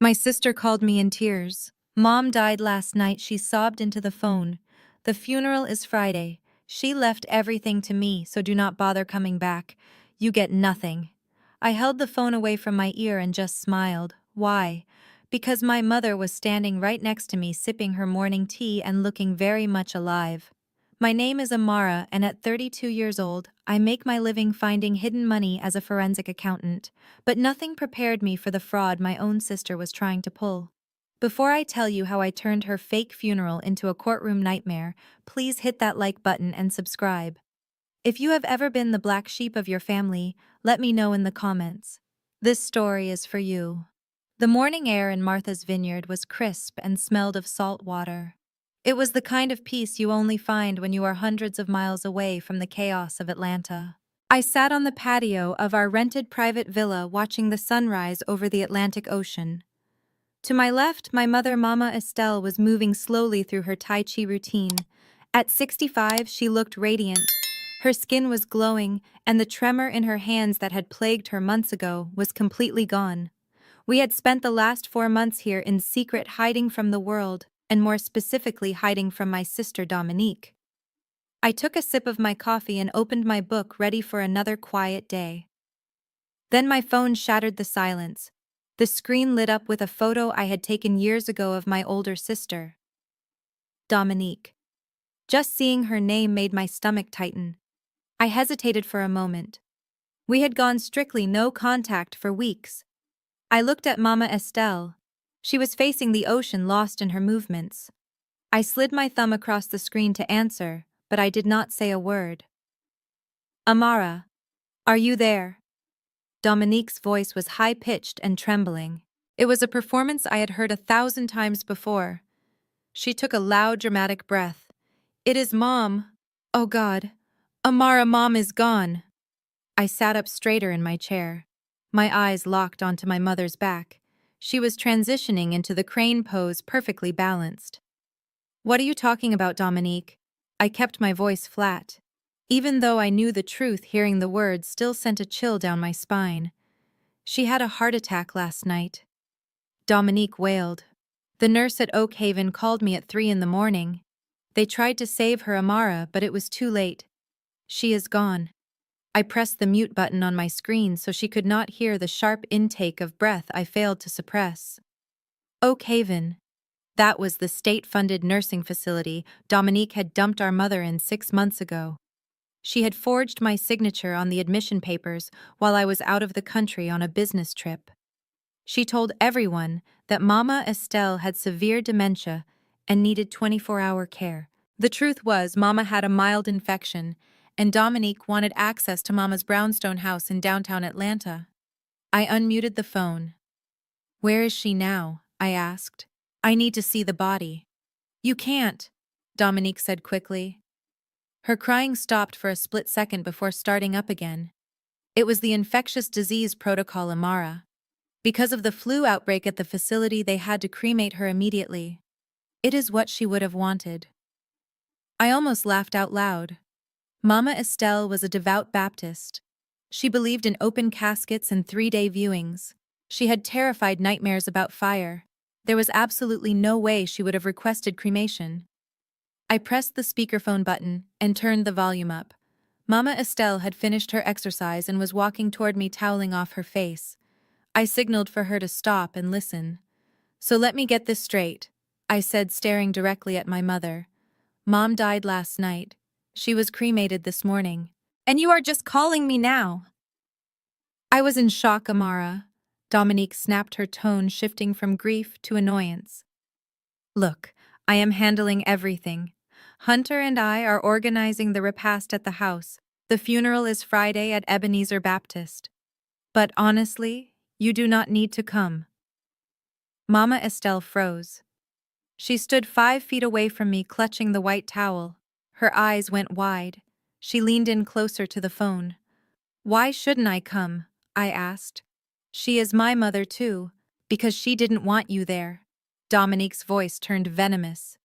My sister called me in tears. Mom died last night, she sobbed into the phone. The funeral is Friday. She left everything to me, so do not bother coming back. You get nothing. I held the phone away from my ear and just smiled. Why? Because my mother was standing right next to me sipping her morning tea and looking very much alive. My name is Amara, and at 32 years old, I make my living finding hidden money as a forensic accountant. But nothing prepared me for the fraud my own sister was trying to pull. Before I tell you how I turned her fake funeral into a courtroom nightmare, please hit that like button and subscribe. If you have ever been the black sheep of your family, let me know in the comments. This story is for you. The morning air in Martha's vineyard was crisp and smelled of salt water. It was the kind of peace you only find when you are hundreds of miles away from the chaos of Atlanta. I sat on the patio of our rented private villa watching the sunrise over the Atlantic Ocean. To my left, my mother, Mama Estelle, was moving slowly through her Tai Chi routine. At 65, she looked radiant. Her skin was glowing, and the tremor in her hands that had plagued her months ago was completely gone. We had spent the last 4 months here in secret, hiding from the world, and more specifically hiding from my sister Dominique. I took a sip of my coffee and opened my book, ready for another quiet day. Then my phone shattered the silence. The screen lit up with a photo I had taken years ago of my older sister, Dominique. Just seeing her name made my stomach tighten. I hesitated for a moment. We had gone strictly no contact for weeks. I looked at Mama Estelle. She was facing the ocean, lost in her movements. I slid my thumb across the screen to answer, but I did not say a word. Amara, are you there? Dominique's voice was high-pitched and trembling. It was a performance I had heard 1,000 times before. She took a loud, dramatic breath. It is Mom. Oh God. Amara, Mom is gone. I sat up straighter in my chair. My eyes locked onto my mother's back. She was transitioning into the crane pose, perfectly balanced. What are you talking about, Dominique? I kept my voice flat. Even though I knew the truth, hearing the words still sent a chill down my spine. She had a heart attack last night. Dominique wailed. The nurse at Oak Haven called me at 3 in the morning. They tried to save her, Amara, but it was too late. She is gone. I pressed the mute button on my screen so she could not hear the sharp intake of breath I failed to suppress. Oak Haven. That was the state-funded nursing facility Dominique had dumped our mother in 6 months ago. She had forged my signature on the admission papers while I was out of the country on a business trip. She told everyone that Mama Estelle had severe dementia and needed 24-hour care. The truth was, Mama had a mild infection, and Dominique wanted access to Mama's brownstone house in downtown Atlanta. I unmuted the phone. Where is she now? I asked. I need to see the body. You can't, Dominique said quickly. Her crying stopped for a split second before starting up again. It was the infectious disease protocol, Amara. Because of the flu outbreak at the facility, they had to cremate her immediately. It is what she would have wanted. I almost laughed out loud. Mama Estelle was a devout Baptist. She believed in open caskets and 3-day viewings. She had terrified nightmares about fire. There was absolutely no way she would have requested cremation. I pressed the speakerphone button and turned the volume up. Mama Estelle had finished her exercise and was walking toward me, toweling off her face. I signaled for her to stop and listen. So let me get this straight, I said, staring directly at my mother. Mom died last night. She was cremated this morning. And you are just calling me now? I was in shock, Amara. Dominique snapped, her tone shifting from grief to annoyance. Look, I am handling everything. Hunter and I are organizing the repast at the house. The funeral is Friday at Ebenezer Baptist. But honestly, you do not need to come. Mama Estelle froze. She stood 5 feet away from me, clutching the white towel. Her eyes went wide. She leaned in closer to the phone. Why shouldn't I come? I asked. She is my mother too, because she didn't want you there. Dominique's voice turned venomous.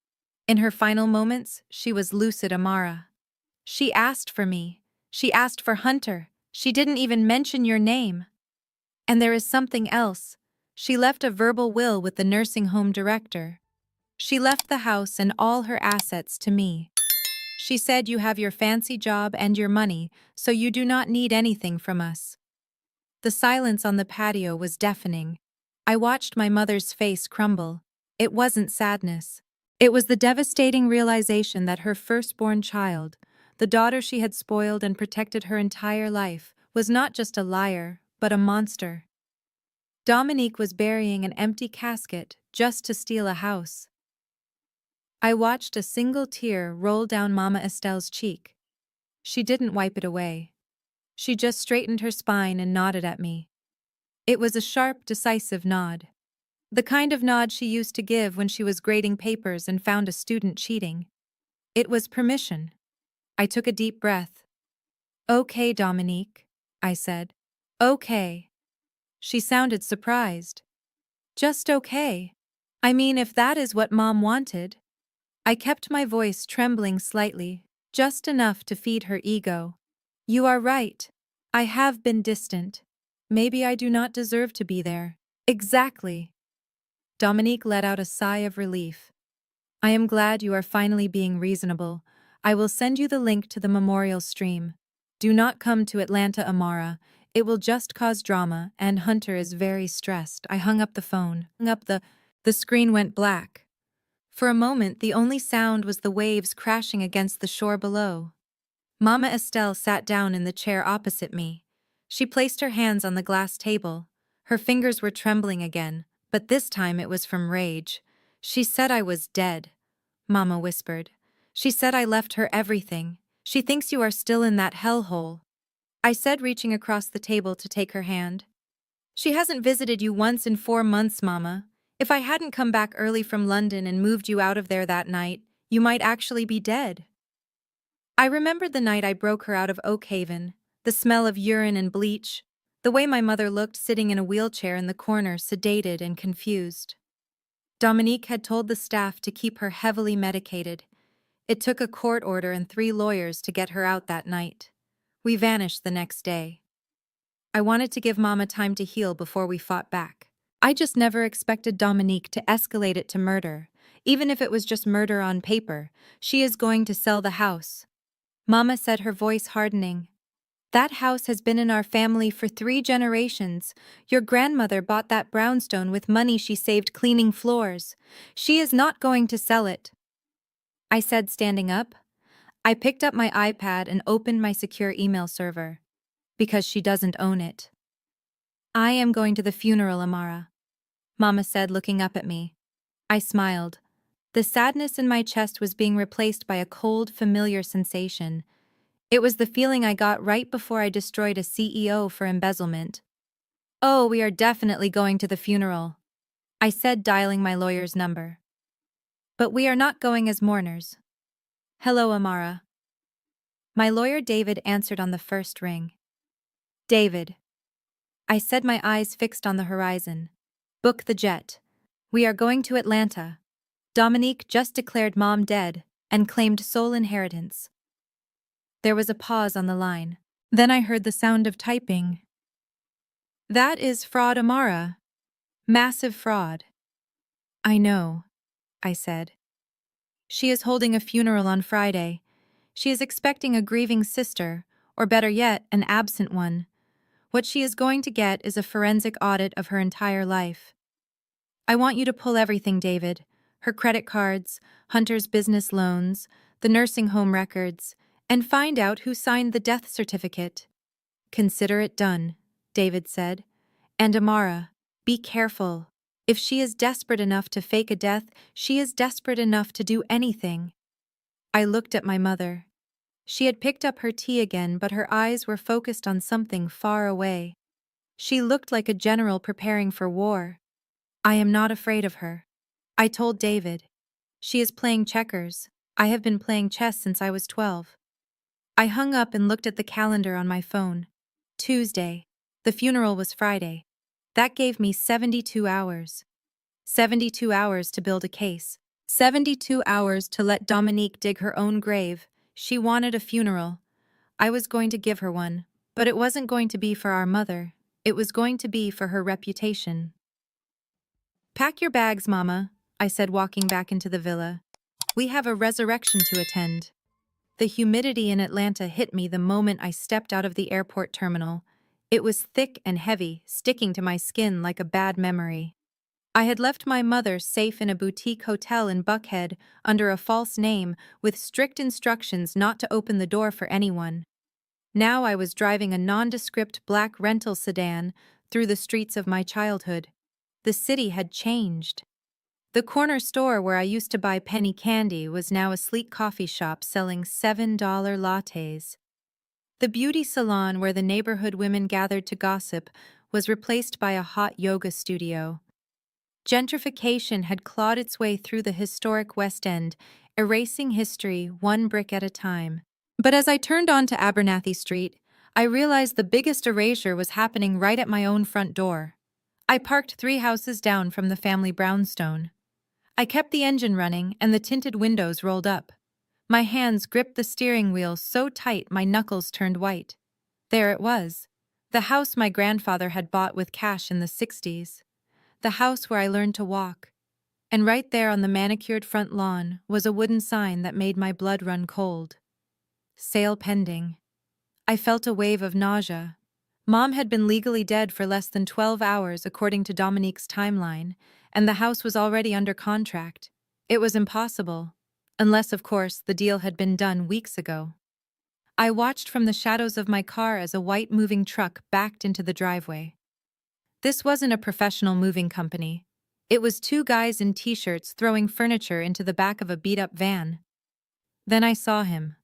In her final moments, she was lucid, Amara. She asked for me. She asked for Hunter. She didn't even mention your name. And there is something else. She left a verbal will with the nursing home director. She left the house and all her assets to me. She said you have your fancy job and your money, so you do not need anything from us. The silence on the patio was deafening. I watched my mother's face crumble. It wasn't sadness. It was the devastating realization that her firstborn child, the daughter she had spoiled and protected her entire life, was not just a liar, but a monster. Dominique was burying an empty casket just to steal a house. I watched a single tear roll down Mama Estelle's cheek. She didn't wipe it away. She just straightened her spine and nodded at me. It was a sharp, decisive nod. The kind of nod she used to give when she was grading papers and found a student cheating. It was permission. I took a deep breath. "Okay, Dominique," I said. "Okay." She sounded surprised. "Just okay. I mean, if that is what Mom wanted." I kept my voice trembling slightly, just enough to feed her ego. "You are right. I have been distant. Maybe I do not deserve to be there." "Exactly." Dominique let out a sigh of relief. "I am glad you are finally being reasonable. I will send you the link to the memorial stream. Do not come to Atlanta, Amara. It will just cause drama, and Hunter is very stressed." I hung up the phone. The screen went black. For a moment, the only sound was the waves crashing against the shore below. Mama Estelle sat down in the chair opposite me. She placed her hands on the glass table. Her fingers were trembling again, but this time it was from rage. "She said I was dead," Mama whispered. "She said I left her everything. She thinks you are still in that hellhole," I said, reaching across the table to take her hand. "She hasn't visited you once in 4 months, Mama. If I hadn't come back early from London and moved you out of there that night, you might actually be dead." I remembered the night I broke her out of Oak Haven, the smell of urine and bleach, the way my mother looked sitting in a wheelchair in the corner, sedated and confused. Dominique had told the staff to keep her heavily medicated. It took a court order and 3 lawyers to get her out that night. We vanished the next day. I wanted to give Mama time to heal before we fought back. I just never expected Dominique to escalate it to murder. Even if it was just murder on paper, she is going to sell the house. Mama said, her voice hardening. "That house has been in our family for 3 generations. Your grandmother bought that brownstone with money she saved cleaning floors. She is not going to sell it." I said, standing up. I picked up my iPad and opened my secure email server. "Because she doesn't own it." "I am going to the funeral, Amara," Mama said, looking up at me. I smiled. The sadness in my chest was being replaced by a cold, familiar sensation. It was the feeling I got right before I destroyed a CEO for embezzlement. "Oh, we are definitely going to the funeral," I said, dialing my lawyer's number. "But we are not going as mourners." "Hello, Amara." My lawyer David answered on the first ring. "David," I said, my eyes fixed on the horizon. "Book the jet. We are going to Atlanta. Dominique just declared Mom dead and claimed sole inheritance." There was a pause on the line. Then I heard the sound of typing. "That is fraud, Amara. Massive fraud." "I know," I said. "She is holding a funeral on Friday. She is expecting a grieving sister, or better yet, an absent one. What she is going to get is a forensic audit of her entire life. I want you to pull everything, David. Her credit cards, Hunter's business loans, the nursing home records, and find out who signed the death certificate." "Consider it done," David said. "And Amara, be careful. If she is desperate enough to fake a death, she is desperate enough to do anything." I looked at my mother. She had picked up her tea again, but her eyes were focused on something far away. She looked like a general preparing for war. "I am not afraid of her," I told David. "She is playing checkers. I have been playing chess since I was 12. I hung up and looked at the calendar on my phone. Tuesday. The funeral was Friday. That gave me 72 hours. 72 hours to build a case. 72 hours to let Dominique dig her own grave. She wanted a funeral. I was going to give her one, but it wasn't going to be for our mother. It was going to be for her reputation. Pack your bags, Mama, I said, walking back into the villa. We have a resurrection to attend. The humidity in Atlanta hit me the moment I stepped out of the airport terminal. It was thick and heavy, sticking to my skin like a bad memory. I had left my mother safe in a boutique hotel in Buckhead under a false name with strict instructions not to open the door for anyone. Now I was driving a nondescript black rental sedan through the streets of my childhood. The city had changed. The corner store where I used to buy penny candy was now a sleek coffee shop selling $7 lattes. The beauty salon where the neighborhood women gathered to gossip was replaced by a hot yoga studio. Gentrification had clawed its way through the historic West End, erasing history one brick at a time. But as I turned onto Abernathy Street, I realized the biggest erasure was happening right at my own front door. I parked 3 houses down from the family brownstone. I kept the engine running and the tinted windows rolled up. My hands gripped the steering wheel so tight my knuckles turned white. There it was, the house my grandfather had bought with cash in the 60s. The house where I learned to walk. And right there on the manicured front lawn was a wooden sign that made my blood run cold. Sale pending. I felt a wave of nausea. Mom had been legally dead for less than 12 hours according to Dominique's timeline, and the house was already under contract. It was impossible. Unless, of course, the deal had been done weeks ago. I watched from the shadows of my car as a white moving truck backed into the driveway. This wasn't a professional moving company. It was 2 guys in t-shirts throwing furniture into the back of a beat-up van. Then I saw him.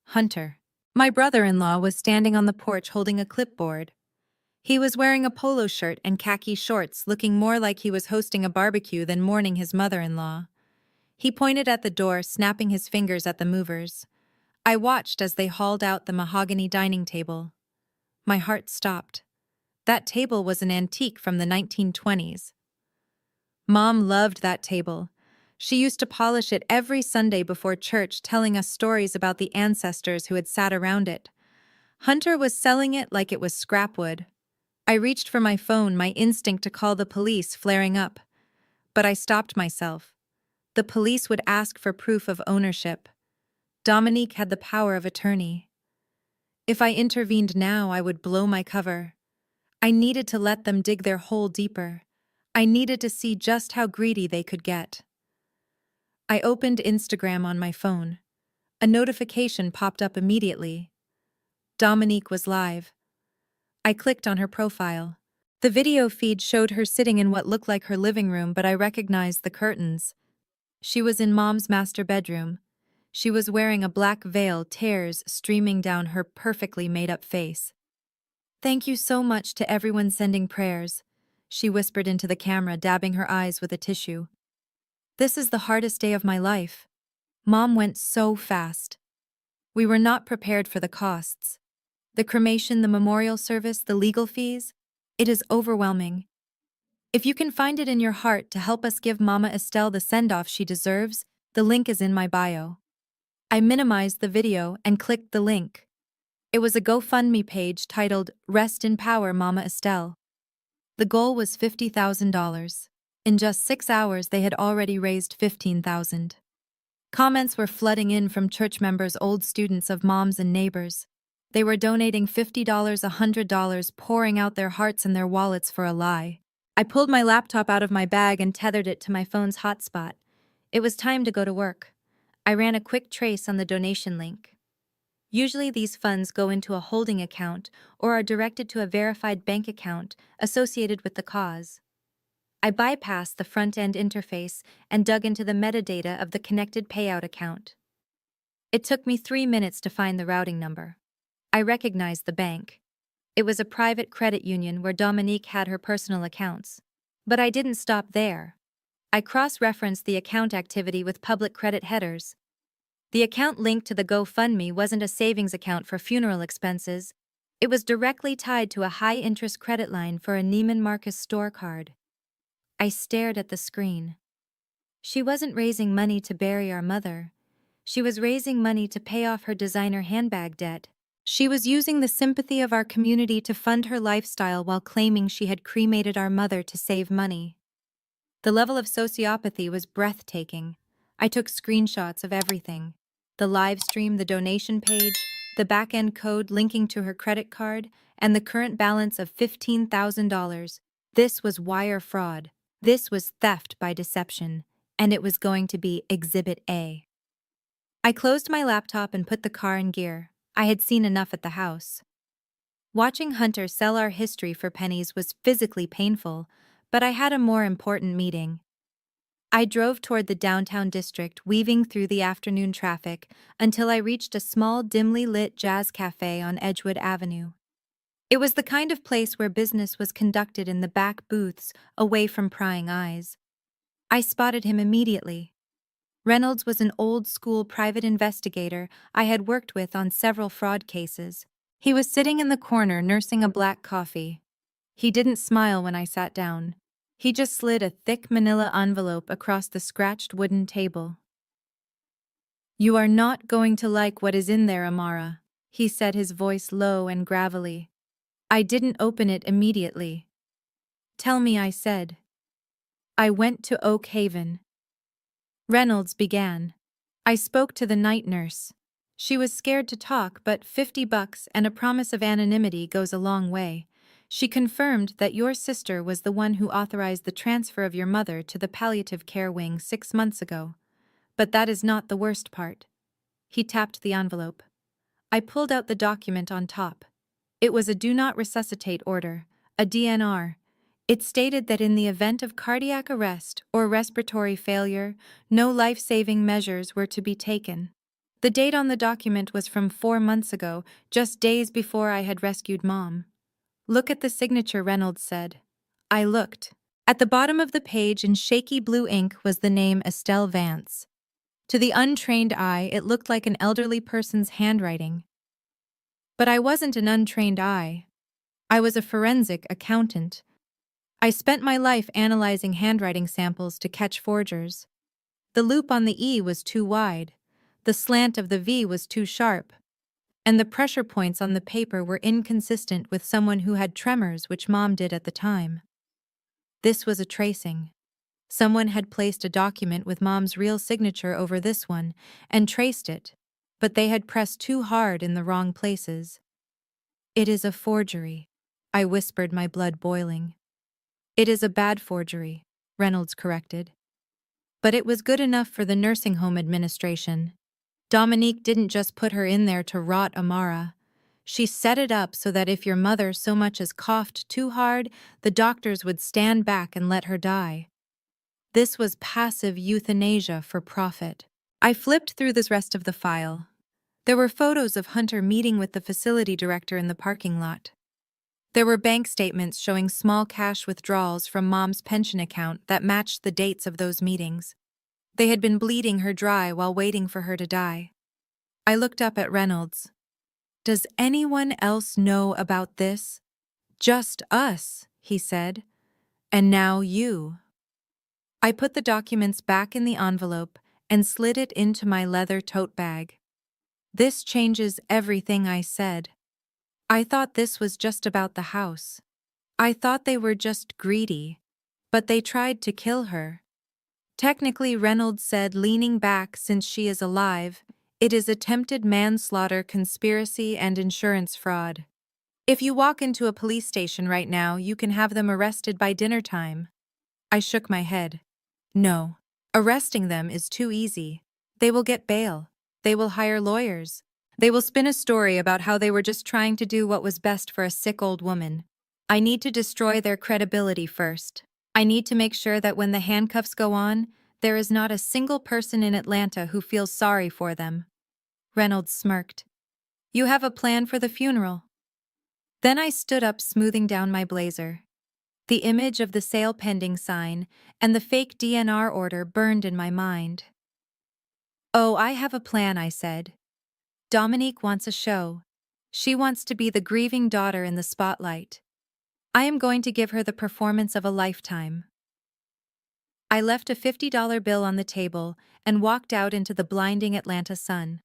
Hunter. My brother-in-law was standing on the porch holding a clipboard. He was wearing a polo shirt and khaki shorts, looking more like he was hosting a barbecue than mourning his mother-in-law. He pointed at the door, snapping his fingers at the movers. I watched as they hauled out the mahogany dining table. My heart stopped. That table was an antique from the 1920s. Mom loved that table. She used to polish it every Sunday before church, telling us stories about the ancestors who had sat around it. Hunter was selling it like it was scrapwood. I reached for my phone, my instinct to call the police flaring up. But I stopped myself. The police would ask for proof of ownership. Dominique had the power of attorney. If I intervened now, I would blow my cover. I needed to let them dig their hole deeper. I needed to see just how greedy they could get. I opened Instagram on my phone. A notification popped up immediately. Dominique was live. I clicked on her profile. The video feed showed her sitting in what looked like her living room, but I recognized the curtains. She was in Mom's master bedroom. She was wearing a black veil, tears streaming down her perfectly made-up face. "Thank you so much to everyone sending prayers," she whispered into the camera, dabbing her eyes with a tissue. "This is the hardest day of my life." Mom went so fast. We were not prepared for the costs. The cremation, the memorial service, the legal fees. It is overwhelming. If you can find it in your heart to help us give Mama Estelle the send-off she deserves, the link is in my bio. I minimized the video and clicked the link. It was a GoFundMe page titled "Rest in Power, Mama Estelle." The goal was $50,000. In just 6 hours, they had already raised $15,000. Comments were flooding in from church members, old students of Moms, and neighbors. They were donating $50, $100, pouring out their hearts and their wallets for a lie. I pulled my laptop out of my bag and tethered it to my phone's hotspot. It was time to go to work. I ran a quick trace on the donation link. Usually these funds go into a holding account or are directed to a verified bank account associated with the cause. I bypassed the front-end interface and dug into the metadata of the connected payout account. It took me 3 minutes to find the routing number. I recognized the bank. It was a private credit union where Dominique had her personal accounts. But I didn't stop there. I cross-referenced the account activity with public credit headers. The account linked to the GoFundMe wasn't a savings account for funeral expenses. It was directly tied to a high-interest credit line for a Neiman Marcus store card. I stared at the screen. She wasn't raising money to bury our mother. She was raising money to pay off her designer handbag debt. She was using the sympathy of our community to fund her lifestyle while claiming she had cremated our mother to save money. The level of sociopathy was breathtaking. I took screenshots of everything. The live stream, the donation page, the back-end code linking to her credit card, and the current balance of $15,000. This was wire fraud. This was theft by deception, and it was going to be Exhibit A. I closed my laptop and put the car in gear. I had seen enough at the house. Watching Hunter sell our history for pennies was physically painful, but I had a more important meeting. I drove toward the downtown district, weaving through the afternoon traffic until I reached a small, dimly lit jazz cafe on Edgewood Avenue. It was the kind of place where business was conducted in the back booths, away from prying eyes. I spotted him immediately. Reynolds was an old-school private investigator I had worked with on several fraud cases. He was sitting in the corner nursing a black coffee. He didn't smile when I sat down. He just slid a thick manila envelope across the scratched wooden table. "You are not going to like what is in there, Amara," he said, his voice low and gravelly. I didn't open it immediately. "Tell me," I said. "I went to Oak Haven." Reynolds began. "I spoke to the night nurse. She was scared to talk, but $50 and a promise of anonymity goes a long way. She confirmed that your sister was the one who authorized the transfer of your mother to the palliative care wing 6 months ago. But that is not the worst part." He tapped the envelope. I pulled out the document on top. It was a do not resuscitate order, a DNR. It stated that in the event of cardiac arrest or respiratory failure, no life-saving measures were to be taken. The date on the document was from 4 months ago, just days before I had rescued Mom. "Look at the signature," Reynolds said. I looked. At the bottom of the page in shaky blue ink was the name Estelle Vance. To the untrained eye, it looked like an elderly person's handwriting. But I wasn't an untrained eye. I was a forensic accountant. I spent my life analyzing handwriting samples to catch forgers. The loop on the E was too wide, the slant of the V was too sharp, and the pressure points on the paper were inconsistent with someone who had tremors, which Mom did at the time. This was a tracing. Someone had placed a document with Mom's real signature over this one and traced it, but they had pressed too hard in the wrong places. "It is a forgery," I whispered, my blood boiling. "It is a bad forgery," Reynolds corrected. "But it was good enough for the nursing home administration. Dominique didn't just put her in there to rot, Amara. She set it up so that if your mother so much as coughed too hard, the doctors would stand back and let her die. This was passive euthanasia for profit." I flipped through the rest of the file. There were photos of Hunter meeting with the facility director in the parking lot. There were bank statements showing small cash withdrawals from Mom's pension account that matched the dates of those meetings. They had been bleeding her dry while waiting for her to die. I looked up at Reynolds. "Does anyone else know about this?" "Just us," he said. "And now you." I put the documents back in the envelope and slid it into my leather tote bag. "This changes everything," I said. "I thought this was just about the house. I thought they were just greedy. But they tried to kill her." "Technically," Reynolds said, leaning back, "since she is alive, it is attempted manslaughter, conspiracy, and insurance fraud. If you walk into a police station right now, you can have them arrested by dinner time." I shook my head. "No. Arresting them is too easy. They will get bail. They will hire lawyers. They will spin a story about how they were just trying to do what was best for a sick old woman. I need to destroy their credibility first. I need to make sure that when the handcuffs go on, there is not a single person in Atlanta who feels sorry for them." Reynolds smirked. "You have a plan for the funeral?" Then I stood up, smoothing down my blazer. The image of the sale pending sign and the fake DNR order burned in my mind. "Oh, I have a plan," I said. "Dominique wants a show. She wants to be the grieving daughter in the spotlight. I am going to give her the performance of a lifetime." I left a $50 bill on the table and walked out into the blinding Atlanta sun.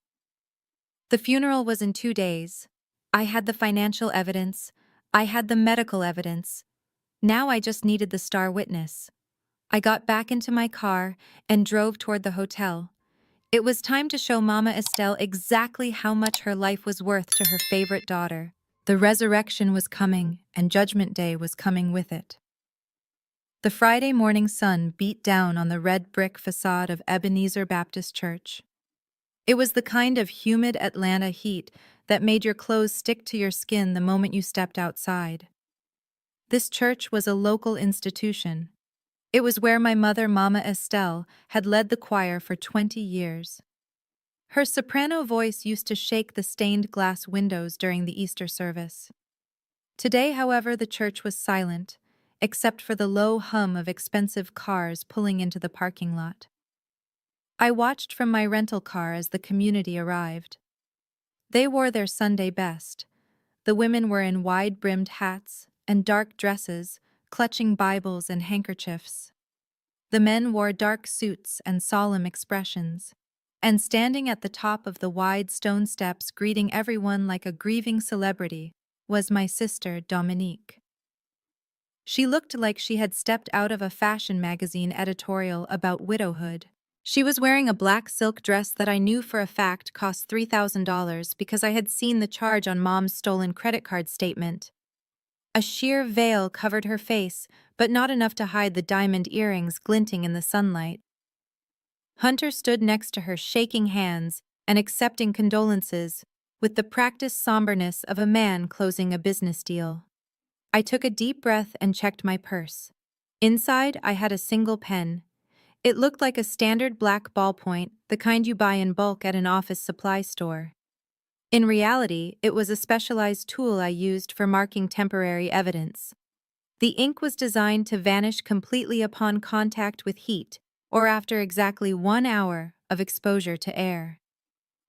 The funeral was in 2 days. I had the financial evidence. I had the medical evidence. Now I just needed the star witness. I got back into my car and drove toward the hotel. It was time to show Mama Estelle exactly how much her life was worth to her favorite daughter. The resurrection was coming, and Judgment Day was coming with it. The Friday morning sun beat down on the red brick facade of Ebenezer Baptist Church. It was the kind of humid Atlanta heat that made your clothes stick to your skin the moment you stepped outside. This church was a local institution. It was where my mother, Mama Estelle, had led the choir for 20 years. Her soprano voice used to shake the stained glass windows during the Easter service. Today, however, the church was silent, except for the low hum of expensive cars pulling into the parking lot. I watched from my rental car as the community arrived. They wore their Sunday best. The women were in wide-brimmed hats and dark dresses, clutching Bibles and handkerchiefs. The men wore dark suits and solemn expressions. And standing at the top of the wide stone steps greeting everyone like a grieving celebrity was my sister, Dominique. She looked like she had stepped out of a fashion magazine editorial about widowhood. She was wearing a black silk dress that I knew for a fact cost $3,000 because I had seen the charge on Mom's stolen credit card statement. A sheer veil covered her face, but not enough to hide the diamond earrings glinting in the sunlight. Hunter stood next to her, shaking hands and accepting condolences with the practiced somberness of a man closing a business deal. I took a deep breath and checked my purse. Inside, I had a single pen. It looked like a standard black ballpoint, the kind you buy in bulk at an office supply store. In reality, it was a specialized tool I used for marking temporary evidence. The ink was designed to vanish completely upon contact with heat, or after exactly 1 hour of exposure to air.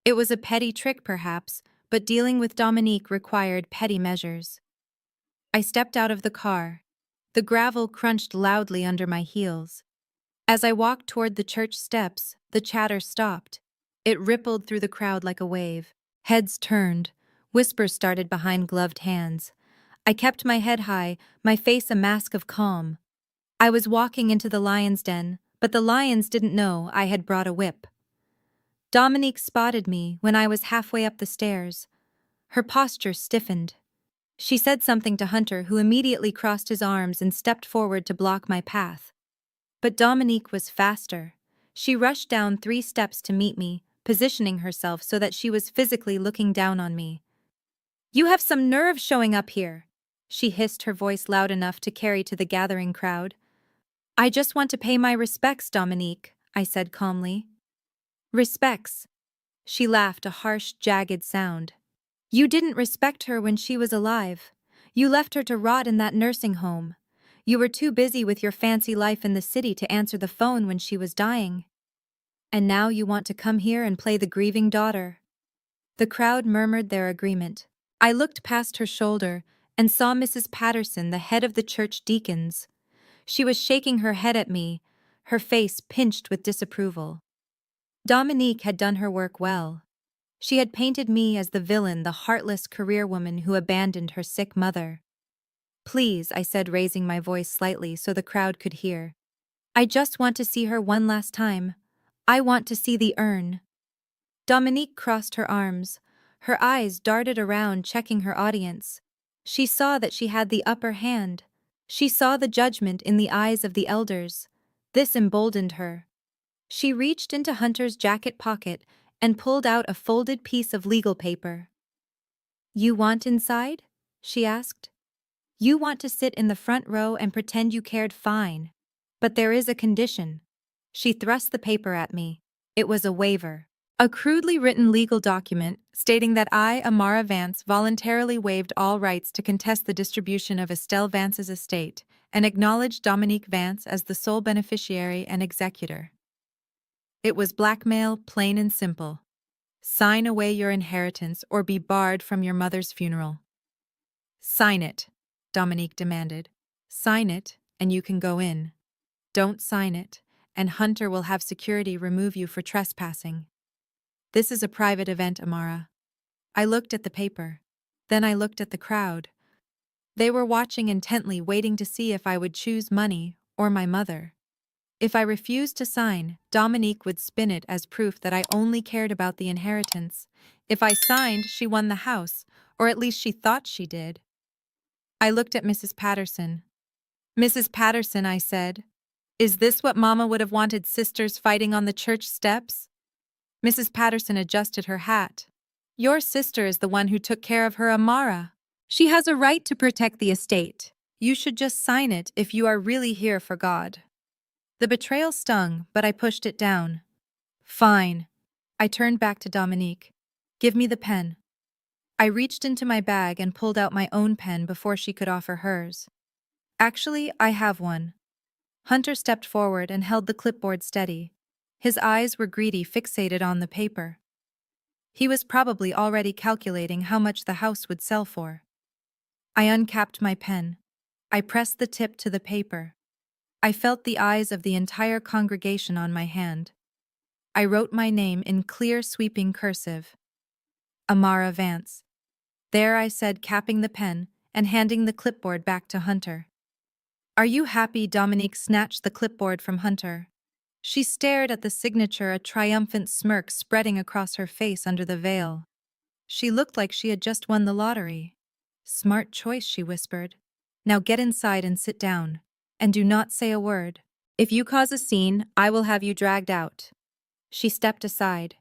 It was a petty trick, perhaps, but dealing with Dominique required petty measures. I stepped out of the car. The gravel crunched loudly under my heels. As I walked toward the church steps, the chatter stopped. It rippled through the crowd like a wave. Heads turned. Whispers started behind gloved hands. I kept my head high, my face a mask of calm. I was walking into the lion's den, but the lions didn't know I had brought a whip. Dominique spotted me when I was halfway up the stairs. Her posture stiffened. She said something to Hunter, who immediately crossed his arms and stepped forward to block my path. But Dominique was faster. She rushed down 3 steps to meet me, positioning herself so that she was physically looking down on me. "You have some nerve showing up here," she hissed, her voice loud enough to carry to the gathering crowd. "I just want to pay my respects, Dominique," I said calmly. "Respects?" She laughed, a harsh, jagged sound. "You didn't respect her when she was alive. You left her to rot in that nursing home. You were too busy with your fancy life in the city to answer the phone when she was dying. And now you want to come here and play the grieving daughter." The crowd murmured their agreement. I looked past her shoulder and saw Mrs. Patterson, the head of the church deacons. She was shaking her head at me, her face pinched with disapproval. Dominique had done her work well. She had painted me as the villain, the heartless career woman who abandoned her sick mother. "Please," I said, raising my voice slightly so the crowd could hear. "I just want to see her one last time. I want to see the urn." Dominique crossed her arms. Her eyes darted around, checking her audience. She saw that she had the upper hand. She saw the judgment in the eyes of the elders. This emboldened her. She reached into Hunter's jacket pocket and pulled out a folded piece of legal paper. "You want inside?" she asked. "You want to sit in the front row and pretend you cared? Fine. But there is a condition." She thrust the paper at me. It was a waiver. A crudely written legal document stating that I, Amara Vance, voluntarily waived all rights to contest the distribution of Estelle Vance's estate and acknowledged Dominique Vance as the sole beneficiary and executor. It was blackmail, plain and simple. Sign away your inheritance or be barred from your mother's funeral. "Sign it," Dominique demanded. "Sign it, and you can go in. Don't sign it, and Hunter will have security remove you for trespassing. This is a private event, Amara." I looked at the paper. Then I looked at the crowd. They were watching intently, waiting to see if I would choose money or my mother. If I refused to sign, Dominique would spin it as proof that I only cared about the inheritance. If I signed, she won the house, or at least she thought she did. I looked at Mrs. Patterson. "Mrs. Patterson," I said, "is this what Mama would have wanted sisters fighting on the church steps?" Mrs. Patterson adjusted her hat. "Your sister is the one who took care of her Amara. She has a right to protect the estate. You should just sign it if you are really here for God." The betrayal stung, but I pushed it down. "Fine." I turned back to Dominique. "Give me the pen." I reached into my bag and pulled out my own pen before she could offer hers. "Actually, I have one." Hunter stepped forward and held the clipboard steady. His eyes were greedy, fixated on the paper. He was probably already calculating how much the house would sell for. I uncapped my pen. I pressed the tip to the paper. I felt the eyes of the entire congregation on my hand. I wrote my name in clear, sweeping cursive. Amara Vance. There I said, capping the pen and handing the clipboard back to Hunter. "Are you happy?" Dominique snatched the clipboard from Hunter. She stared at the signature, a triumphant smirk spreading across her face under the veil. She looked like she had just won the lottery. "Smart choice," she whispered. "Now get inside and sit down. And do not say a word. If you cause a scene, I will have you dragged out." She stepped aside.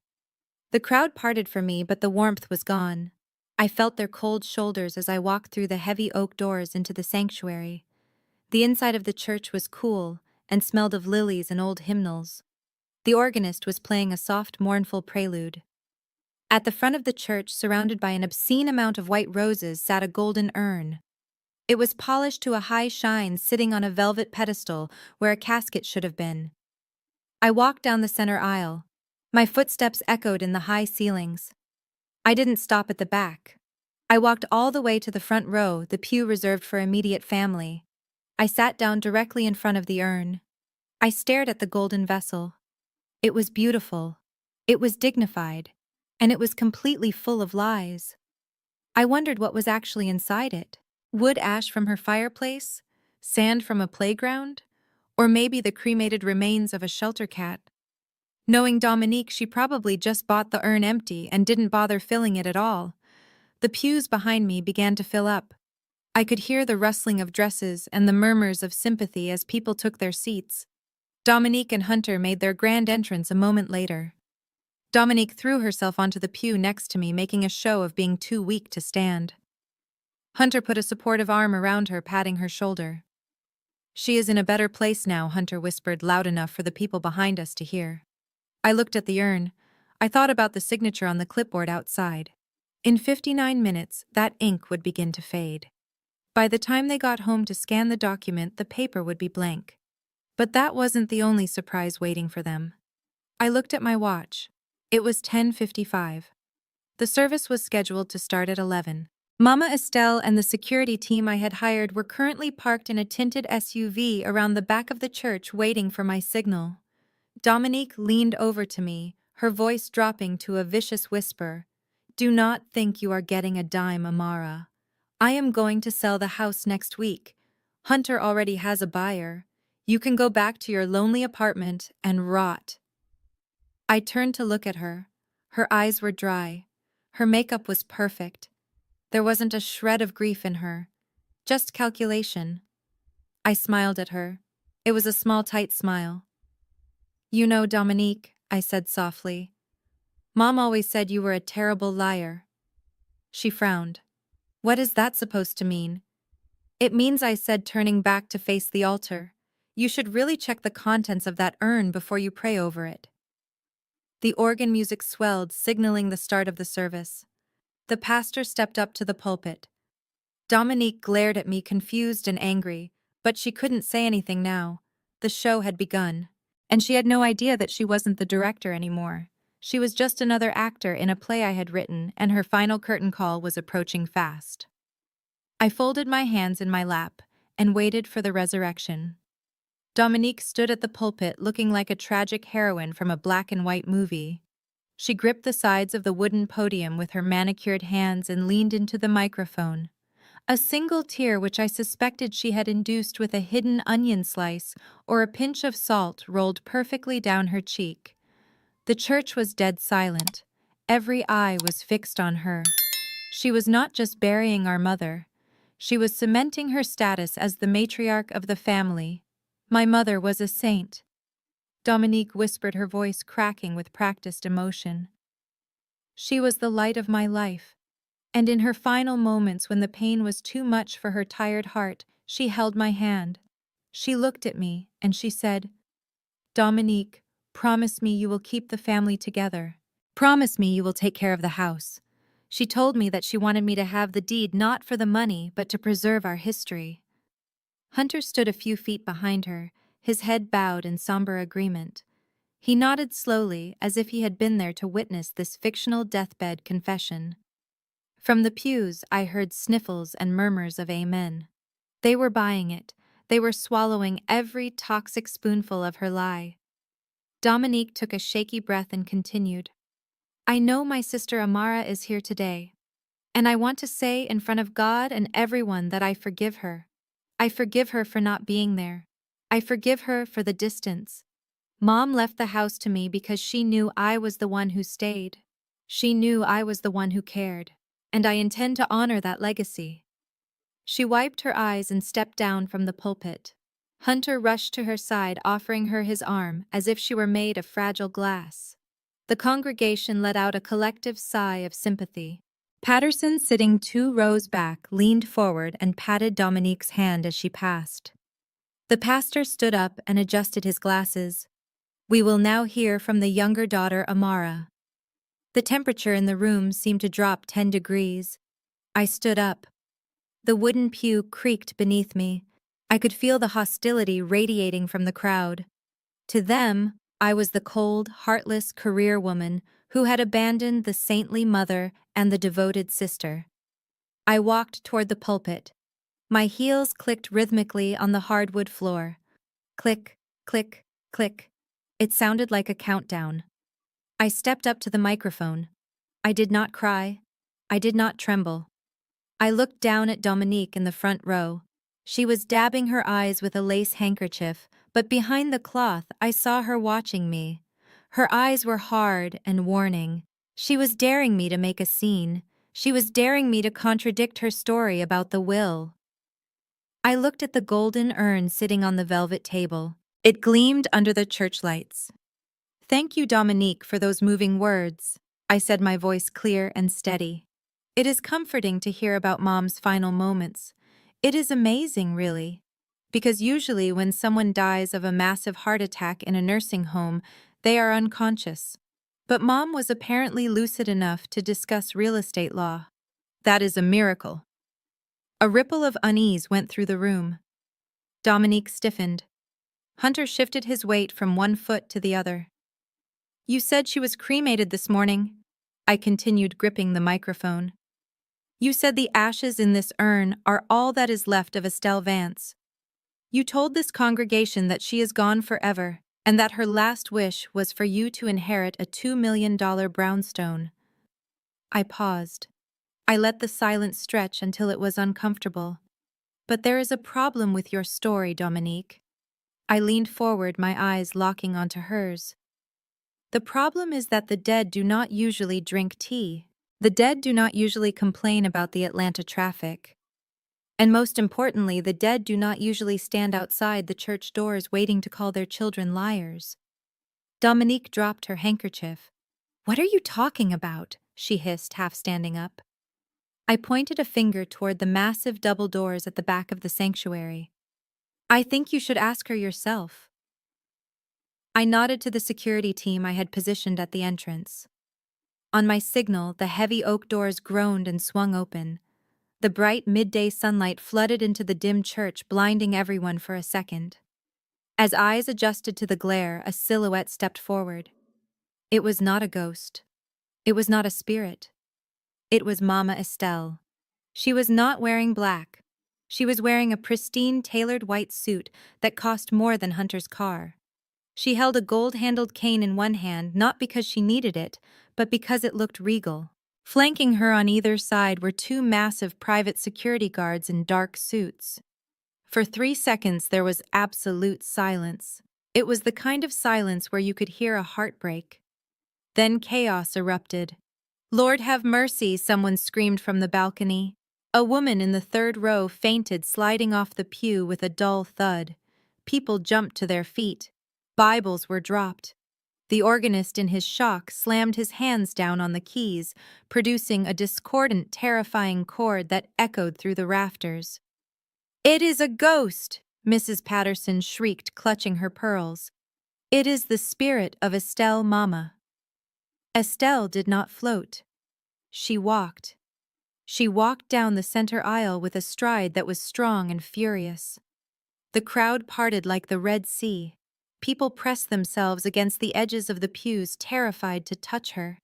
The crowd parted for me, but the warmth was gone. I felt their cold shoulders as I walked through the heavy oak doors into the sanctuary. The inside of the church was cool and smelled of lilies and old hymnals. The organist was playing a soft, mournful prelude. At the front of the church, surrounded by an obscene amount of white roses, sat a golden urn. It was polished to a high shine, sitting on a velvet pedestal where a casket should have been. I walked down the center aisle. My footsteps echoed in the high ceilings. I didn't stop at the back. I walked all the way to the front row, the pew reserved for immediate family. I sat down directly in front of the urn. I stared at the golden vessel. It was beautiful. It was dignified. And it was completely full of lies. I wondered what was actually inside it. Wood ash from her fireplace? Sand from a playground? Or maybe the cremated remains of a shelter cat? Knowing Dominique, she probably just bought the urn empty and didn't bother filling it at all. The pews behind me began to fill up. I could hear the rustling of dresses and the murmurs of sympathy as people took their seats. Dominique and Hunter made their grand entrance a moment later. Dominique threw herself onto the pew next to me, making a show of being too weak to stand. Hunter put a supportive arm around her, patting her shoulder. "She is in a better place now," Hunter whispered loud enough for the people behind us to hear. I looked at the urn. I thought about the signature on the clipboard outside. In 59 minutes, that ink would begin to fade. By the time they got home to scan the document, the paper would be blank. But that wasn't the only surprise waiting for them. I looked at my watch. It was 10:55. The service was scheduled to start at 11. Mama Estelle and the security team I had hired were currently parked in a tinted SUV around the back of the church waiting for my signal. Dominique leaned over to me, her voice dropping to a vicious whisper. "Do not think you are getting a dime, Amara. I am going to sell the house next week. Hunter already has a buyer. You can go back to your lonely apartment and rot." I turned to look at her. Her eyes were dry. Her makeup was perfect. There wasn't a shred of grief in her, just calculation. I smiled at her. It was a small, tight smile. "You know, Dominique," I said softly, "Mom always said you were a terrible liar." She frowned. "What is that supposed to mean?" "It means," I said, turning back to face the altar, "you should really check the contents of that urn before you pray over it." The organ music swelled, signaling the start of the service. The pastor stepped up to the pulpit. Dominique glared at me, confused and angry, but she couldn't say anything now. The show had begun, and she had no idea that she wasn't the director anymore. She was just another actor in a play I had written, and her final curtain call was approaching fast. I folded my hands in my lap and waited for the resurrection. Dominique stood at the pulpit looking like a tragic heroine from a black and white movie. She gripped the sides of the wooden podium with her manicured hands and leaned into the microphone. A single tear which I suspected she had induced with a hidden onion slice or a pinch of salt rolled perfectly down her cheek. The church was dead silent. Every eye was fixed on her. She was not just burying our mother. She was cementing her status as the matriarch of the family. My mother was a saint. Dominique whispered, her voice cracking with practiced emotion. She was the light of my life. And in her final moments, when the pain was too much for her tired heart, she held my hand. She looked at me, and she said, "Dominique, promise me you will keep the family together. Promise me you will take care of the house." She told me that she wanted me to have the deed not for the money, but to preserve our history. Hunter stood a few feet behind her, his head bowed in somber agreement. He nodded slowly, as if he had been there to witness this fictional deathbed confession. From the pews, I heard sniffles and murmurs of amen. They were buying it. They were swallowing every toxic spoonful of her lie. Dominique took a shaky breath and continued, "I know my sister Amara is here today, and I want to say in front of God and everyone that I forgive her. I forgive her for not being there. I forgive her for the distance. Mom left the house to me because she knew I was the one who stayed. She knew I was the one who cared, and I intend to honor that legacy." She wiped her eyes and stepped down from the pulpit. Hunter rushed to her side, offering her his arm as if she were made of fragile glass. The congregation let out a collective sigh of sympathy. Patterson, sitting 2 rows back, leaned forward and patted Dominique's hand as she passed. The pastor stood up and adjusted his glasses. "We will now hear from the younger daughter, Amara." The temperature in the room seemed to drop 10 degrees. I stood up. The wooden pew creaked beneath me. I could feel the hostility radiating from the crowd. To them, I was the cold, heartless career woman who had abandoned the saintly mother and the devoted sister. I walked toward the pulpit. My heels clicked rhythmically on the hardwood floor. Click, click, click. It sounded like a countdown. I stepped up to the microphone. I did not cry. I did not tremble. I looked down at Dominique in the front row. She was dabbing her eyes with a lace handkerchief, but behind the cloth I saw her watching me. Her eyes were hard and warning. She was daring me to make a scene. She was daring me to contradict her story about the will. I looked at the golden urn sitting on the velvet table. It gleamed under the church lights. "Thank you, Dominique, for those moving words," I said, my voice clear and steady. "It is comforting to hear about Mom's final moments. It is amazing, really. Because usually when someone dies of a massive heart attack in a nursing home, they are unconscious. But Mom was apparently lucid enough to discuss real estate law. That is a miracle." A ripple of unease went through the room. Dominique stiffened. Hunter shifted his weight from one foot to the other. "You said she was cremated this morning," I continued, gripping the microphone. "You said the ashes in this urn are all that is left of Estelle Vance. You told this congregation that she is gone forever, and that her last wish was for you to inherit a $2 million brownstone." I paused. I let the silence stretch until it was uncomfortable. "But there is a problem with your story, Dominique." I leaned forward, my eyes locking onto hers. "The problem is that the dead do not usually drink tea. The dead do not usually complain about the Atlanta traffic. And most importantly, the dead do not usually stand outside the church doors waiting to call their children liars." Dominique dropped her handkerchief. "What are you talking about?" she hissed, half standing up. I pointed a finger toward the massive double doors at the back of the sanctuary. "I think you should ask her yourself." I nodded to the security team I had positioned at the entrance. On my signal, the heavy oak doors groaned and swung open. The bright midday sunlight flooded into the dim church, blinding everyone for a second. As eyes adjusted to the glare, a silhouette stepped forward. It was not a ghost. It was not a spirit. It was Mama Estelle. She was not wearing black. She was wearing a pristine, tailored white suit that cost more than Hunter's car. She held a gold-handled cane in one hand, not because she needed it, but because it looked regal. Flanking her on either side were two massive private security guards in dark suits. For 3 seconds there was absolute silence. It was the kind of silence where you could hear a heartbreak. Then chaos erupted. "Lord have mercy," someone screamed from the balcony. A woman in the third row fainted, sliding off the pew with a dull thud. People jumped to their feet. Bibles were dropped. The organist, in his shock, slammed his hands down on the keys, producing a discordant, terrifying chord that echoed through the rafters. "It is a ghost!" Mrs. Patterson shrieked, clutching her pearls. "It is the spirit of Estelle, Mama." Estelle did not float. She walked. She walked down the center aisle with a stride that was strong and furious. The crowd parted like the Red Sea. People pressed themselves against the edges of the pews, terrified to touch her.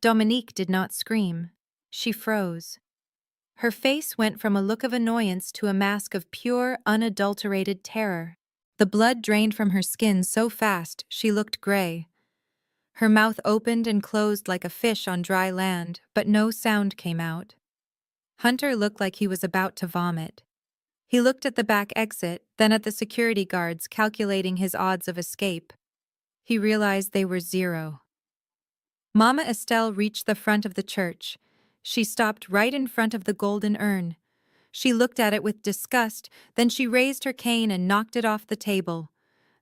Dominique did not scream. She froze. Her face went from a look of annoyance to a mask of pure, unadulterated terror. The blood drained from her skin so fast she looked gray. Her mouth opened and closed like a fish on dry land, but no sound came out. Hunter looked like he was about to vomit. He looked at the back exit, then at the security guards, calculating his odds of escape. He realized they were 0. Mama Estelle reached the front of the church. She stopped right in front of the golden urn. She looked at it with disgust, then she raised her cane and knocked it off the table.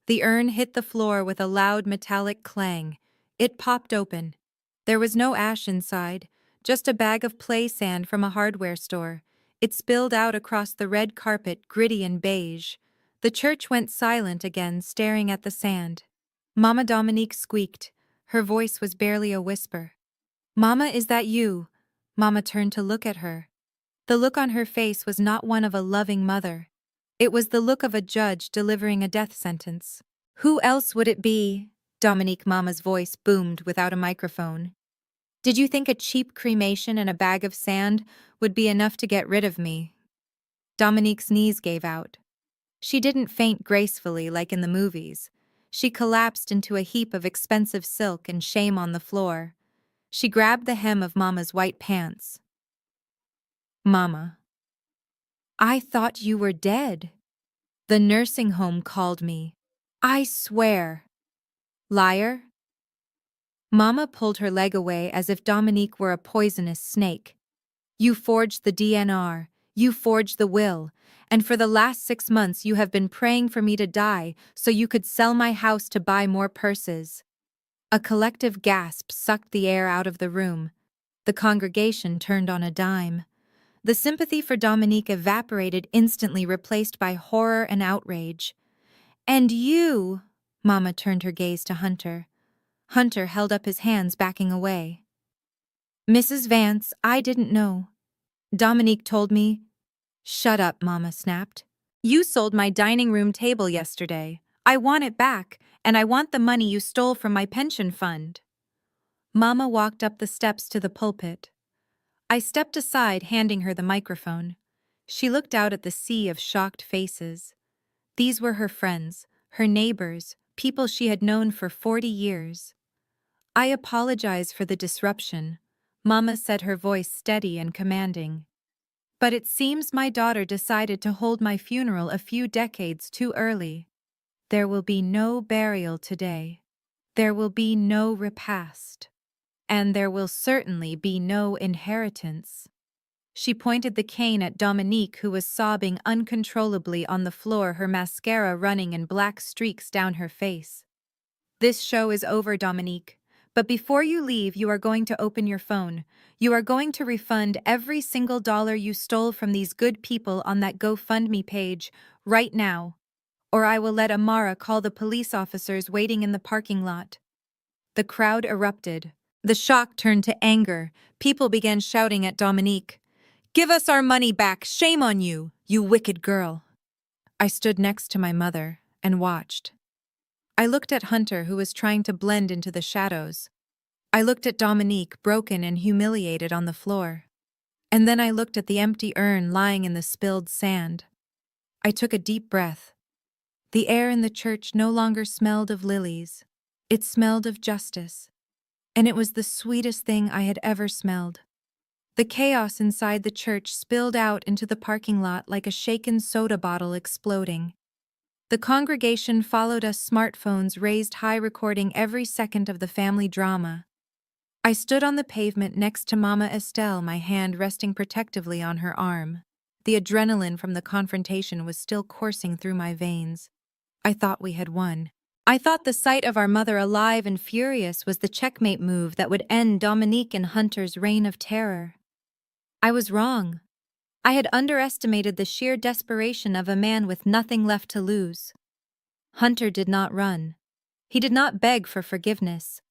The urn hit the floor with a loud metallic clang. It popped open. There was no ash inside, just a bag of play sand from a hardware store. It spilled out across the red carpet, gritty and beige. The church went silent again, staring at the sand. Mama Dominique squeaked. Her voice was barely a whisper. "Mama, is that you?" Mama turned to look at her. The look on her face was not one of a loving mother. It was the look of a judge delivering a death sentence. "Who else would it be?" Dominique Mama's voice boomed without a microphone. "Did you think a cheap cremation and a bag of sand would be enough to get rid of me?" Dominique's knees gave out. She didn't faint gracefully like in the movies. She collapsed into a heap of expensive silk and shame on the floor. She grabbed the hem of Mama's white pants. "Mama, I thought you were dead. The nursing home called me. I swear." "Liar." Mama pulled her leg away as if Dominique were a poisonous snake. "You forged the DNR, you forged the will, and for the last 6 months you have been praying for me to die so you could sell my house to buy more purses." A collective gasp sucked the air out of the room. The congregation turned on a dime. The sympathy for Dominique evaporated, instantly replaced by horror and outrage. "And you?" Mama turned her gaze to Hunter. Hunter held up his hands, backing away. "Mrs. Vance, I didn't know. Dominique told me." "Shut up," Mama snapped. "You sold my dining room table yesterday. I want it back, and I want the money you stole from my pension fund." Mama walked up the steps to the pulpit. I stepped aside, handing her the microphone. She looked out at the sea of shocked faces. These were her friends, her neighbors, people she had known for 40 years. "I apologize for the disruption," Mama said, her voice steady and commanding. "But it seems my daughter decided to hold my funeral a few decades too early. There will be no burial today. There will be no repast. And there will certainly be no inheritance." She pointed the cane at Dominique, who was sobbing uncontrollably on the floor, her mascara running in black streaks down her face. "This show is over, Dominique. But before you leave, you are going to open your phone. You are going to refund every single dollar you stole from these good people on that GoFundMe page, right now. Or I will let Amara call the police officers waiting in the parking lot." The crowd erupted. The shock turned to anger. People began shouting at Dominique. "Give us our money back! Shame on you, you wicked girl!" I stood next to my mother and watched. I looked at Hunter, who was trying to blend into the shadows. I looked at Dominique, broken and humiliated on the floor. And then I looked at the empty urn lying in the spilled sand. I took a deep breath. The air in the church no longer smelled of lilies. It smelled of justice. and it was the sweetest thing I had ever smelled. The chaos inside the church spilled out into the parking lot like a shaken soda bottle exploding. The congregation followed us, smartphones raised high, recording every second of the family drama. I stood on the pavement next to Mama Estelle, my hand resting protectively on her arm. The adrenaline from the confrontation was still coursing through my veins. I thought we had won. I thought the sight of our mother alive and furious was the checkmate move that would end Dominique and Hunter's reign of terror. I was wrong. I had underestimated the sheer desperation of a man with nothing left to lose. Hunter did not run. He did not beg for forgiveness.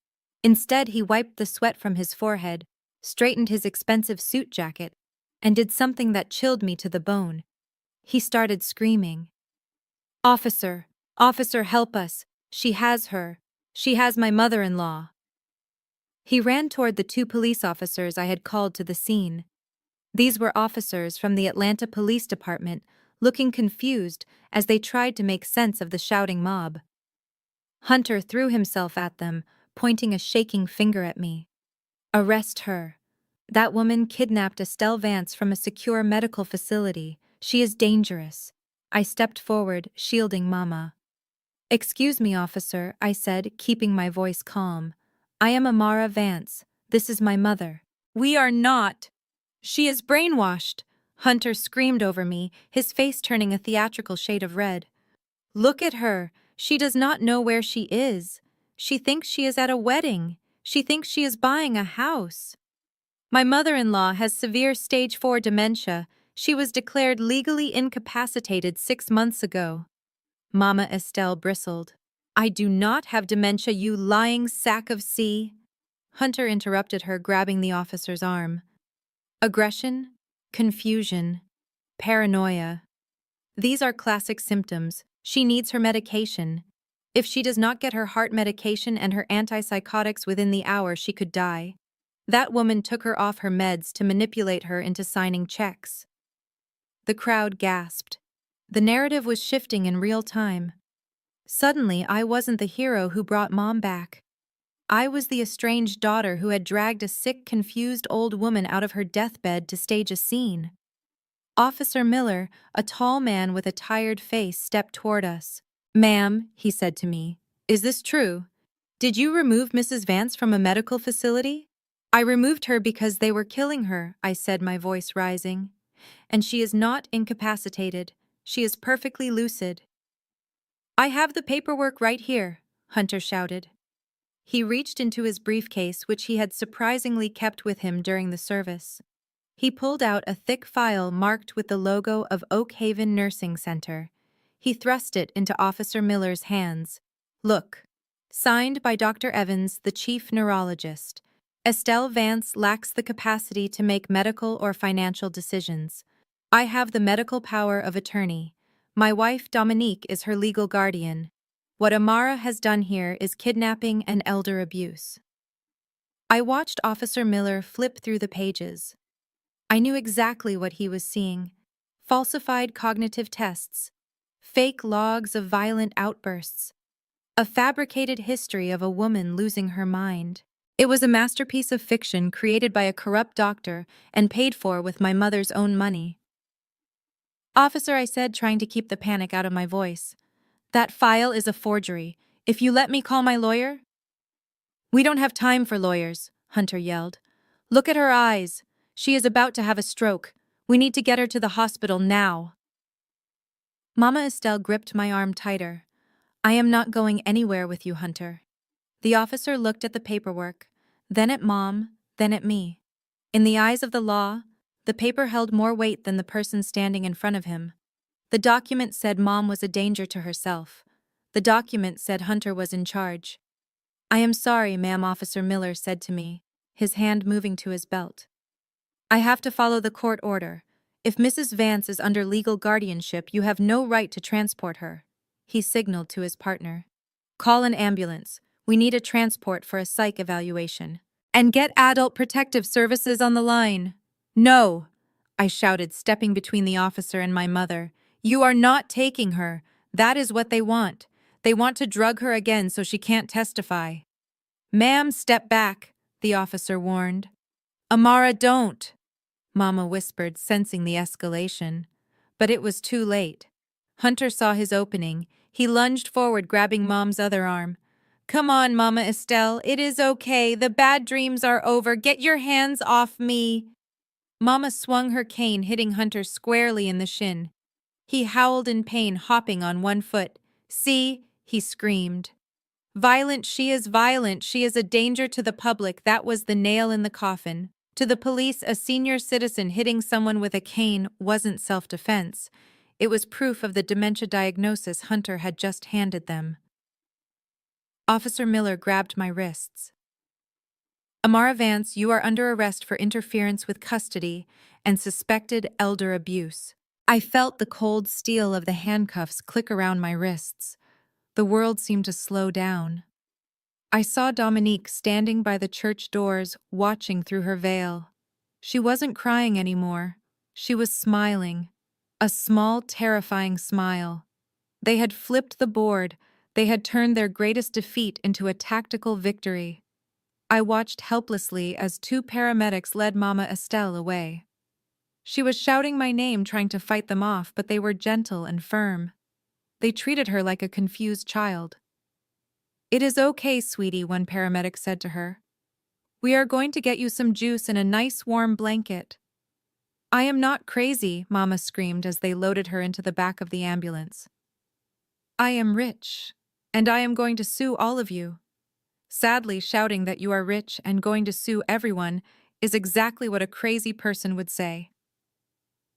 Instead, he wiped the sweat from his forehead, straightened his expensive suit jacket, and did something that chilled me to the bone. He started screaming. "Officer! Officer, help us! She has her! She has my mother-in-law!" He ran toward the two police officers I had called to the scene. These were officers from the Atlanta Police Department, looking confused as they tried to make sense of the shouting mob. Hunter threw himself at them, pointing a shaking finger at me. "Arrest her. That woman kidnapped Estelle Vance from a secure medical facility. She is dangerous." I stepped forward, shielding Mama. "Excuse me, officer," I said, keeping my voice calm. "I am Amara Vance. This is my mother." "We are not. She is brainwashed," Hunter screamed over me, his face turning a theatrical shade of red. "Look at her. She does not know where she is. She thinks she is at a wedding. She thinks she is buying a house. My mother-in-law has severe stage 4 dementia. She was declared legally incapacitated 6 months ago." Mama Estelle bristled. "I do not have dementia, you lying sack of C." Hunter interrupted her, grabbing the officer's arm. "Aggression, confusion, paranoia. These are classic symptoms. She needs her medication. If she does not get her heart medication and her antipsychotics within the hour, she could die. That woman took her off her meds to manipulate her into signing checks." The crowd gasped. The narrative was shifting in real time. Suddenly, I wasn't the hero who brought Mom back. I was the estranged daughter who had dragged a sick, confused old woman out of her deathbed to stage a scene. Officer Miller, a tall man with a tired face, stepped toward us. "Ma'am," he said to me, "is this true? Did you remove Mrs. Vance from a medical facility?" "I removed her because they were killing her," I said, my voice rising. "And she is not incapacitated. She is perfectly lucid." "I have the paperwork right here," Hunter shouted. He reached into his briefcase, which he had surprisingly kept with him during the service. He pulled out a thick file marked with the logo of Oak Haven Nursing Center. He thrust it into Officer Miller's hands. "Look. Signed by Dr. Evans, the chief neurologist. Estelle Vance lacks the capacity to make medical or financial decisions. I have the medical power of attorney. My wife, Dominique, is her legal guardian. What Amara has done here is kidnapping and elder abuse." I watched Officer Miller flip through the pages. I knew exactly what he was seeing. Falsified cognitive tests. Fake logs of violent outbursts. A fabricated history of a woman losing her mind. It was a masterpiece of fiction created by a corrupt doctor and paid for with my mother's own money. "Officer," I said, trying to keep the panic out of my voice, "that file is a forgery. If you let me call my lawyer—" "We don't have time for lawyers," Hunter yelled. "Look at her eyes. She is about to have a stroke. We need to get her to the hospital now." Mama Estelle gripped my arm tighter. "I am not going anywhere with you, Hunter." The officer looked at the paperwork, then at Mom, then at me. In the eyes of the law, the paper held more weight than the person standing in front of him. The document said Mom was a danger to herself. The document said Hunter was in charge. "I am sorry, ma'am," Officer Miller said to me, his hand moving to his belt. "I have to follow the court order. If Mrs. Vance is under legal guardianship, you have no right to transport her." He signaled to his partner. "Call an ambulance. We need a transport for a psych evaluation. And get adult protective services on the line." "No," I shouted, stepping between the officer and my mother. "You are not taking her. That is what they want. They want to drug her again so she can't testify." "Ma'am, step back," the officer warned. Amara, don't, Mama whispered, sensing the escalation. But it was too late. Hunter saw his opening. He lunged forward, grabbing Mom's other arm. Come on, Mama Estelle, it is okay. The bad dreams are over. Get your hands off me. Mama swung her cane, hitting Hunter squarely in the shin. He howled in pain, hopping on one foot. See, he screamed. Violent, she is violent. She is a danger to the public. That was the nail in the coffin. To the police, a senior citizen hitting someone with a cane wasn't self-defense. It was proof of the dementia diagnosis Hunter had just handed them. Officer Miller grabbed my wrists. Amara Vance, you are under arrest for interference with custody and suspected elder abuse. I felt the cold steel of the handcuffs click around my wrists. The world seemed to slow down. I saw Dominique standing by the church doors, watching through her veil. She wasn't crying anymore. She was smiling. A small, terrifying smile. They had flipped the board. They had turned their greatest defeat into a tactical victory. I watched helplessly as two paramedics led Mama Estelle away. She was shouting my name, trying to fight them off, but they were gentle and firm. They treated her like a confused child. It is okay, sweetie, one paramedic said to her. We are going to get you some juice and a nice warm blanket. I am not crazy, Mama screamed as they loaded her into the back of the ambulance. I am rich, and I am going to sue all of you. Sadly, shouting that you are rich and going to sue everyone is exactly what a crazy person would say.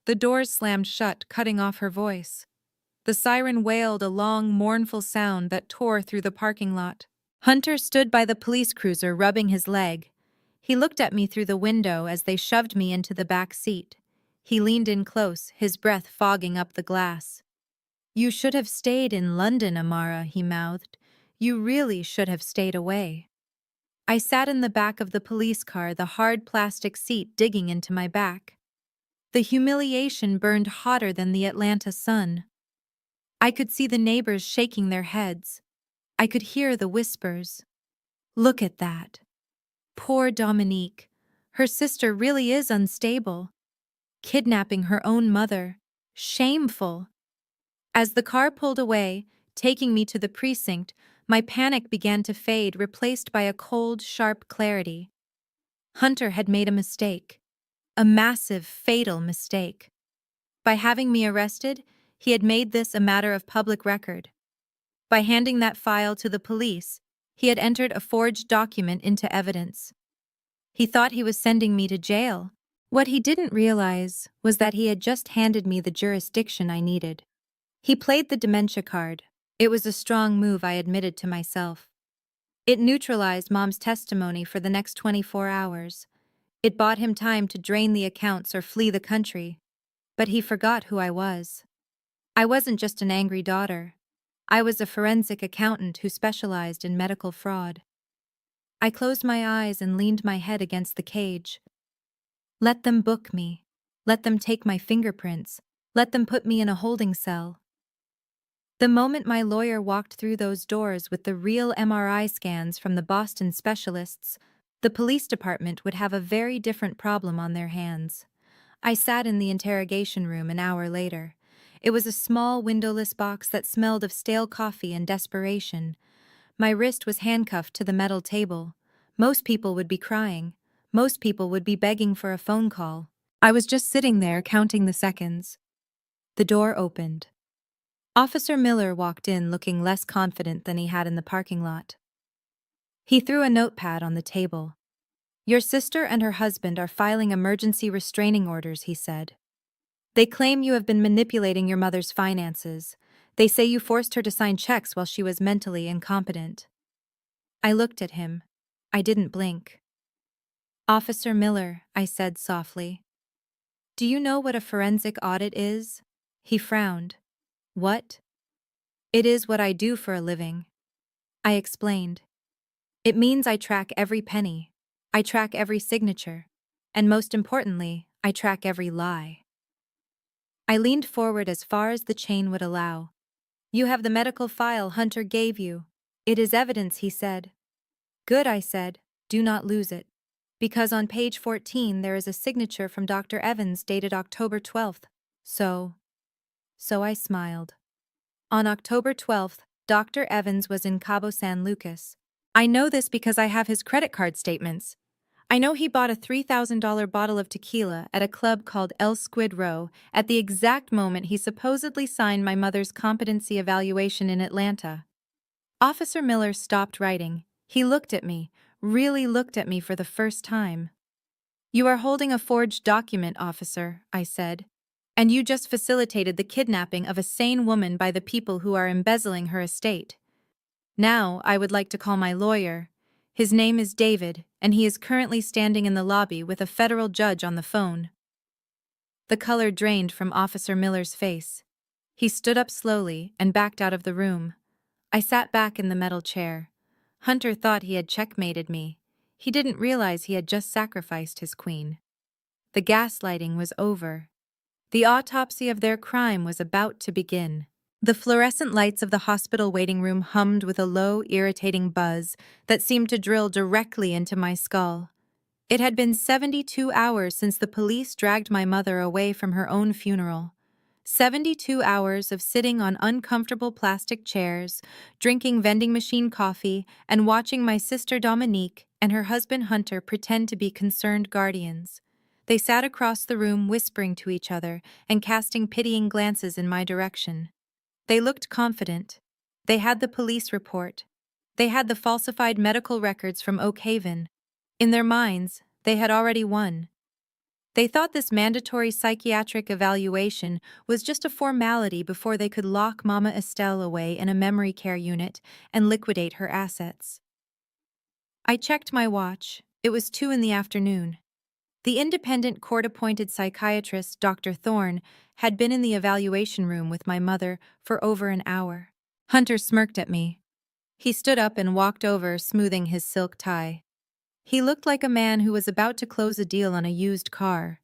The doors slammed shut, cutting off her voice. The siren wailed a long, mournful sound that tore through the parking lot. Hunter stood by the police cruiser, rubbing his leg. He looked at me through the window as they shoved me into the back seat. He leaned in close, his breath fogging up the glass. You should have stayed in London, Amara, he mouthed. You really should have stayed away. I sat in the back of the police car, the hard plastic seat digging into my back. The humiliation burned hotter than the Atlanta sun. I could see the neighbors shaking their heads. I could hear the whispers. Look at that. Poor Dominique. Her sister really is unstable. Kidnapping her own mother. Shameful. As the car pulled away, taking me to the precinct, my panic began to fade, replaced by a cold, sharp clarity. Hunter had made a mistake. A massive, fatal mistake. By having me arrested, he had made this a matter of public record. By handing that file to the police, he had entered a forged document into evidence. He thought he was sending me to jail. What he didn't realize was that he had just handed me the jurisdiction I needed. He played the dementia card. It was a strong move, I admitted to myself. It neutralized Mom's testimony for the next 24 hours. It bought him time to drain the accounts or flee the country. But he forgot who I was. I wasn't just an angry daughter. I was a forensic accountant who specialized in medical fraud. I closed my eyes and leaned my head against the cage. Let them book me. Let them take my fingerprints. Let them put me in a holding cell. The moment my lawyer walked through those doors with the real MRI scans from the Boston specialists, the police department would have a very different problem on their hands. I sat in the interrogation room an hour later. It was a small, windowless box that smelled of stale coffee and desperation. My wrist was handcuffed to the metal table. Most people would be crying. Most people would be begging for a phone call. I was just sitting there, counting the seconds. The door opened. Officer Miller walked in, looking less confident than he had in the parking lot. He threw a notepad on the table. Your sister and her husband are filing emergency restraining orders, he said. They claim you have been manipulating your mother's finances. They say you forced her to sign checks while she was mentally incompetent. I looked at him. I didn't blink. Officer Miller, I said softly. Do you know what a forensic audit is? He frowned. What? It is what I do for a living. I explained. It means I track every penny. I track every signature. And most importantly, I track every lie. I leaned forward as far as the chain would allow. You have the medical file Hunter gave you. It is evidence, he said. Good, I said. Do not lose it. Because on page 14 there is a signature from Dr. Evans dated October 12th. So I smiled. On October 12th, Dr. Evans was in Cabo San Lucas. I know this because I have his credit card statements. I know he bought a $3,000 bottle of tequila at a club called El Squid Row at the exact moment he supposedly signed my mother's competency evaluation in Atlanta. Officer Miller stopped writing. He looked at me, really looked at me for the first time. "You are holding a forged document, officer," I said. "And you just facilitated the kidnapping of a sane woman by the people who are embezzling her estate. Now, I would like to call my lawyer. His name is David, and he is currently standing in the lobby with a federal judge on the phone." The color drained from Officer Miller's face. He stood up slowly and backed out of the room. I sat back in the metal chair. Hunter thought he had checkmated me. He didn't realize he had just sacrificed his queen. The gaslighting was over. The autopsy of their crime was about to begin. The fluorescent lights of the hospital waiting room hummed with a low, irritating buzz that seemed to drill directly into my skull. It had been 72 hours since the police dragged my mother away from her own funeral. 72 hours of sitting on uncomfortable plastic chairs, drinking vending machine coffee, and watching my sister Dominique and her husband Hunter pretend to be concerned guardians. They sat across the room whispering to each other and casting pitying glances in my direction. They looked confident. They had the police report. They had the falsified medical records from Oak Haven. In their minds, they had already won. They thought this mandatory psychiatric evaluation was just a formality before they could lock Mama Estelle away in a memory care unit and liquidate her assets. I checked my watch. It was 2 in the afternoon. The independent court-appointed psychiatrist, Dr. Thorne, had been in the evaluation room with my mother for over an hour. Hunter smirked at me. He stood up and walked over, smoothing his silk tie. He looked like a man who was about to close a deal on a used car.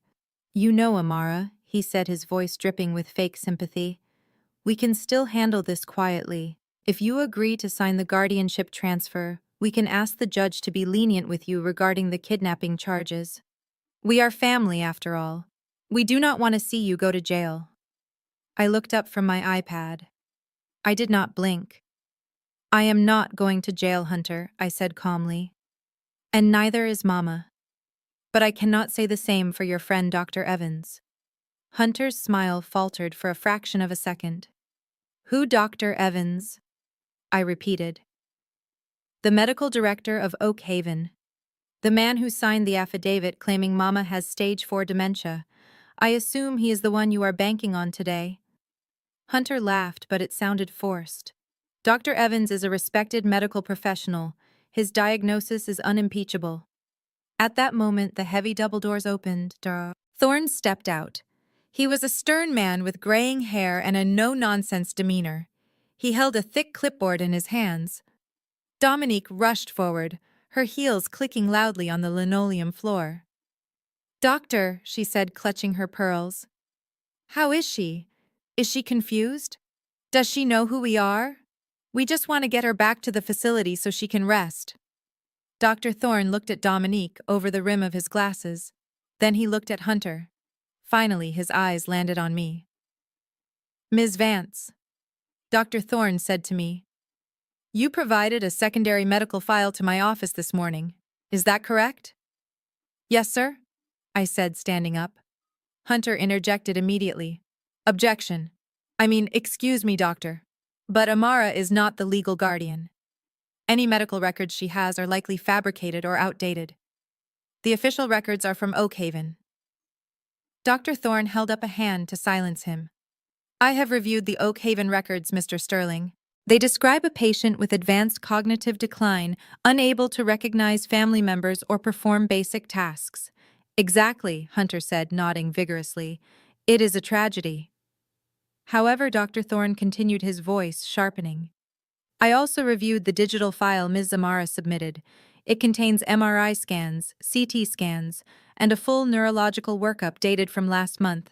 "You know, Amara," he said, his voice dripping with fake sympathy, "we can still handle this quietly. If you agree to sign the guardianship transfer, we can ask the judge to be lenient with you regarding the kidnapping charges. We are family, after all. We do not want to see you go to jail." I looked up from my iPad. I did not blink. "I am not going to jail, Hunter," I said calmly. "And neither is Mama. But I cannot say the same for your friend Dr. Evans." Hunter's smile faltered for a fraction of a second. "Who, Dr. Evans?" I repeated. "The medical director of Oak Haven. The man who signed the affidavit claiming Mama has stage 4 dementia. I assume he is the one you are banking on today." Hunter laughed, but it sounded forced. "Dr. Evans is a respected medical professional. His diagnosis is unimpeachable." At that moment, the heavy double doors opened. Thorne stepped out. He was a stern man with graying hair and a no-nonsense demeanor. He held a thick clipboard in his hands. Dominique rushed forward, her heels clicking loudly on the linoleum floor. "Doctor," she said, clutching her pearls. "How is she? Is she confused? Does she know who we are? We just want to get her back to the facility so she can rest." Dr. Thorne looked at Dominique over the rim of his glasses. Then he looked at Hunter. Finally, his eyes landed on me. "Ms. Vance," Dr. Thorne said to me, "you provided a secondary medical file to my office this morning. Is that correct?" "Yes, sir," I said, standing up. Hunter interjected immediately. "Objection. Excuse me, doctor. But Amara is not the legal guardian. Any medical records she has are likely fabricated or outdated. The official records are from Oak Haven." Dr. Thorne held up a hand to silence him. "I have reviewed the Oak Haven records, Mr. Sterling. They describe a patient with advanced cognitive decline, unable to recognize family members or perform basic tasks." "Exactly," Hunter said, nodding vigorously. "It is a tragedy." However, Dr. Thorne continued, his voice sharpening. "I also reviewed the digital file Ms. Amara submitted. It contains MRI scans, CT scans, and a full neurological workup dated from last month.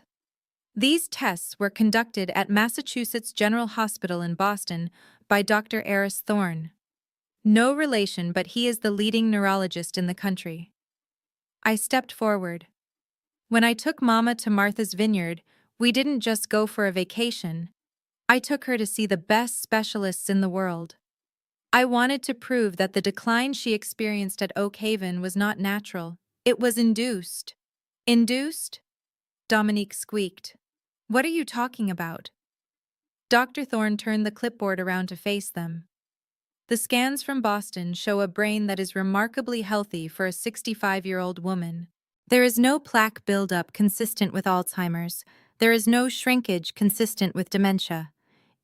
These tests were conducted at Massachusetts General Hospital in Boston by Dr. Eris Thorne. No relation, but he is the leading neurologist in the country." I stepped forward. When I took Mama to Martha's Vineyard, we didn't just go for a vacation. I took her to see the best specialists in the world. I wanted to prove that the decline she experienced at Oak Haven was not natural. It was induced. Induced? Dominique squeaked. What are you talking about? Dr. Thorne turned the clipboard around to face them. The scans from Boston show a brain that is remarkably healthy for a 65-year-old woman. There is no plaque buildup consistent with Alzheimer's. There is no shrinkage consistent with dementia.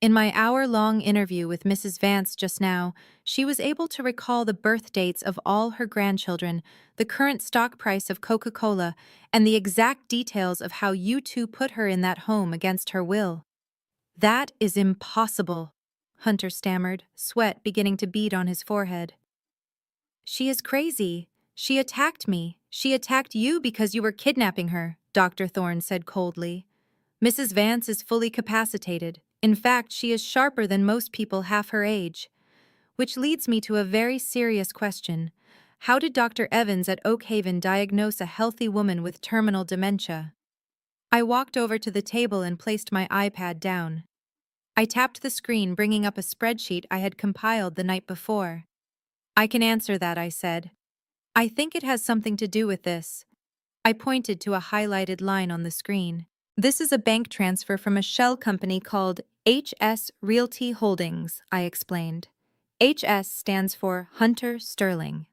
In my hour-long interview with Mrs. Vance just now, she was able to recall the birth dates of all her grandchildren, the current stock price of Coca-Cola, and the exact details of how you two put her in that home against her will. That is impossible, Hunter stammered, sweat beginning to bead on his forehead. She is crazy. She attacked me. She attacked you because you were kidnapping her, Dr. Thorne said coldly. Mrs. Vance is fully capacitated. In fact, she is sharper than most people half her age. Which leads me to a very serious question. How did Dr. Evans at Oak Haven diagnose a healthy woman with terminal dementia? I walked over to the table and placed my iPad down. I tapped the screen, bringing up a spreadsheet I had compiled the night before. I can answer that, I said. I think it has something to do with this. I pointed to a highlighted line on the screen. This is a bank transfer from a shell company called HS Realty Holdings, I explained. HS stands for Hunter Sterling.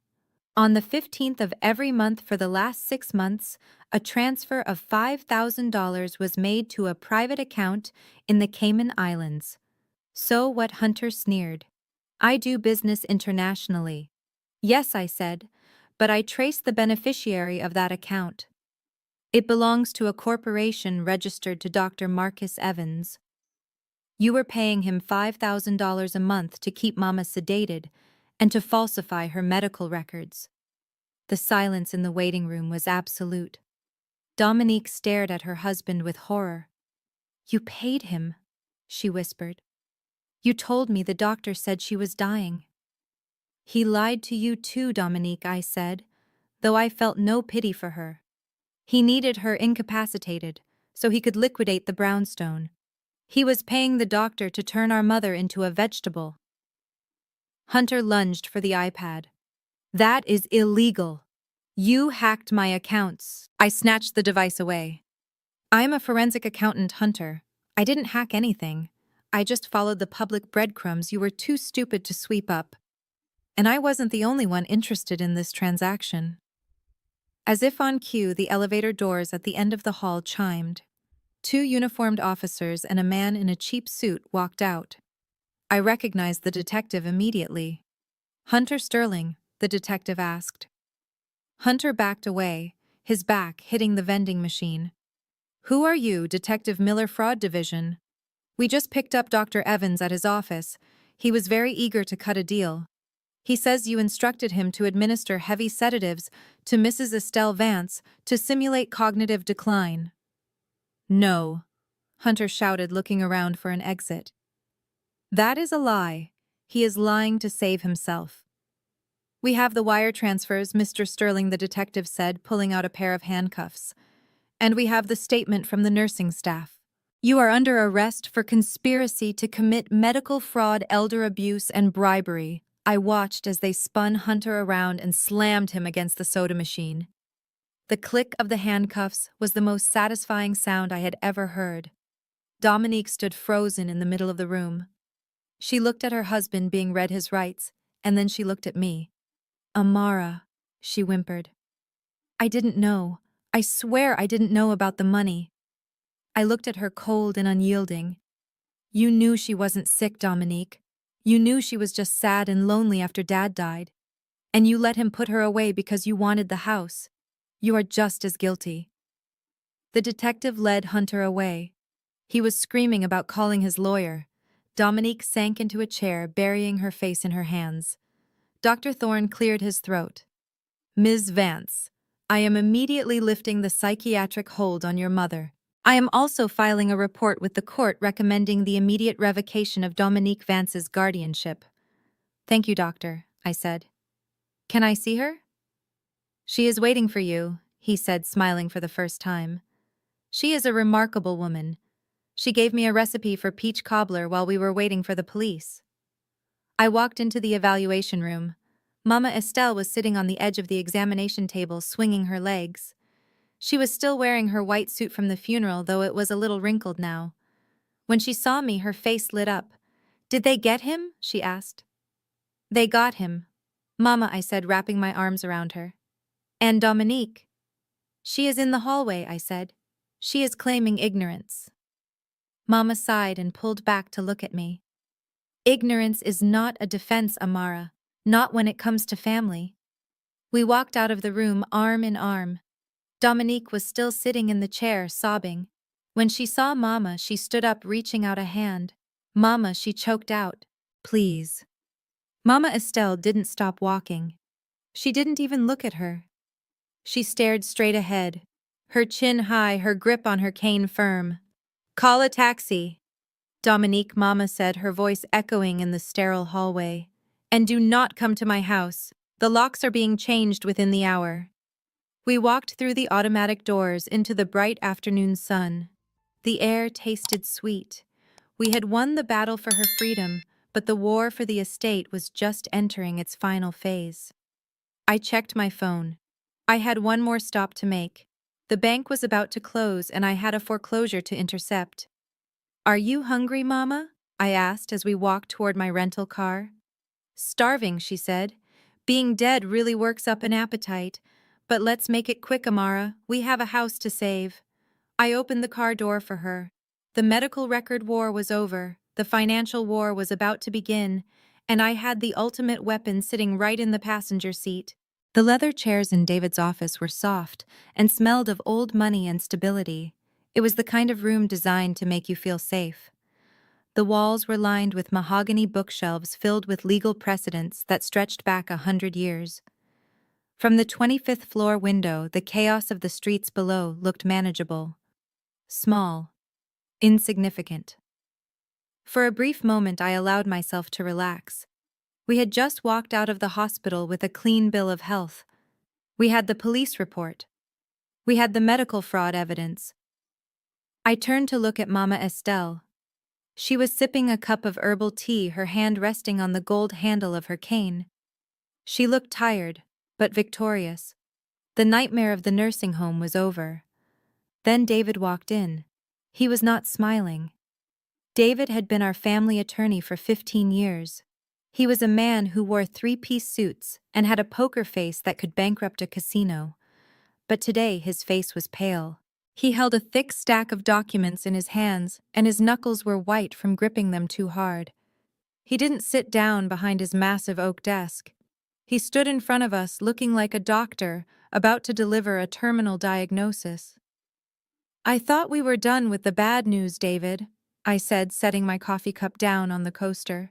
On the 15th of every month for the last 6 months, a transfer of $5,000 was made to a private account in the Cayman Islands. So what? Hunter sneered. I do business internationally. Yes, I said, but I traced the beneficiary of that account. It belongs to a corporation registered to Dr. Marcus Evans. You were paying him $5,000 a month to keep Mama sedated and to falsify her medical records. The silence in the waiting room was absolute. Dominique stared at her husband with horror. You paid him, she whispered. You told me the doctor said she was dying. He lied to you too, Dominique, I said, though I felt no pity for her. He needed her incapacitated, so he could liquidate the brownstone. He was paying the doctor to turn our mother into a vegetable. Hunter lunged for the iPad. That is illegal. You hacked my accounts. I snatched the device away. I'm a forensic accountant, Hunter. I didn't hack anything. I just followed the public breadcrumbs you were too stupid to sweep up. And I wasn't the only one interested in this transaction. As if on cue, the elevator doors at the end of the hall chimed. 2 uniformed officers and a man in a cheap suit walked out. I recognized the detective immediately. Hunter Sterling, the detective asked. Hunter backed away, his back hitting the vending machine. Who are you, Detective Miller Fraud Division? We just picked up Dr. Evans at his office. He was very eager to cut a deal. He says you instructed him to administer heavy sedatives to Mrs. Estelle Vance to simulate cognitive decline. No, Hunter shouted, looking around for an exit. That is a lie. He is lying to save himself. We have the wire transfers, Mr. Sterling, the detective said, pulling out a pair of handcuffs. And we have the statement from the nursing staff. You are under arrest for conspiracy to commit medical fraud, elder abuse, and bribery. I watched as they spun Hunter around and slammed him against the soda machine. The click of the handcuffs was the most satisfying sound I had ever heard. Dominique stood frozen in the middle of the room. She looked at her husband being read his rights, and then she looked at me. Amara, she whimpered. I didn't know. I swear I didn't know about the money. I looked at her cold and unyielding. You knew she wasn't sick, Dominique. You knew she was just sad and lonely after Dad died. And you let him put her away because you wanted the house. You are just as guilty. The detective led Hunter away. He was screaming about calling his lawyer. Dominique sank into a chair, burying her face in her hands. Dr. Thorne cleared his throat. Ms. Vance, I am immediately lifting the psychiatric hold on your mother. I am also filing a report with the court recommending the immediate revocation of Dominique Vance's guardianship. Thank you, doctor, I said. Can I see her? "She is waiting for you," he said, smiling for the first time. "She is a remarkable woman. She gave me a recipe for peach cobbler while we were waiting for the police." I walked into the evaluation room. Mama Estelle was sitting on the edge of the examination table, swinging her legs. She was still wearing her white suit from the funeral, though it was a little wrinkled now. When she saw me, her face lit up. "Did they get him?" she asked. "They got him, Mama," I said, wrapping my arms around her. "And Dominique?" "She is in the hallway," I said. "She is claiming ignorance." Mama sighed and pulled back to look at me. "Ignorance is not a defense, Amara, not when it comes to family." We walked out of the room arm in arm. Dominique was still sitting in the chair, sobbing. When she saw Mama, she stood up, reaching out a hand. "Mama," she choked out. "Please." Mama Estelle didn't stop walking. She didn't even look at her. She stared straight ahead, her chin high, her grip on her cane firm. "Call a taxi," Dominique, Mama said, her voice echoing in the sterile hallway. "And do not come to my house. The locks are being changed within the hour." We walked through the automatic doors into the bright afternoon sun. The air tasted sweet. We had won the battle for her freedom, but the war for the estate was just entering its final phase. I checked my phone. I had one more stop to make. The bank was about to close and I had a foreclosure to intercept. "Are you hungry, Mama?" I asked as we walked toward my rental car. "Starving," she said. "Being dead really works up an appetite. But let's make it quick, Amara. We have a house to save." I opened the car door for her. The medical record war was over, the financial war was about to begin, and I had the ultimate weapon sitting right in the passenger seat. The leather chairs in David's office were soft and smelled of old money and stability. It was the kind of room designed to make you feel safe. The walls were lined with mahogany bookshelves filled with legal precedents that stretched back 100 years. From the 25th floor window, the chaos of the streets below looked manageable. Small. Insignificant. For a brief moment I allowed myself to relax. We had just walked out of the hospital with a clean bill of health. We had the police report. We had the medical fraud evidence. I turned to look at Mama Estelle. She was sipping a cup of herbal tea, her hand resting on the gold handle of her cane. She looked tired, but victorious. The nightmare of the nursing home was over. Then David walked in. He was not smiling. David had been our family attorney for 15 years. He was a man who wore three-piece suits and had a poker face that could bankrupt a casino. But today his face was pale. He held a thick stack of documents in his hands, and his knuckles were white from gripping them too hard. He didn't sit down behind his massive oak desk. He stood in front of us looking like a doctor about to deliver a terminal diagnosis. "I thought we were done with the bad news, David," I said, setting my coffee cup down on the coaster.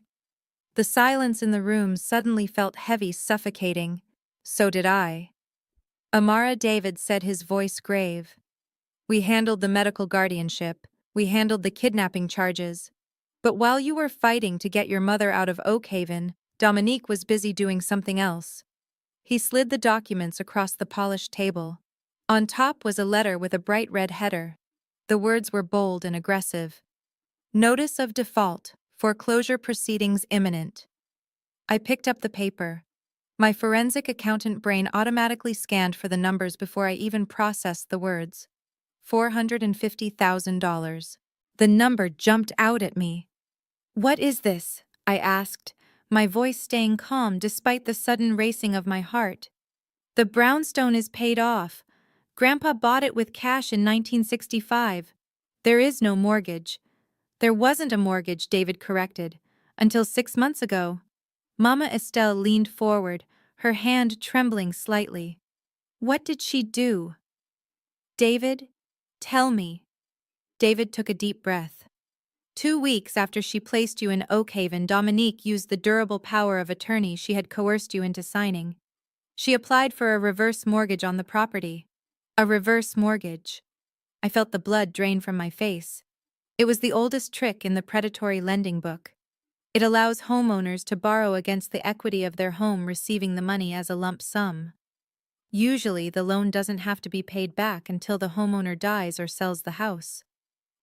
The silence in the room suddenly felt heavy, suffocating. "So did I." "Amara," David said, his voice grave. "We handled the medical guardianship. We handled the kidnapping charges. But while you were fighting to get your mother out of Oakhaven, Dominique was busy doing something else." He slid the documents across the polished table. On top was a letter with a bright red header. The words were bold and aggressive. "Notice of default. Foreclosure proceedings imminent." I picked up the paper. My forensic accountant brain automatically scanned for the numbers before I even processed the words. $450,000. The number jumped out at me. "What is this?" I asked, my voice staying calm despite the sudden racing of my heart. "The brownstone is paid off. Grandpa bought it with cash in 1965. There is no mortgage." "There wasn't a mortgage," David corrected, "until 6 months ago." Mama Estelle leaned forward, her hand trembling slightly. "What did she do?" "David, tell me." David took a deep breath. 2 weeks after she placed you in Oakhaven, Dominique used the durable power of attorney she had coerced you into signing. She applied for a reverse mortgage on the property. A reverse mortgage. I felt the blood drain from my face. It was the oldest trick in the predatory lending book. It allows homeowners to borrow against the equity of their home, receiving the money as a lump sum. Usually, the loan doesn't have to be paid back until the homeowner dies or sells the house.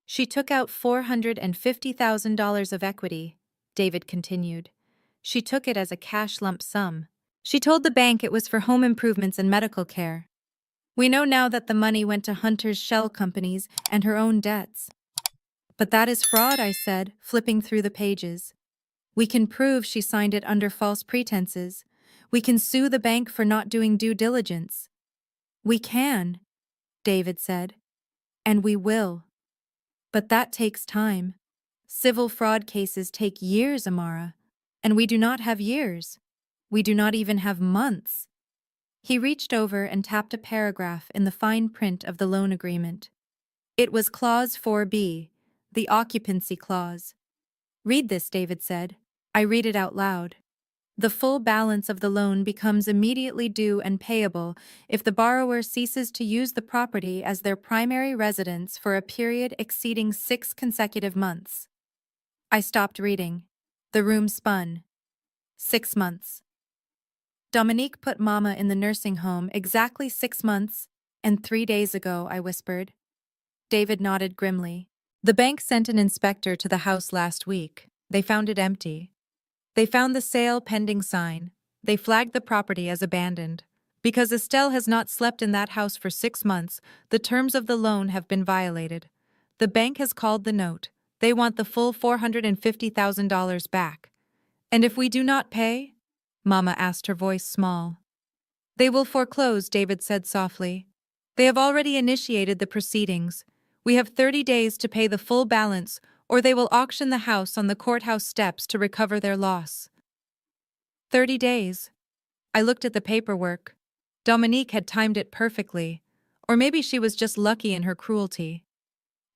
She took out $450,000 of equity, David continued. She took it as a cash lump sum. She told the bank it was for home improvements and medical care. We know now that the money went to Hunter's shell companies and her own debts. But that is fraud, I said, flipping through the pages. We can prove she signed it under false pretenses. We can sue the bank for not doing due diligence. We can, David said. And we will. But that takes time. Civil fraud cases take years, Amara. And we do not have years. We do not even have months. He reached over and tapped a paragraph in the fine print of the loan agreement. It was Clause 4B, the occupancy clause. Read this, David said. I read it out loud. The full balance of the loan becomes immediately due and payable if the borrower ceases to use the property as their primary residence for a period exceeding 6 consecutive months. I stopped reading. The room spun. 6 months. Dominique put Mama in the nursing home exactly 6 months and 3 days ago, I whispered. David nodded grimly. The bank sent an inspector to the house last week. They found it empty. They found the sale pending sign. They flagged the property as abandoned. Because Estelle has not slept in that house for 6 months, the terms of the loan have been violated. The bank has called the note. They want the full $450,000 back. And if we do not pay? Mama asked, her voice small. They will foreclose, David said softly. They have already initiated the proceedings. We have 30 days to pay the full balance, or they will auction the house on the courthouse steps to recover their loss. 30 days. I looked at the paperwork. Dominique had timed it perfectly, or maybe she was just lucky in her cruelty.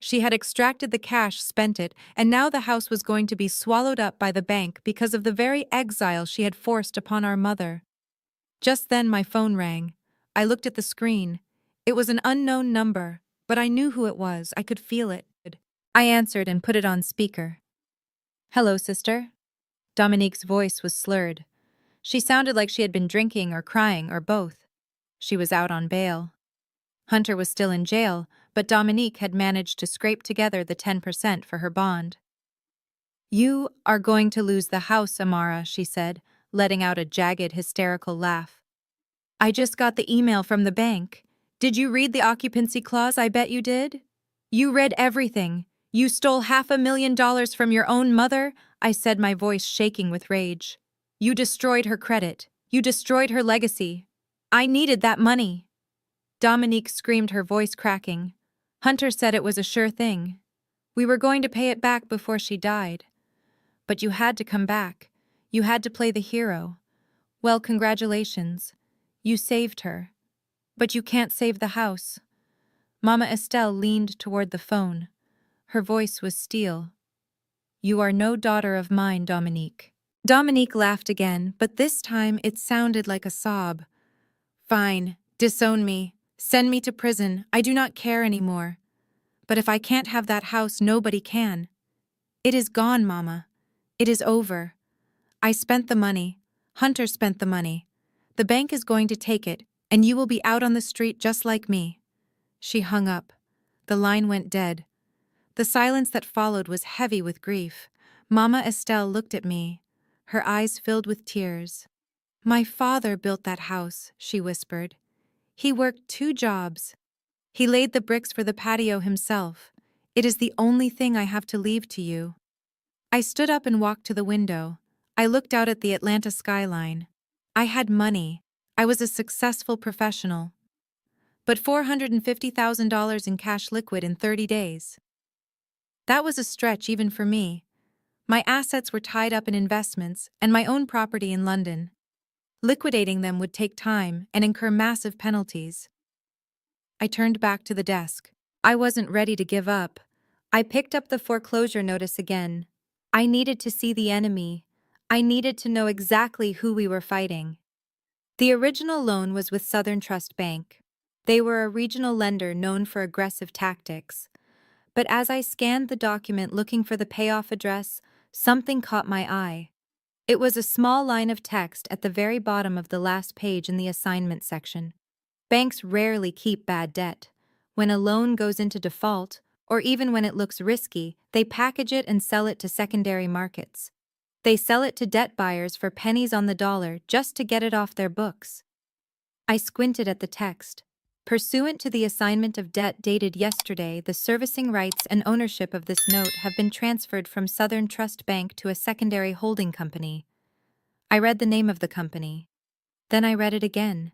She had extracted the cash, spent it, and now the house was going to be swallowed up by the bank because of the very exile she had forced upon our mother. Just then my phone rang. I looked at the screen. It was an unknown number, but I knew who it was. I could feel it. I answered and put it on speaker. Hello, sister. Dominique's voice was slurred. She sounded like she had been drinking or crying or both. She was out on bail. Hunter was still in jail, but Dominique had managed to scrape together the 10% for her bond. You are going to lose the house, Amara, she said, letting out a jagged, hysterical laugh. I just got the email from the bank. Did you read the occupancy clause? I bet you did. You read everything. You stole $500,000 from your own mother, I said, my voice shaking with rage. You destroyed her credit. You destroyed her legacy. I needed that money. Dominique screamed, her voice cracking. Hunter said it was a sure thing. We were going to pay it back before she died. But you had to come back. You had to play the hero. Well, congratulations. You saved her. But you can't save the house. Mama Estelle leaned toward the phone. Her voice was steel. You are no daughter of mine, Dominique. Dominique laughed again, but this time it sounded like a sob. Fine, disown me. Send me to prison. I do not care anymore. But if I can't have that house, nobody can. It is gone, Mama. It is over. I spent the money. Hunter spent the money. The bank is going to take it, and you will be out on the street just like me. She hung up. The line went dead. The silence that followed was heavy with grief. Mama Estelle looked at me, her eyes filled with tears. My father built that house, she whispered. He worked 2 jobs. He laid the bricks for the patio himself. It is the only thing I have to leave to you. I stood up and walked to the window. I looked out at the Atlanta skyline. I had money. I was a successful professional. But $450,000 in cash liquid in 30 days. That was a stretch even for me. My assets were tied up in investments and my own property in London. Liquidating them would take time and incur massive penalties. I turned back to the desk. I wasn't ready to give up. I picked up the foreclosure notice again. I needed to see the enemy. I needed to know exactly who we were fighting. The original loan was with Southern Trust Bank. They were a regional lender known for aggressive tactics. But as I scanned the document looking for the payoff address, something caught my eye. It was a small line of text at the very bottom of the last page in the assignment section. Banks rarely keep bad debt. When a loan goes into default, or even when it looks risky, they package it and sell it to secondary markets. They sell it to debt buyers for pennies on the dollar just to get it off their books. I squinted at the text. Pursuant to the assignment of debt dated yesterday, the servicing rights and ownership of this note have been transferred from Southern Trust Bank to a secondary holding company. I read the name of the company. Then I read it again.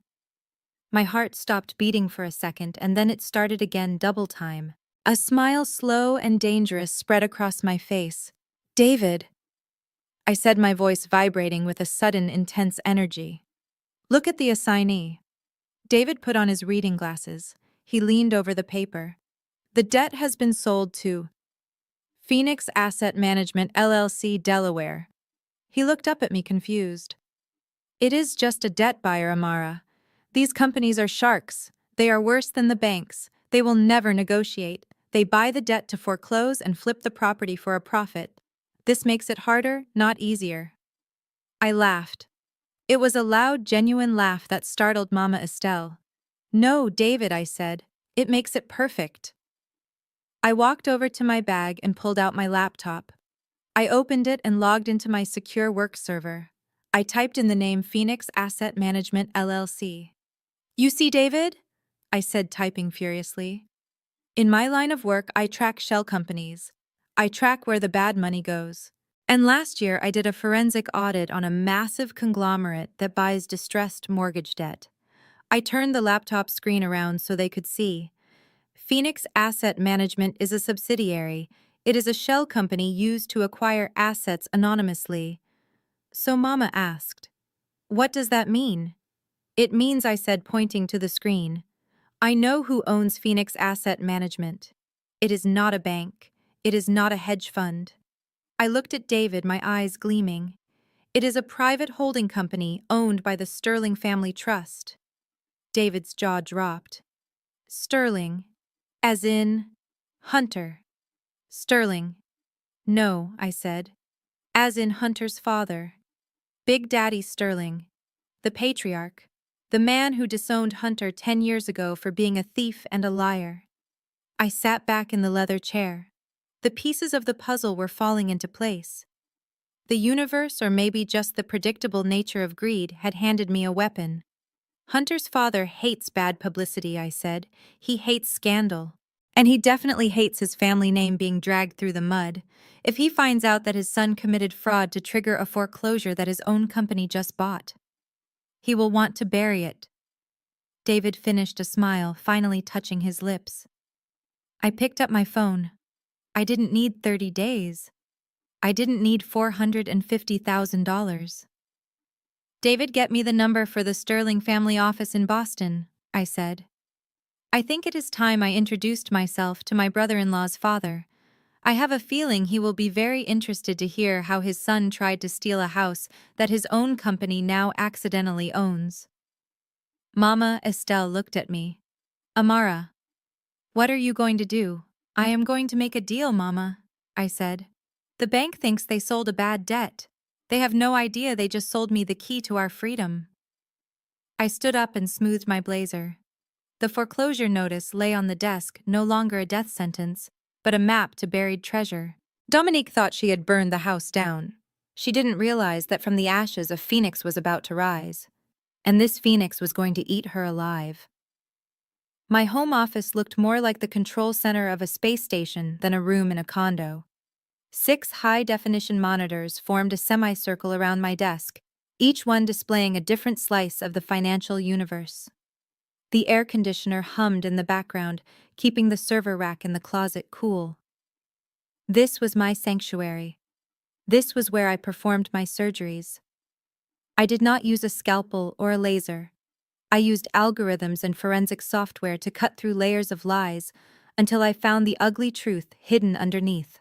My heart stopped beating for a second and then it started again double time. A smile slow and dangerous spread across my face. "David," I said, my voice vibrating with a sudden intense energy. "Look at the assignee." David put on his reading glasses. He leaned over the paper. "The debt has been sold to Phoenix Asset Management LLC, Delaware." He looked up at me confused. "It is just a debt buyer, Amara. These companies are sharks. They are worse than the banks. They will never negotiate. They buy the debt to foreclose and flip the property for a profit. This makes it harder, not easier." I laughed. It was a loud, genuine laugh that startled Mama Estelle. "No, David," I said. "It makes it perfect." I walked over to my bag and pulled out my laptop. I opened it and logged into my secure work server. I typed in the name Phoenix Asset Management LLC. "You see, David?" I said, typing furiously. "In my line of work, I track shell companies. I track where the bad money goes. And last year, I did a forensic audit on a massive conglomerate that buys distressed mortgage debt." I turned the laptop screen around so they could see. "Phoenix Asset Management is a subsidiary. It is a shell company used to acquire assets anonymously." So Mama asked, "What does that mean?" "It means," I said, pointing to the screen, "I know who owns Phoenix Asset Management. It is not a bank. It is not a hedge fund." I looked at David, my eyes gleaming. "It is a private holding company owned by the Sterling Family Trust." David's jaw dropped. "Sterling? As in Hunter?" "Sterling. No," I said. "As in Hunter's father. Big Daddy Sterling. The patriarch. The man who disowned Hunter 10 years ago for being a thief and a liar." I sat back in the leather chair. The pieces of the puzzle were falling into place. The universe, or maybe just the predictable nature of greed, had handed me a weapon. "Hunter's father hates bad publicity," I said. "He hates scandal. And he definitely hates his family name being dragged through the mud. If he finds out that his son committed fraud to trigger a foreclosure that his own company just bought, he will want to bury it." David finished, a smile finally touching his lips. I picked up my phone. I didn't need 30 days. I didn't need $450,000. "David, get me the number for the Sterling family office in Boston," I said. I think it is time I introduced myself to my brother-in-law's father. I have a feeling he will be very interested to hear how his son tried to steal a house that his own company now accidentally owns. Mama Estelle looked at me. "Amara, what are you going to do?" "I am going to make a deal, Mama," I said. "The bank thinks they sold a bad debt. They have no idea they just sold me the key to our freedom." I stood up and smoothed my blazer. The foreclosure notice lay on the desk, no longer a death sentence, but a map to buried treasure. Dominique thought she had burned the house down. She didn't realize that from the ashes a phoenix was about to rise. And this phoenix was going to eat her alive. My home office looked more like the control center of a space station than a room in a condo. 6 high-definition monitors formed a semicircle around my desk, each one displaying a different slice of the financial universe. The air conditioner hummed in the background, keeping the server rack in the closet cool. This was my sanctuary. This was where I performed my surgeries. I did not use a scalpel or a laser. I used algorithms and forensic software to cut through layers of lies until I found the ugly truth hidden underneath.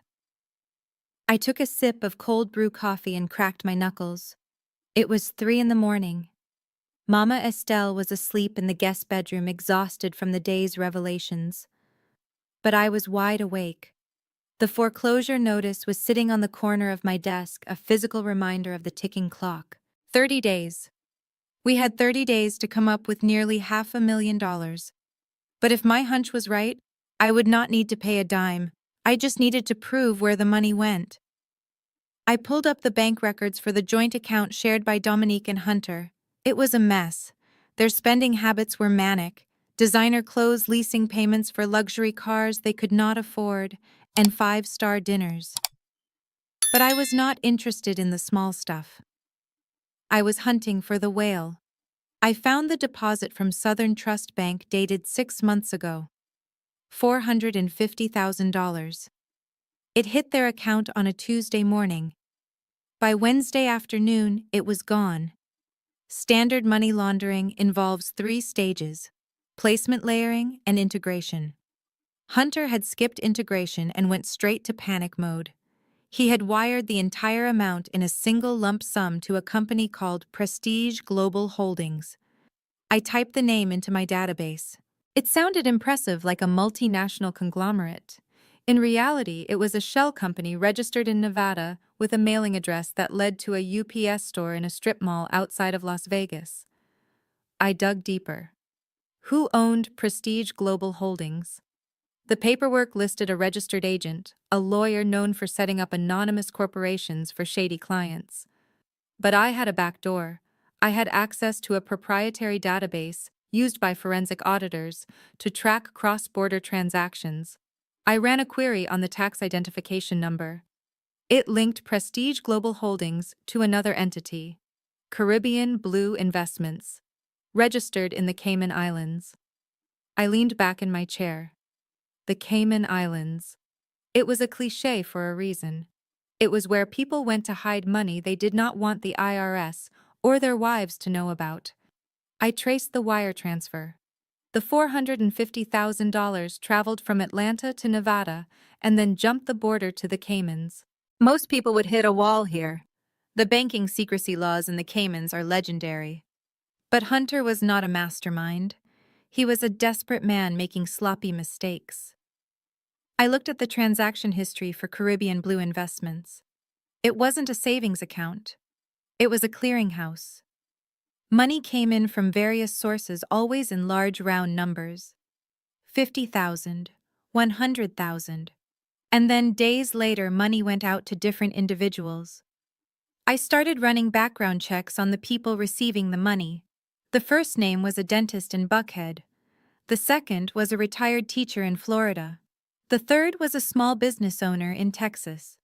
I took a sip of cold brew coffee and cracked my knuckles. It was 3 in the morning. Mama Estelle was asleep in the guest bedroom, exhausted from the day's revelations. But I was wide awake. The foreclosure notice was sitting on the corner of my desk, a physical reminder of the ticking clock. 30 days. We had 30 days to come up with nearly $500,000. But if my hunch was right, I would not need to pay a dime. I just needed to prove where the money went. I pulled up the bank records for the joint account shared by Dominique and Hunter. It was a mess. Their spending habits were manic: designer clothes, leasing payments for luxury cars they could not afford, and five-star dinners. But I was not interested in the small stuff. I was hunting for the whale. I found the deposit from Southern Trust Bank dated 6 months ago. $450,000. It hit their account on a Tuesday morning. By Wednesday afternoon, it was gone. Standard money laundering involves 3 stages: placement, layering, and integration. Hunter had skipped integration and went straight to panic mode. He had wired the entire amount in a single lump sum to a company called Prestige Global Holdings. I typed the name into my database. It sounded impressive, like a multinational conglomerate. In reality, it was a shell company registered in Nevada with a mailing address that led to a UPS store in a strip mall outside of Las Vegas. I dug deeper. Who owned Prestige Global Holdings? The paperwork listed a registered agent, a lawyer known for setting up anonymous corporations for shady clients. But I had a backdoor. I had access to a proprietary database used by forensic auditors to track cross-border transactions. I ran a query on the tax identification number. It linked Prestige Global Holdings to another entity, Caribbean Blue Investments, registered in the Cayman Islands. I leaned back in my chair. The Cayman Islands. It was a cliché for a reason. It was where people went to hide money they did not want the IRS or their wives to know about. I traced the wire transfer. The $450,000 traveled from Atlanta to Nevada and then jumped the border to the Caymans. Most people would hit a wall here. The banking secrecy laws in the Caymans are legendary. But Hunter was not a mastermind. He was a desperate man making sloppy mistakes. I looked at the transaction history for Caribbean Blue Investments. It wasn't a savings account. It was a clearinghouse. Money came in from various sources, always in large round numbers. 50,000, 100,000. And then days later, money went out to different individuals. I started running background checks on the people receiving the money. The first name was a dentist in Buckhead. The second was a retired teacher in Florida. The third was a small business owner in Texas.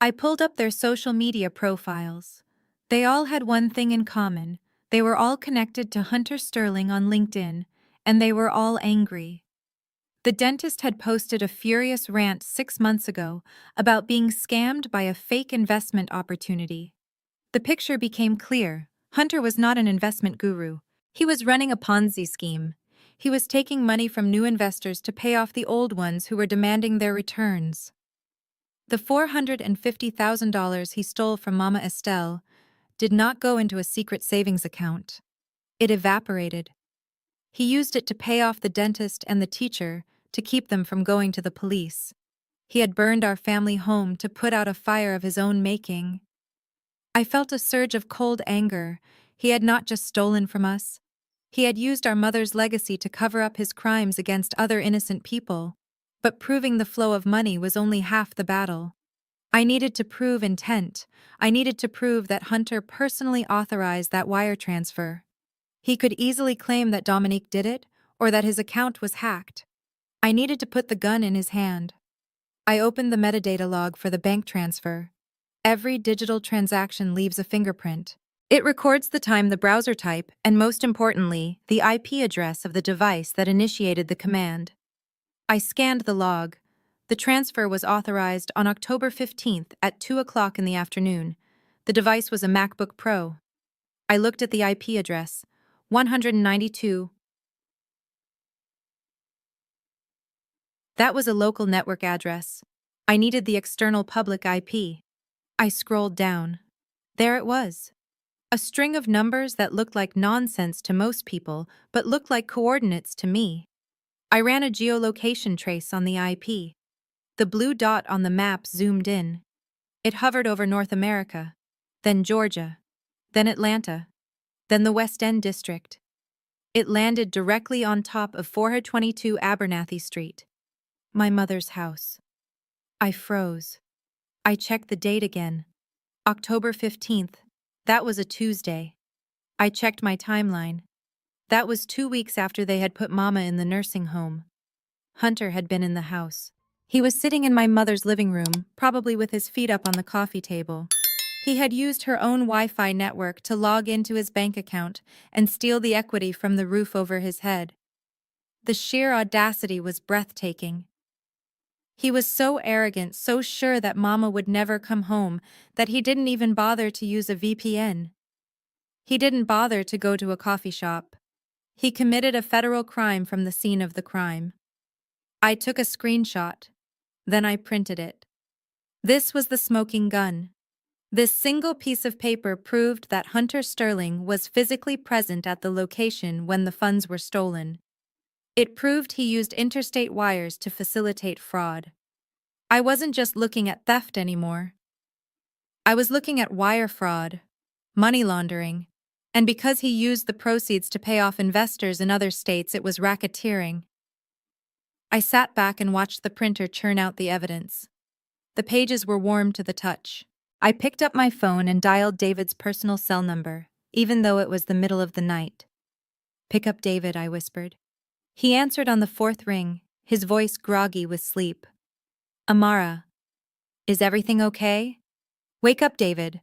I pulled up their social media profiles. They all had one thing in common. They were all connected to Hunter Sterling on LinkedIn, and they were all angry. The dentist had posted a furious rant 6 months ago about being scammed by a fake investment opportunity. The picture became clear. Hunter was not an investment guru. He was running a Ponzi scheme. He was taking money from new investors to pay off the old ones who were demanding their returns. The $450,000 he stole from Mama Estelle did not go into a secret savings account. It evaporated. He used it to pay off the dentist and the teacher to keep them from going to the police. He had burned our family home to put out a fire of his own making. I felt a surge of cold anger. He had not just stolen from us. He had used our mother's legacy to cover up his crimes against other innocent people. But proving the flow of money was only half the battle. I needed to prove intent. I needed to prove that Hunter personally authorized that wire transfer. He could easily claim that Dominique did it, or that his account was hacked. I needed to put the gun in his hand. I opened the metadata log for the bank transfer. Every digital transaction leaves a fingerprint. It records the time, the browser type, and most importantly, the IP address of the device that initiated the command. I scanned the log. The transfer was authorized on October 15th at 2 o'clock in the afternoon. The device was a MacBook Pro. I looked at the IP address, 192. That was a local network address. I needed the external public IP. I scrolled down. There it was. A string of numbers that looked like nonsense to most people, but looked like coordinates to me. I ran a geolocation trace on the IP. The blue dot on the map zoomed in. It hovered over North America, then Georgia, then Atlanta. then the West End district. It landed directly on top of 422 Abernathy Street. My mother's house. I froze. I checked the date again. October 15th. That was a Tuesday. I checked my timeline. That was 2 weeks after they had put Mama in the nursing home. Hunter had been in the house. He was sitting in my mother's living room, probably with his feet up on the coffee table. He had used her own Wi-Fi network to log into his bank account and steal the equity from the roof over his head. The sheer audacity was breathtaking. He was so arrogant, so sure that Mama would never come home, that he didn't even bother to use a VPN. He didn't bother to go to a coffee shop. He committed a federal crime from the scene of the crime. I took a screenshot. Then I printed it. This was the smoking gun. This single piece of paper proved that Hunter Sterling was physically present at the location when the funds were stolen. It proved he used interstate wires to facilitate fraud. I wasn't just looking at theft anymore. I was looking at wire fraud, money laundering, and because he used the proceeds to pay off investors in other states, it was racketeering. I sat back and watched the printer churn out the evidence. The pages were warm to the touch. I picked up my phone and dialed David's personal cell number, even though it was the middle of the night. "Pick up David," I whispered. He answered on the fourth ring, his voice groggy with sleep. "Amara, is everything okay? Wake up, David,"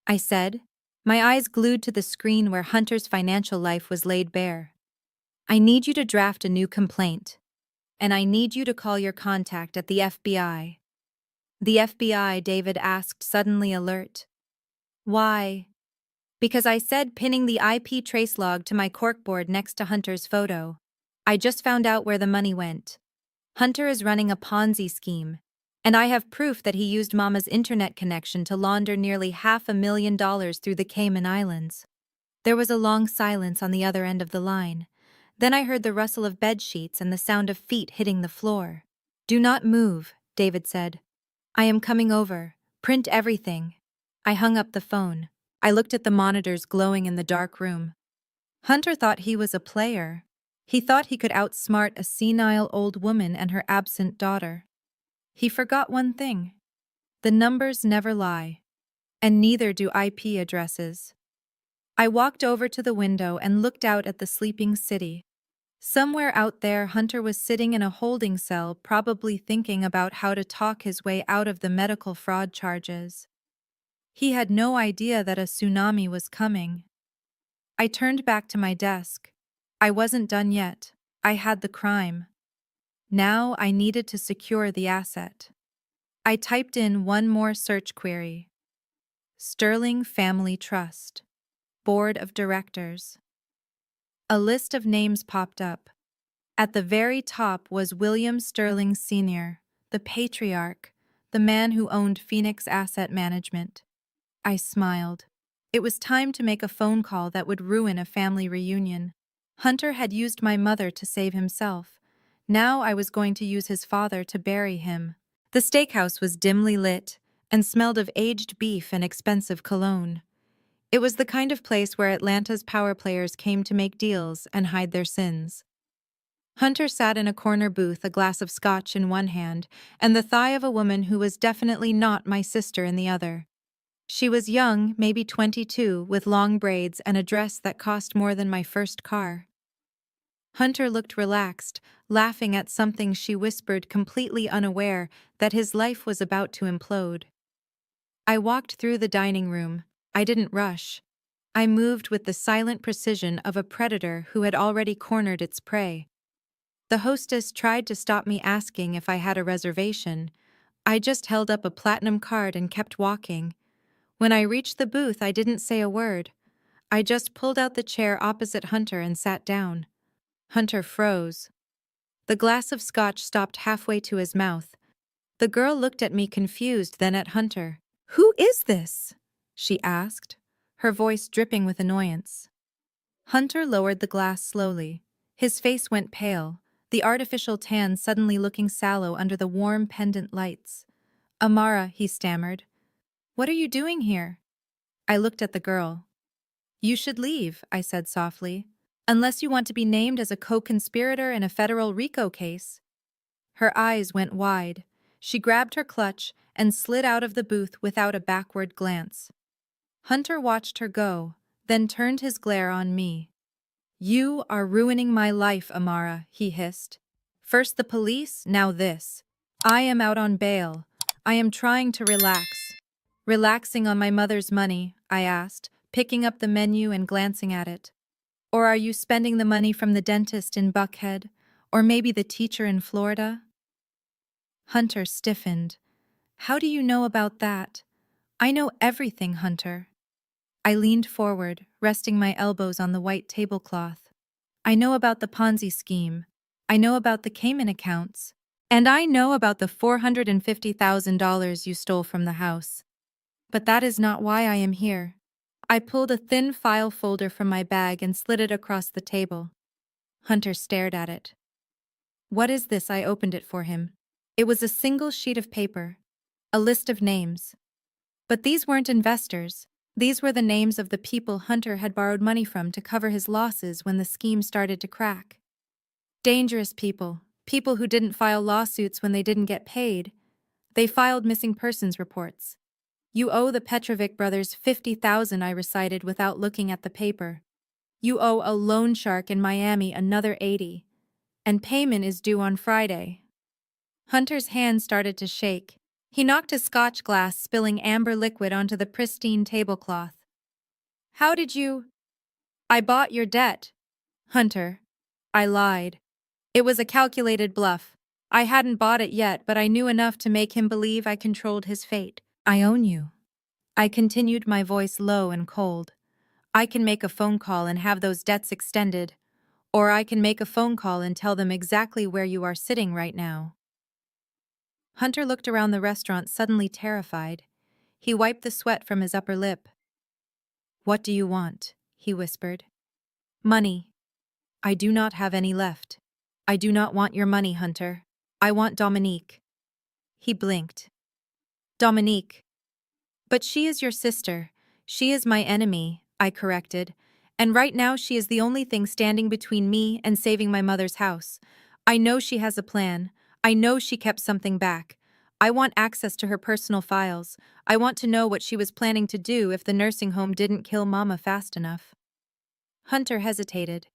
I said, my eyes glued to the screen where Hunter's financial life was laid bare. "I need you to draft a new complaint, and I need you to call your contact at the FBI." "The FBI?" David asked, suddenly alert. "Why?" "Because I said pinning the IP trace log to my corkboard next to Hunter's photo. I just found out where the money went. Hunter is running a Ponzi scheme, and I have proof that he used Mama's internet connection to launder nearly $500,000 through the Cayman Islands." There was a long silence on the other end of the line. Then I heard the rustle of bed sheets and the sound of feet hitting the floor. "Do not move," David said. "I am coming over. Print everything." I hung up the phone. I looked at the monitors glowing in the dark room. Hunter thought he was a player. He thought he could outsmart a senile old woman and her absent daughter. He forgot one thing. The numbers never lie. And neither do IP addresses. I walked over to the window and looked out at the sleeping city. Somewhere out there, Hunter was sitting in a holding cell, probably thinking about how to talk his way out of the medical fraud charges. He had no idea that a tsunami was coming. I turned back to my desk. I wasn't done yet. I had the crime. Now I needed to secure the asset. I typed in one more search query. Sterling Family Trust. Board of Directors. A list of names popped up. At the very top was William Sterling Sr., the patriarch, the man who owned Phoenix Asset Management. I smiled. It was time to make a phone call that would ruin a family reunion. Hunter had used my mother to save himself. Now I was going to use his father to bury him. The steakhouse was dimly lit and smelled of aged beef and expensive cologne. It was the kind of place where Atlanta's power players came to make deals and hide their sins. Hunter sat in a corner booth, a glass of scotch in one hand, and the thigh of a woman who was definitely not my sister in the other. She was young, maybe 22, with long braids and a dress that cost more than my first car. Hunter looked relaxed, laughing at something she whispered, completely unaware that his life was about to implode. I walked through the dining room. I didn't rush. I moved with the silent precision of a predator who had already cornered its prey. The hostess tried to stop me, asking if I had a reservation. I just held up a platinum card and kept walking. When I reached the booth, I didn't say a word. I just pulled out the chair opposite Hunter and sat down. Hunter froze. The glass of scotch stopped halfway to his mouth. The girl looked at me confused, then at Hunter. "Who is this?" she asked, her voice dripping with annoyance. Hunter lowered the glass slowly. His face went pale, the artificial tan suddenly looking sallow under the warm pendant lights. "Amara," he stammered. "What are you doing here?" I looked at the girl. You should leave, I said softly. Unless you want to be named as a co-conspirator in a federal RICO case. Her eyes went wide. She grabbed her clutch and slid out of the booth without a backward glance. Hunter watched her go, then turned his glare on me. You are ruining my life, Amara, he hissed. First the police, now this. I am out on bail. I am trying to relax. Relaxing on my mother's money, I asked, picking up the menu and glancing at it. Or are you spending the money from the dentist in Buckhead? Or maybe the teacher in Florida? Hunter stiffened. How do you know about that? I know everything, Hunter. I leaned forward, resting my elbows on the white tablecloth. I know about the Ponzi scheme. I know about the Cayman accounts. And I know about the $450,000 you stole from the house. But that is not why I am here. I pulled a thin file folder from my bag and slid it across the table. Hunter stared at it. What is this? I opened it for him. It was a single sheet of paper. A list of names. But these weren't investors. These were the names of the people Hunter had borrowed money from to cover his losses when the scheme started to crack. Dangerous people. People who didn't file lawsuits when they didn't get paid. They filed missing persons reports. You owe the Petrovic brothers $50,000, I recited without looking at the paper. You owe a loan shark in Miami another $80. And payment is due on Friday. Hunter's hand started to shake. He knocked his scotch glass, spilling amber liquid onto the pristine tablecloth. How did you? I bought your debt. Hunter. I lied. It was a calculated bluff. I hadn't bought it yet, but I knew enough to make him believe I controlled his fate. I own you. I continued, my voice low and cold. I can make a phone call and have those debts extended, or I can make a phone call and tell them exactly where you are sitting right now. Hunter looked around the restaurant, suddenly terrified. He wiped the sweat from his upper lip. What do you want? He whispered. Money. I do not have any left. I do not want your money, Hunter. I want Dominique. He blinked. Dominique. But she is your sister. She is my enemy, I corrected. And right now she is the only thing standing between me and saving my mother's house. I know she has a plan. I know she kept something back. I want access to her personal files. I want to know what she was planning to do if the nursing home didn't kill Mama fast enough. Hunter hesitated.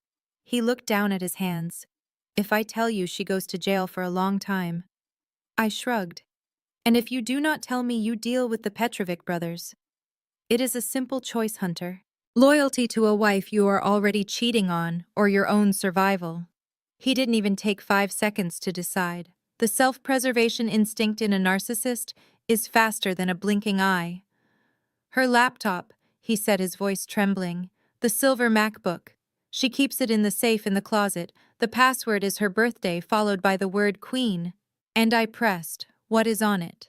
He looked down at his hands. If I tell you, she goes to jail for a long time. I shrugged. And if you do not tell me, you deal with the Petrovic brothers. It is a simple choice, Hunter. Loyalty to a wife you are already cheating on, or your own survival. He didn't even take 5 seconds to decide. The self-preservation instinct in a narcissist is faster than a blinking eye. Her laptop, he said, his voice trembling. The silver MacBook. She keeps it in the safe in the closet. The password is her birthday followed by the word Queen. And I pressed, what is on it?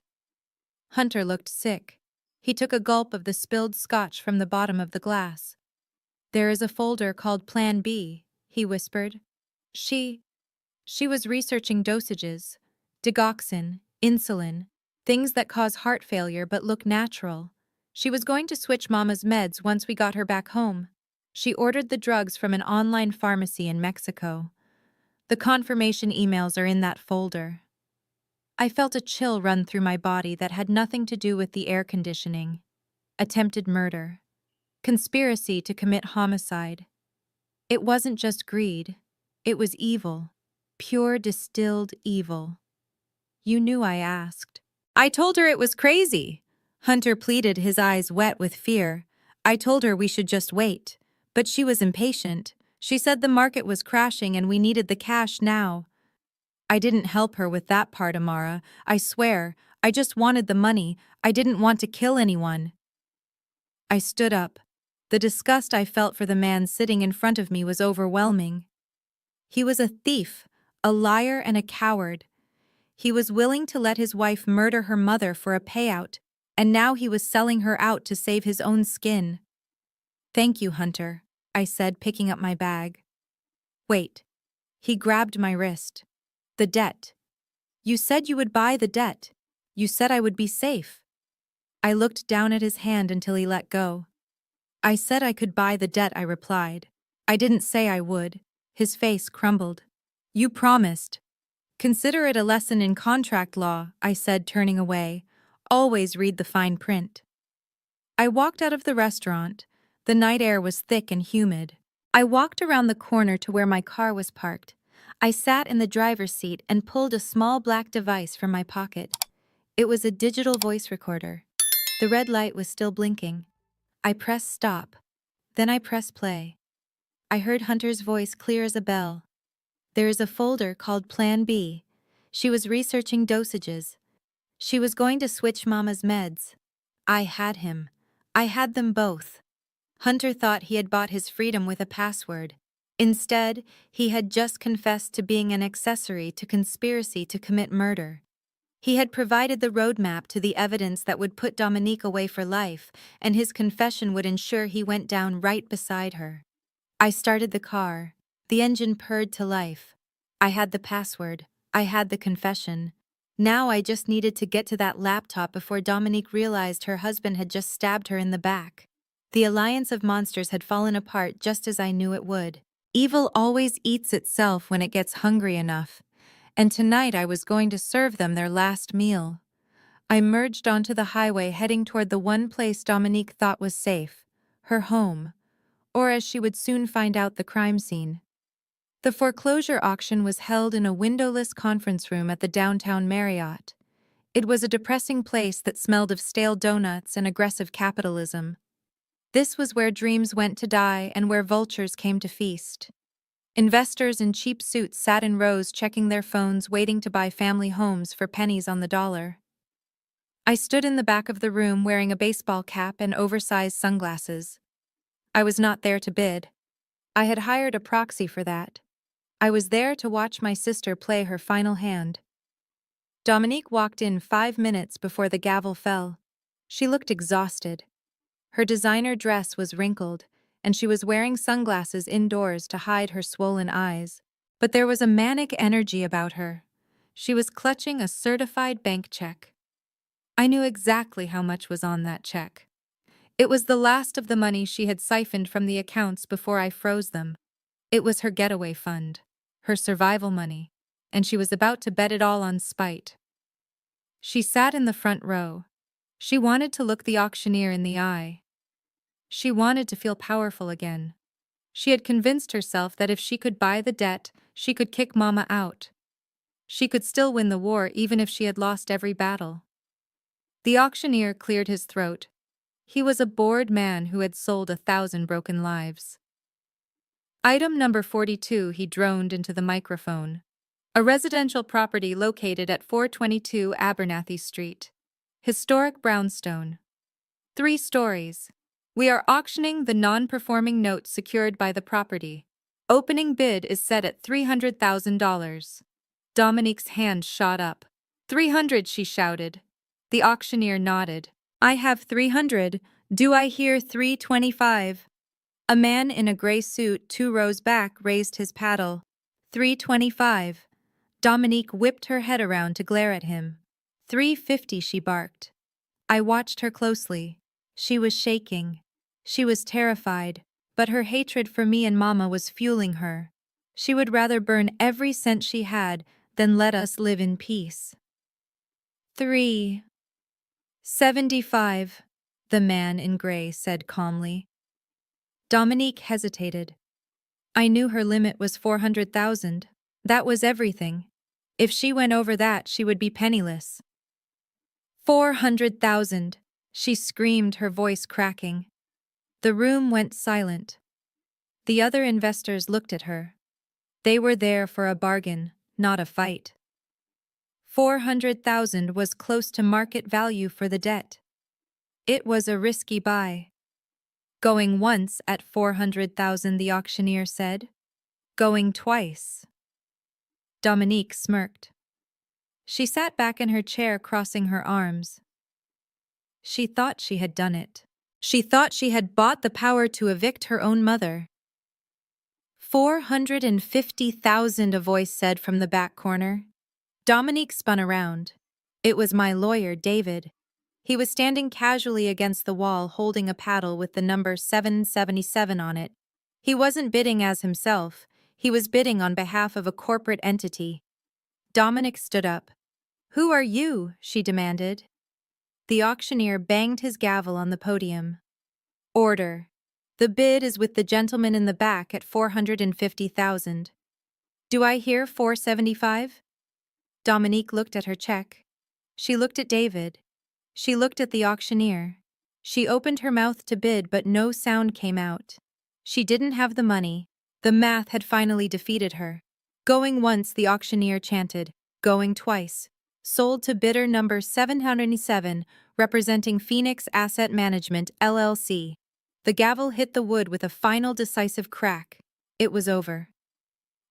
Hunter looked sick. He took a gulp of the spilled scotch from the bottom of the glass. There is a folder called Plan B, he whispered. She was researching dosages, digoxin, insulin, things that cause heart failure but look natural. She was going to switch Mama's meds once we got her back home. She ordered the drugs from an online pharmacy in Mexico. The confirmation emails are in that folder. I felt a chill run through my body that had nothing to do with the air conditioning. Attempted murder. Conspiracy to commit homicide. It wasn't just greed. It was evil. Pure distilled evil. You knew, I asked. I told her it was crazy. Hunter pleaded, his eyes wet with fear. I told her we should just wait. But she was impatient. She said the market was crashing and we needed the cash now. I didn't help her with that part, Amara. I swear. I just wanted the money. I didn't want to kill anyone. I stood up. The disgust I felt for the man sitting in front of me was overwhelming. He was a thief, a liar, and a coward. He was willing to let his wife murder her mother for a payout, and now he was selling her out to save his own skin. Thank you, Hunter, I said, picking up my bag. Wait. He grabbed my wrist. The debt. You said you would buy the debt. You said I would be safe. I looked down at his hand until he let go. I said I could buy the debt, I replied. I didn't say I would. His face crumbled. You promised. Consider it a lesson in contract law, I said, turning away. Always read the fine print. I walked out of the restaurant. The night air was thick and humid. I walked around the corner to where my car was parked. I sat in the driver's seat and pulled a small black device from my pocket. It was a digital voice recorder. The red light was still blinking. I pressed stop. Then I pressed play. I heard Hunter's voice clear as a bell. There is a folder called Plan B. She was researching dosages. She was going to switch Mama's meds. I had him. I had them both. Hunter thought he had bought his freedom with a password. Instead, he had just confessed to being an accessory to conspiracy to commit murder. He had provided the roadmap to the evidence that would put Dominique away for life, and his confession would ensure he went down right beside her. I started the car. The engine purred to life. I had the password. I had the confession. Now I just needed to get to that laptop before Dominique realized her husband had just stabbed her in the back. The alliance of monsters had fallen apart just as I knew it would. Evil always eats itself when it gets hungry enough, and tonight I was going to serve them their last meal. I merged onto the highway heading toward the one place Dominique thought was safe, her home, or as she would soon find out, the crime scene. The foreclosure auction was held in a windowless conference room at the downtown Marriott. It was a depressing place that smelled of stale donuts and aggressive capitalism. This was where dreams went to die and where vultures came to feast. Investors in cheap suits sat in rows checking their phones, waiting to buy family homes for pennies on the dollar. I stood in the back of the room wearing a baseball cap and oversized sunglasses. I was not there to bid. I had hired a proxy for that. I was there to watch my sister play her final hand. Dominique walked in 5 minutes before the gavel fell. She looked exhausted. Her designer dress was wrinkled, and she was wearing sunglasses indoors to hide her swollen eyes. But there was a manic energy about her. She was clutching a certified bank check. I knew exactly how much was on that check. It was the last of the money she had siphoned from the accounts before I froze them. It was her getaway fund, her survival money, and she was about to bet it all on spite. She sat in the front row. She wanted to look the auctioneer in the eye. She wanted to feel powerful again. She had convinced herself that if she could buy the debt, she could kick Mama out. She could still win the war even if she had lost every battle. The auctioneer cleared his throat. He was a bored man who had sold 1,000 broken lives. Item number 42, he droned into the microphone. A residential property located at 422 Abernathy Street. Historic brownstone. 3 stories. We are auctioning the non-performing note secured by the property. Opening bid is set at $300,000. Dominique's hand shot up. 300, she shouted. The auctioneer nodded. I have 300. Do I hear 325? A man in a gray suit 2 rows back raised his paddle. 325. Dominique whipped her head around to glare at him. 350, she barked. I watched her closely. She was shaking. She was terrified, but her hatred for me and Mama was fueling her. She would rather burn every cent she had than let us live in peace. 375, the man in gray said calmly. Dominique hesitated. I knew her limit was 400,000. That was everything. If she went over that, she would be penniless. 400,000, she screamed, her voice cracking. The room went silent. The other investors looked at her. They were there for a bargain, not a fight. 400,000 was close to market value for the debt. It was a risky buy. Going once at 400,000, the auctioneer said. Going twice. Dominique smirked. She sat back in her chair, crossing her arms. She thought she had done it. She thought she had bought the power to evict her own mother. 450,000, a voice said from the back corner. Dominique spun around. It was my lawyer, David. He was standing casually against the wall holding a paddle with the number 777 on it. He wasn't bidding as himself, he was bidding on behalf of a corporate entity. Dominic stood up. "Who are you?" she demanded. The auctioneer banged his gavel on the podium. "Order. The bid is with the gentleman in the back at 450,000. Do I hear 475? Dominique looked at her check. She looked at David. She looked at the auctioneer. She opened her mouth to bid, but no sound came out. She didn't have the money. The math had finally defeated her. Going once, the auctioneer chanted. Going twice. Sold to bidder number 707, representing Phoenix Asset Management, LLC. The gavel hit the wood with a final decisive crack. It was over.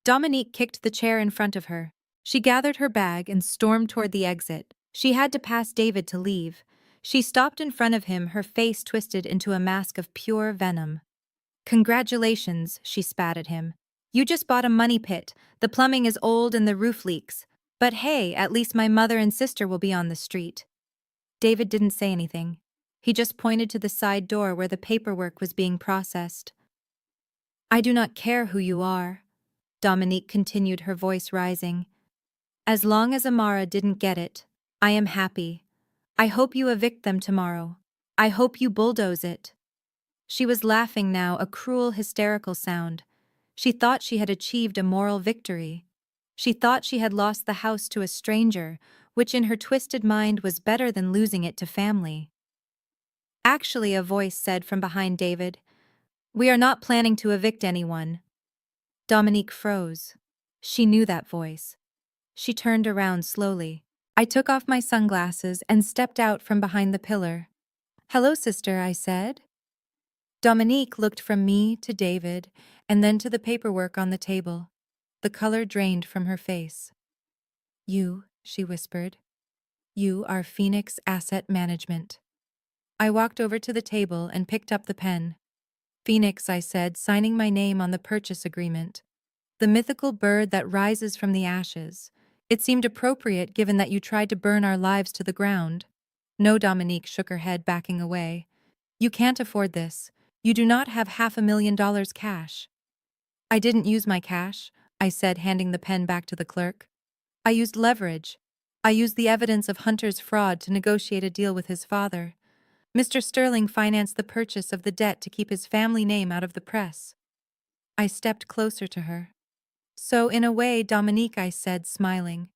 Dominique kicked the chair in front of her. She gathered her bag and stormed toward the exit. She had to pass David to leave. She stopped in front of him, her face twisted into a mask of pure venom. "Congratulations," she spat at him. "You just bought a money pit. The plumbing is old and the roof leaks. But hey, at least my mother and sister will be on the street." David didn't say anything. He just pointed to the side door where the paperwork was being processed. "I do not care who you are," Dominique continued, her voice rising. "As long as Amara didn't get it, I am happy. I hope you evict them tomorrow. I hope you bulldoze it." She was laughing now, a cruel, hysterical sound. She thought she had achieved a moral victory. She thought she had lost the house to a stranger, which in her twisted mind was better than losing it to family. Actually, a voice said from behind David, "We are not planning to evict anyone." Dominique froze. She knew that voice. She turned around slowly. I took off my sunglasses and stepped out from behind the pillar. "Hello, sister," I said. Dominique looked from me to David and then to the paperwork on the table. The color drained from her face. "You," she whispered. "You are Phoenix Asset Management." I walked over to the table and picked up the pen. "Phoenix," I said, signing my name on the purchase agreement. "The mythical bird that rises from the ashes. It seemed appropriate given that you tried to burn our lives to the ground." "No," Dominique shook her head, backing away. "You can't afford this. You do not have $500,000 cash." "I didn't use my cash," I said, handing the pen back to the clerk. "I used leverage. I used the evidence of Hunter's fraud to negotiate a deal with his father. Mr. Sterling financed the purchase of the debt to keep his family name out of the press." I stepped closer to her. "So in a way, Dominique," I said, smiling,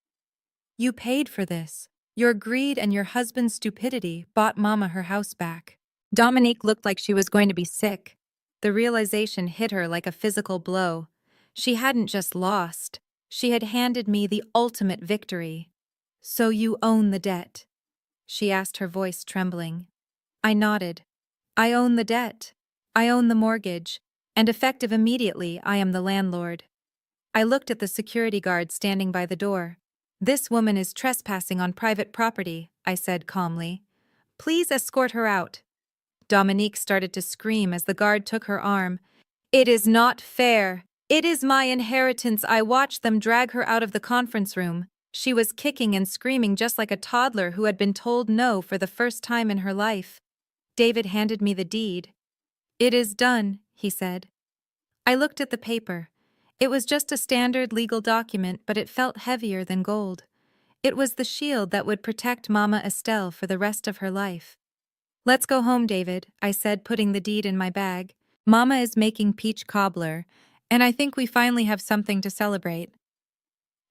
"you paid for this. Your greed and your husband's stupidity bought Mama her house back." Dominique looked like she was going to be sick. The realization hit her like a physical blow. She hadn't just lost. She had handed me the ultimate victory. "So you own the debt?" she asked, her voice trembling. I nodded. "I own the debt. I own the mortgage. And effective immediately, I am the landlord." I looked at the security guard standing by the door. "This woman is trespassing on private property," I said calmly. "Please escort her out." Dominique started to scream as the guard took her arm. "It is not fair. It is my inheritance." I watched them drag her out of the conference room. She was kicking and screaming just like a toddler who had been told no for the first time in her life. David handed me the deed. "It is done," he said. I looked at the paper. It was just a standard legal document, but it felt heavier than gold. It was the shield that would protect Mama Estelle for the rest of her life. "Let's go home, David," I said, putting the deed in my bag. "Mama is making peach cobbler, and I think we finally have something to celebrate."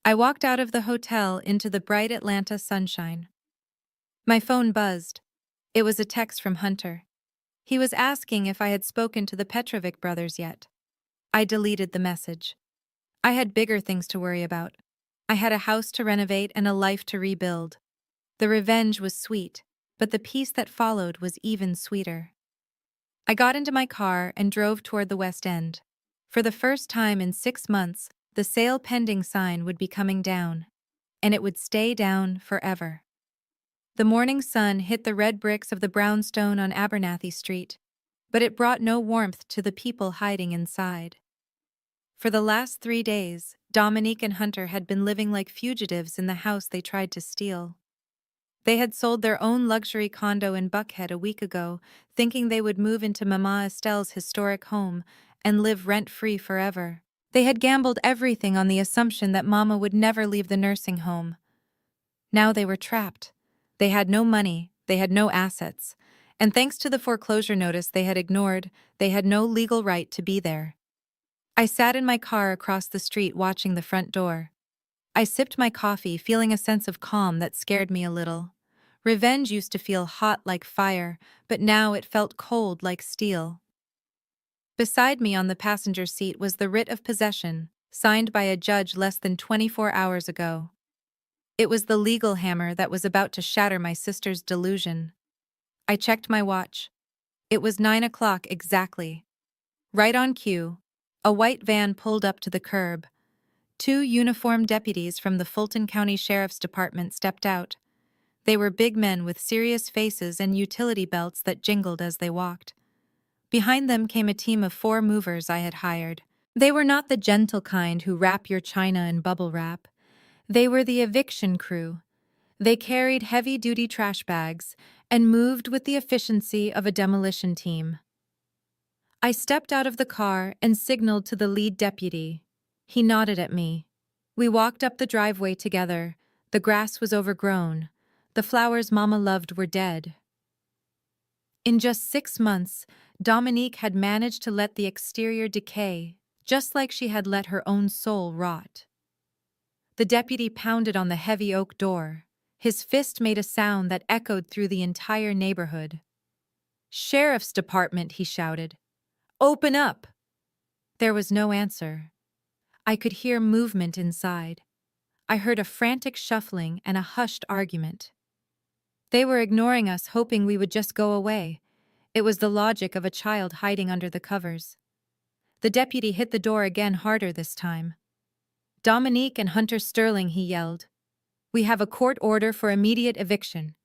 I walked out of the hotel into the bright Atlanta sunshine. My phone buzzed. It was a text from Hunter. He was asking if I had spoken to the Petrovic brothers yet. I deleted the message. I had bigger things to worry about. I had a house to renovate and a life to rebuild. The revenge was sweet, but the peace that followed was even sweeter. I got into my car and drove toward the West End. For the first time in 6 months, the sale pending sign would be coming down, and it would stay down forever. The morning sun hit the red bricks of the brownstone on Abernathy Street, but it brought no warmth to the people hiding inside. For the last 3 days, Dominique and Hunter had been living like fugitives in the house they tried to steal. They had sold their own luxury condo in Buckhead a week ago, thinking they would move into Mama Estelle's historic home and live rent-free forever. They had gambled everything on the assumption that Mama would never leave the nursing home. Now they were trapped. They had no money, they had no assets, and thanks to the foreclosure notice they had ignored, they had no legal right to be there. I sat in my car across the street watching the front door. I sipped my coffee, feeling a sense of calm that scared me a little. Revenge used to feel hot like fire, but now it felt cold like steel. Beside me on the passenger seat was the writ of possession, signed by a judge less than 24 hours ago. It was the legal hammer that was about to shatter my sister's delusion. I checked my watch. It was 9 o'clock exactly. Right on cue, a white van pulled up to the curb. Two uniformed deputies from the Fulton County Sheriff's Department stepped out. They were big men with serious faces and utility belts that jingled as they walked. Behind them came a team of 4 movers I had hired. They were not the gentle kind who wrap your china in bubble wrap. They were the eviction crew. They carried heavy-duty trash bags and moved with the efficiency of a demolition team. I stepped out of the car and signaled to the lead deputy. He nodded at me. We walked up the driveway together. The grass was overgrown. The flowers Mama loved were dead. In just 6 months, Dominique had managed to let the exterior decay, just like she had let her own soul rot. The deputy pounded on the heavy oak door. His fist made a sound that echoed through the entire neighborhood. "Sheriff's Department," he shouted. "Open up!" There was no answer. I could hear movement inside. I heard a frantic shuffling and a hushed argument. They were ignoring us, hoping we would just go away. It was the logic of a child hiding under the covers. The deputy hit the door again, harder this time. "Dominique and Hunter Sterling," he yelled. "We have a court order for immediate eviction.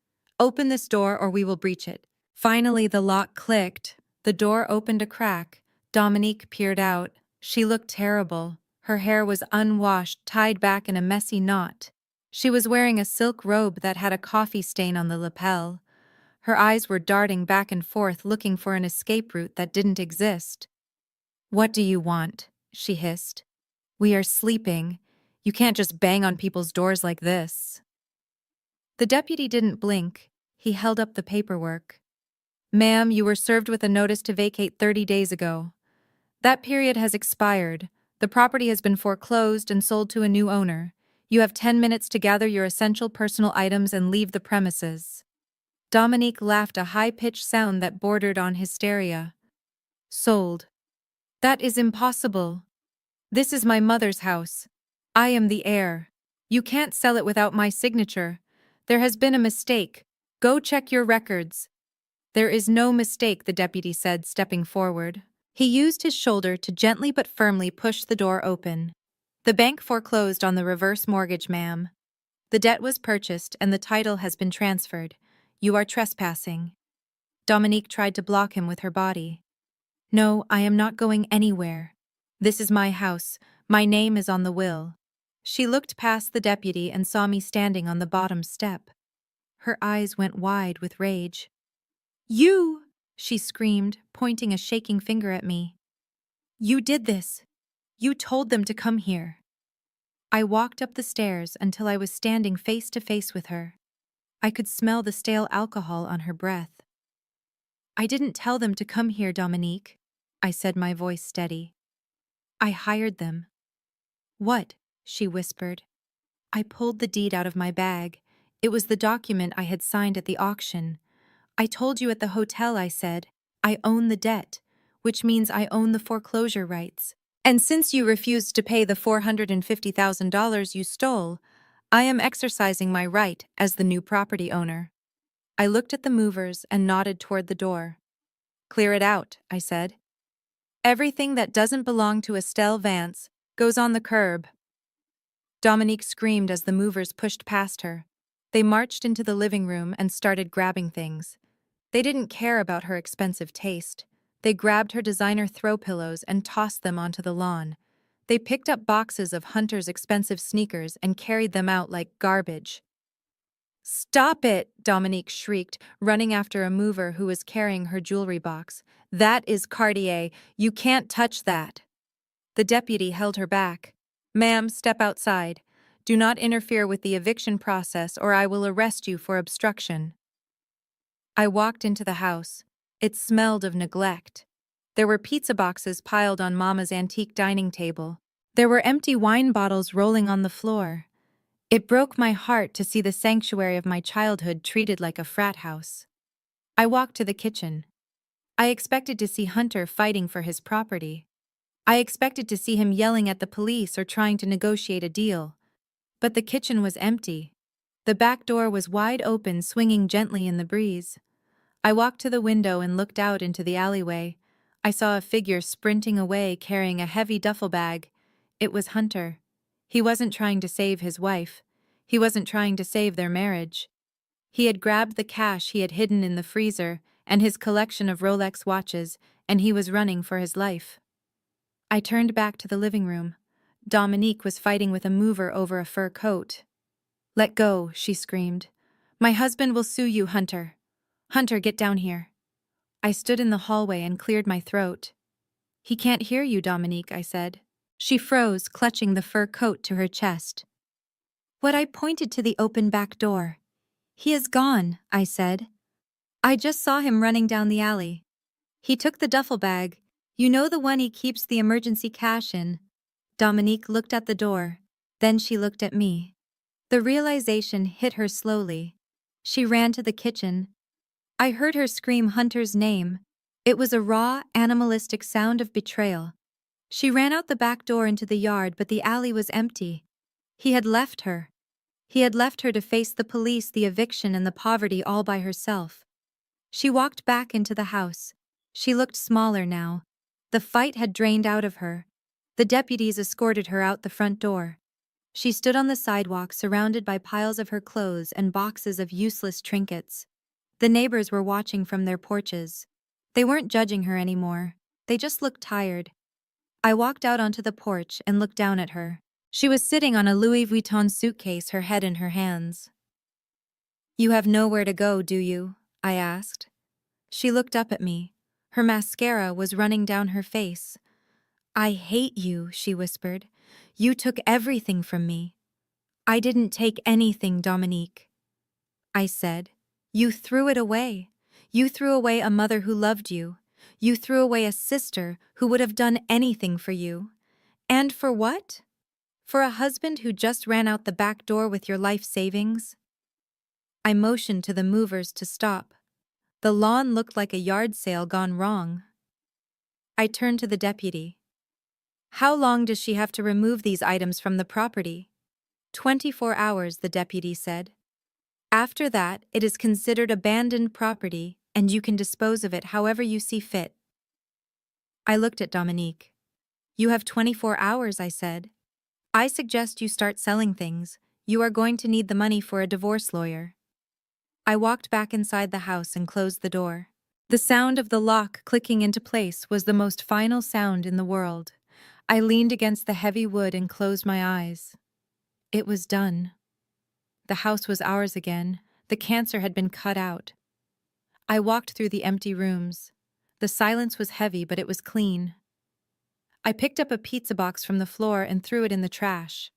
Open this door or we will breach it." Finally, the lock clicked. The door opened a crack. Dominique peered out. She looked terrible. Her hair was unwashed, tied back in a messy knot. She was wearing a silk robe that had a coffee stain on the lapel. Her eyes were darting back and forth, looking for an escape route that didn't exist. "What do you want?" she hissed. "We are sleeping. You can't just bang on people's doors like this." The deputy didn't blink. He held up the paperwork. "Ma'am, you were served with a notice to vacate 30 days ago. That period has expired. The property has been foreclosed and sold to a new owner. You have 10 minutes to gather your essential personal items and leave the premises." Dominique laughed, a high-pitched sound that bordered on hysteria. "Sold. That is impossible. This is my mother's house. I am the heir. You can't sell it without my signature. There has been a mistake. Go check your records." "There is no mistake," the deputy said, stepping forward. He used his shoulder to gently but firmly push the door open. "The bank foreclosed on the reverse mortgage, ma'am. The debt was purchased and the title has been transferred. You are trespassing." Dominique tried to block him with her body. "No, I am not going anywhere. This is my house. My name is on the will." She looked past the deputy and saw me standing on the bottom step. Her eyes went wide with rage. "You!" she screamed, pointing a shaking finger at me. "You did this. You told them to come here." I walked up the stairs until I was standing face to face with her. I could smell the stale alcohol on her breath. "I didn't tell them to come here, Dominique," I said, my voice steady. "I hired them." "What?" she whispered. I pulled the deed out of my bag. It was the document I had signed at the auction. "I told you at the hotel," I said. "I own the debt, which means I own the foreclosure rights. And since you refused to pay the $450,000 you stole, I am exercising my right as the new property owner." I looked at the movers and nodded toward the door. "Clear it out," I said. "Everything that doesn't belong to Estelle Vance goes on the curb." Dominique screamed as the movers pushed past her. They marched into the living room and started grabbing things. They didn't care about her expensive taste. They grabbed her designer throw pillows and tossed them onto the lawn. They picked up boxes of Hunter's expensive sneakers and carried them out like garbage. Stop it, Dominique shrieked, running after a mover who was carrying her jewelry box. That is Cartier. You can't touch that. The deputy held her back. Ma'am, step outside. Do not interfere with the eviction process or I will arrest you for obstruction. I walked into the house. It smelled of neglect. There were pizza boxes piled on Mama's antique dining table. There were empty wine bottles rolling on the floor. It broke my heart to see the sanctuary of my childhood treated like a frat house. I walked to the kitchen. I expected to see Hunter fighting for his property. I expected to see him yelling at the police or trying to negotiate a deal. But the kitchen was empty. The back door was wide open, swinging gently in the breeze. I walked to the window and looked out into the alleyway. I saw a figure sprinting away carrying a heavy duffel bag. It was Hunter. He wasn't trying to save his wife. He wasn't trying to save their marriage. He had grabbed the cash he had hidden in the freezer and his collection of Rolex watches, and he was running for his life. I turned back to the living room. Dominique was fighting with a mover over a fur coat. "Let go," she screamed. "My husband will sue you, Hunter. Hunter, get down here." I stood in the hallway and cleared my throat. "He can't hear you, Dominique," I said. She froze, clutching the fur coat to her chest. What I pointed to the open back door. "He is gone," I said. "I just saw him running down the alley. He took the duffel bag. You know, the one he keeps the emergency cash in." Dominique looked at the door. Then she looked at me. The realization hit her slowly. She ran to the kitchen. I heard her scream Hunter's name. It was a raw, animalistic sound of betrayal. She ran out the back door into the yard, but the alley was empty. He had left her. He had left her to face the police, the eviction, and the poverty all by herself. She walked back into the house. She looked smaller now. The fight had drained out of her. The deputies escorted her out the front door. She stood on the sidewalk, surrounded by piles of her clothes and boxes of useless trinkets. The neighbors were watching from their porches. They weren't judging her anymore. They just looked tired. I walked out onto the porch and looked down at her. She was sitting on a Louis Vuitton suitcase, her head in her hands. "You have nowhere to go, do you?" I asked. She looked up at me. Her mascara was running down her face. "I hate you," she whispered. "You took everything from me." "I didn't take anything, Dominique." I said. "You threw it away. You threw away a mother who loved you. You threw away a sister who would have done anything for you. And for what? For a husband who just ran out the back door with your life savings?" I motioned to the movers to stop. The lawn looked like a yard sale gone wrong. I turned to the deputy. "How long does she have to remove these items from the property?" 24 hours, the deputy said. "After that, it is considered abandoned property, and you can dispose of it however you see fit." I looked at Dominique. "You have 24 hours, I said. I suggest you start selling things. You are going to need the money for a divorce lawyer." I walked back inside the house and closed the door. The sound of the lock clicking into place was the most final sound in the world. I leaned against the heavy wood and closed my eyes. It was done. The house was ours again. The cancer had been cut out. I walked through the empty rooms. The silence was heavy, but it was clean. I picked up a pizza box from the floor and threw it in the trash.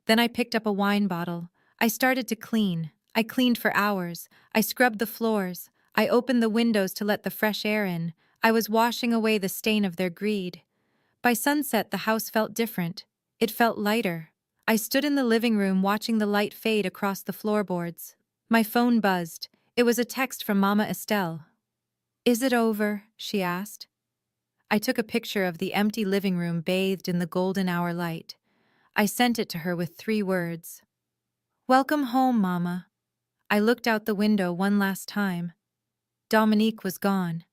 Then I picked up a wine bottle. I started to clean. I cleaned for hours. I scrubbed the floors. I opened the windows to let the fresh air in. I was washing away the stain of their greed. By sunset, the house felt different. It felt lighter. I stood in the living room watching the light fade across the floorboards. My phone buzzed. It was a text from Mama Estelle. "Is it over?" she asked. I took a picture of the empty living room bathed in the golden hour light. I sent it to her with 3 words. "Welcome home, Mama." I looked out the window one last time. Dominique was gone.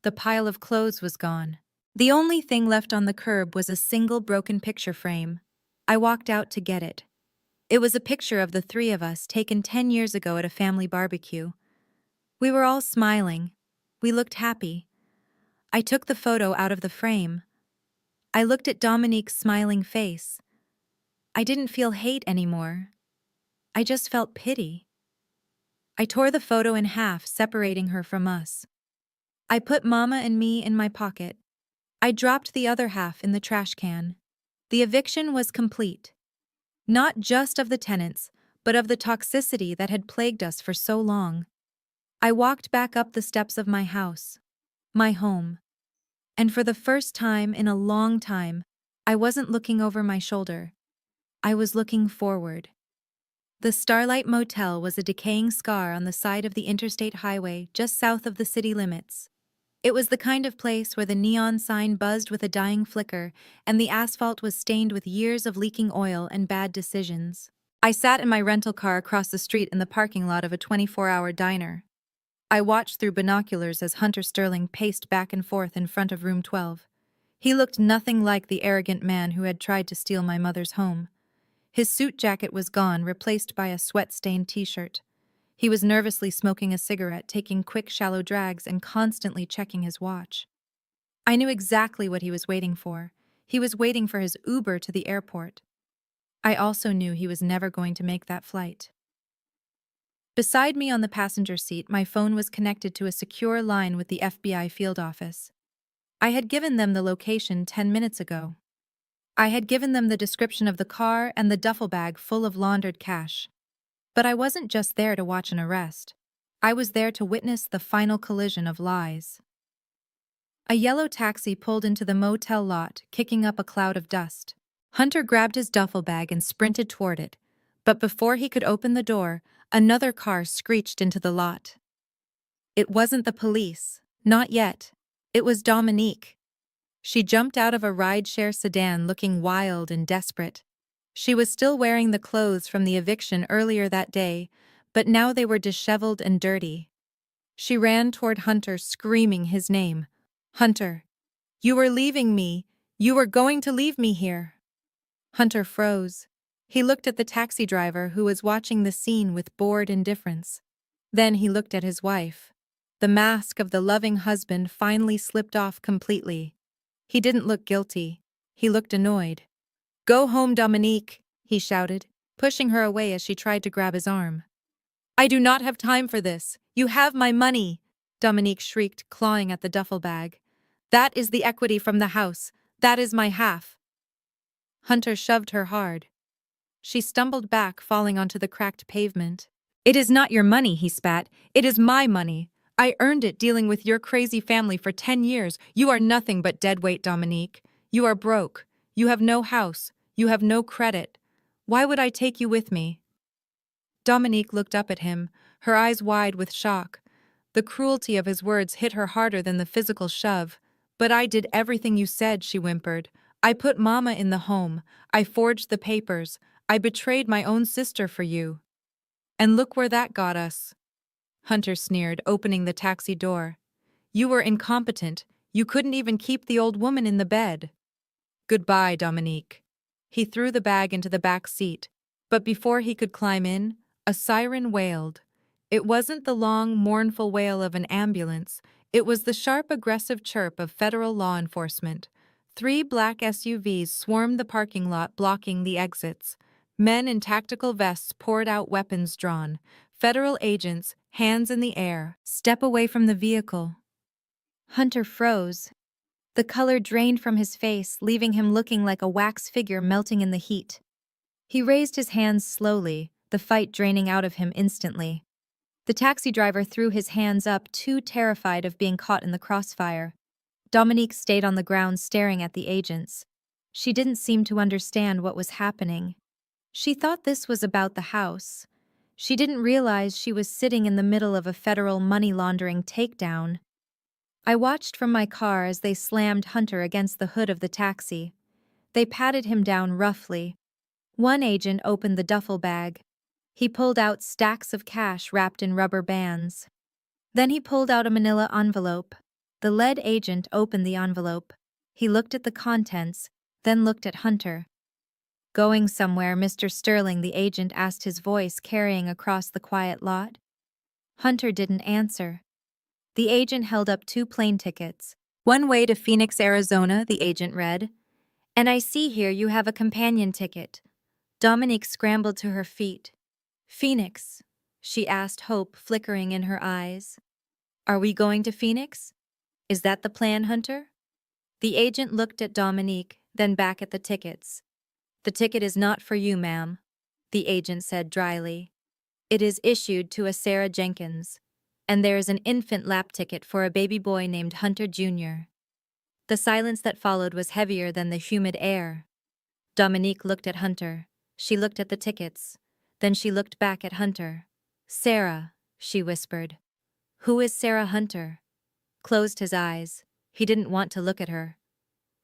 The pile of clothes was gone. The only thing left on the curb was a single broken picture frame. I walked out to get it. It was a picture of the 3 of us taken 10 years ago at a family barbecue. We were all smiling. We looked happy. I took the photo out of the frame. I looked at Dominique's smiling face. I didn't feel hate anymore. I just felt pity. I tore the photo in half, separating her from us. I put Mama and me in my pocket. I dropped the other half in the trash can. The eviction was complete. Not just of the tenants, but of the toxicity that had plagued us for so long. I walked back up the steps of my house, my home. And for the first time in a long time, I wasn't looking over my shoulder. I was looking forward. The Starlight Motel was a decaying scar on the side of the interstate highway just south of the city limits. It was the kind of place where the neon sign buzzed with a dying flicker and the asphalt was stained with years of leaking oil and bad decisions. I sat in my rental car across the street in the parking lot of a 24-hour diner. I watched through binoculars as Hunter Sterling paced back and forth in front of room 12. He looked nothing like the arrogant man who had tried to steal my mother's home. His suit jacket was gone, replaced by a sweat-stained t-shirt. He was nervously smoking a cigarette, taking quick, shallow drags, and constantly checking his watch. I knew exactly what he was waiting for. He was waiting for his Uber to the airport. I also knew he was never going to make that flight. Beside me on the passenger seat, my phone was connected to a secure line with the FBI field office. I had given them the location 10 minutes ago. I had given them the description of the car and the duffel bag full of laundered cash. But I wasn't just there to watch an arrest. I was there to witness the final collision of lies. A yellow taxi pulled into the motel lot, kicking up a cloud of dust. Hunter grabbed his duffel bag and sprinted toward it. But before he could open the door, another car screeched into the lot. It wasn't the police. Not yet. It was Dominique. She jumped out of a rideshare sedan looking wild and desperate. She was still wearing the clothes from the eviction earlier that day, but now they were disheveled and dirty. She ran toward Hunter, screaming his name. "Hunter! You were leaving me! You were going to leave me here!" Hunter froze. He looked at the taxi driver who was watching the scene with bored indifference. Then he looked at his wife. The mask of the loving husband finally slipped off completely. He didn't look guilty. He looked annoyed. "Go home, Dominique," he shouted, pushing her away as she tried to grab his arm. "I do not have time for this. You have my money," Dominique shrieked, clawing at the duffel bag. "That is the equity from the house. That is my half." Hunter shoved her hard. She stumbled back, falling onto the cracked pavement. "It is not your money," he spat. "It is my money. I earned it dealing with your crazy family for 10 years. You are nothing but deadweight, Dominique. You are broke. You have no house. You have no credit. Why would I take you with me?" Dominique looked up at him, her eyes wide with shock. The cruelty of his words hit her harder than the physical shove. "But I did everything you said," she whimpered. "I put Mama in the home. I forged the papers. I betrayed my own sister for you. And look where that got us." Hunter sneered, opening the taxi door. "You were incompetent. You couldn't even keep the old woman in the bed." "Goodbye, Dominique." He threw the bag into the back seat, but before he could climb in, a siren wailed. It wasn't the long, mournful wail of an ambulance. It was the sharp, aggressive chirp of federal law enforcement. 3 black SUVs swarmed the parking lot, blocking the exits. Men in tactical vests poured out, weapons drawn. Federal agents, hands in the air. "Step away from the vehicle." Hunter froze. The color drained from his face, leaving him looking like a wax figure melting in the heat. He raised his hands slowly, the fight draining out of him instantly. The taxi driver threw his hands up, too terrified of being caught in the crossfire. Dominique stayed on the ground staring at the agents. She didn't seem to understand what was happening. She thought this was about the house. She didn't realize she was sitting in the middle of a federal money laundering takedown. I watched from my car as they slammed Hunter against the hood of the taxi. They patted him down roughly. One agent opened the duffel bag. He pulled out stacks of cash wrapped in rubber bands. Then he pulled out a manila envelope. The lead agent opened the envelope. He looked at the contents, then looked at Hunter. "Going somewhere, Mr. Sterling?" the agent asked, his voice carrying across the quiet lot. Hunter didn't answer. The agent held up 2 plane tickets. "One way to Phoenix, Arizona," the agent read. "And I see here you have a companion ticket." Dominique scrambled to her feet. "Phoenix. she asked, hope flickering in her eyes. Are we going to Phoenix? Is that the plan, Hunter? The agent looked at Dominique, then back at the tickets. The ticket is not for you, ma'am, the agent said dryly. It is issued to a Sarah Jenkins, and there is an infant lap ticket for a baby boy named Hunter Jr. The silence that followed was heavier than the humid air. Dominique looked at Hunter. She looked at the tickets. Then she looked back at Hunter. Sarah, she whispered. Who is Sarah Hunter? Closed his eyes. He didn't want to look at her.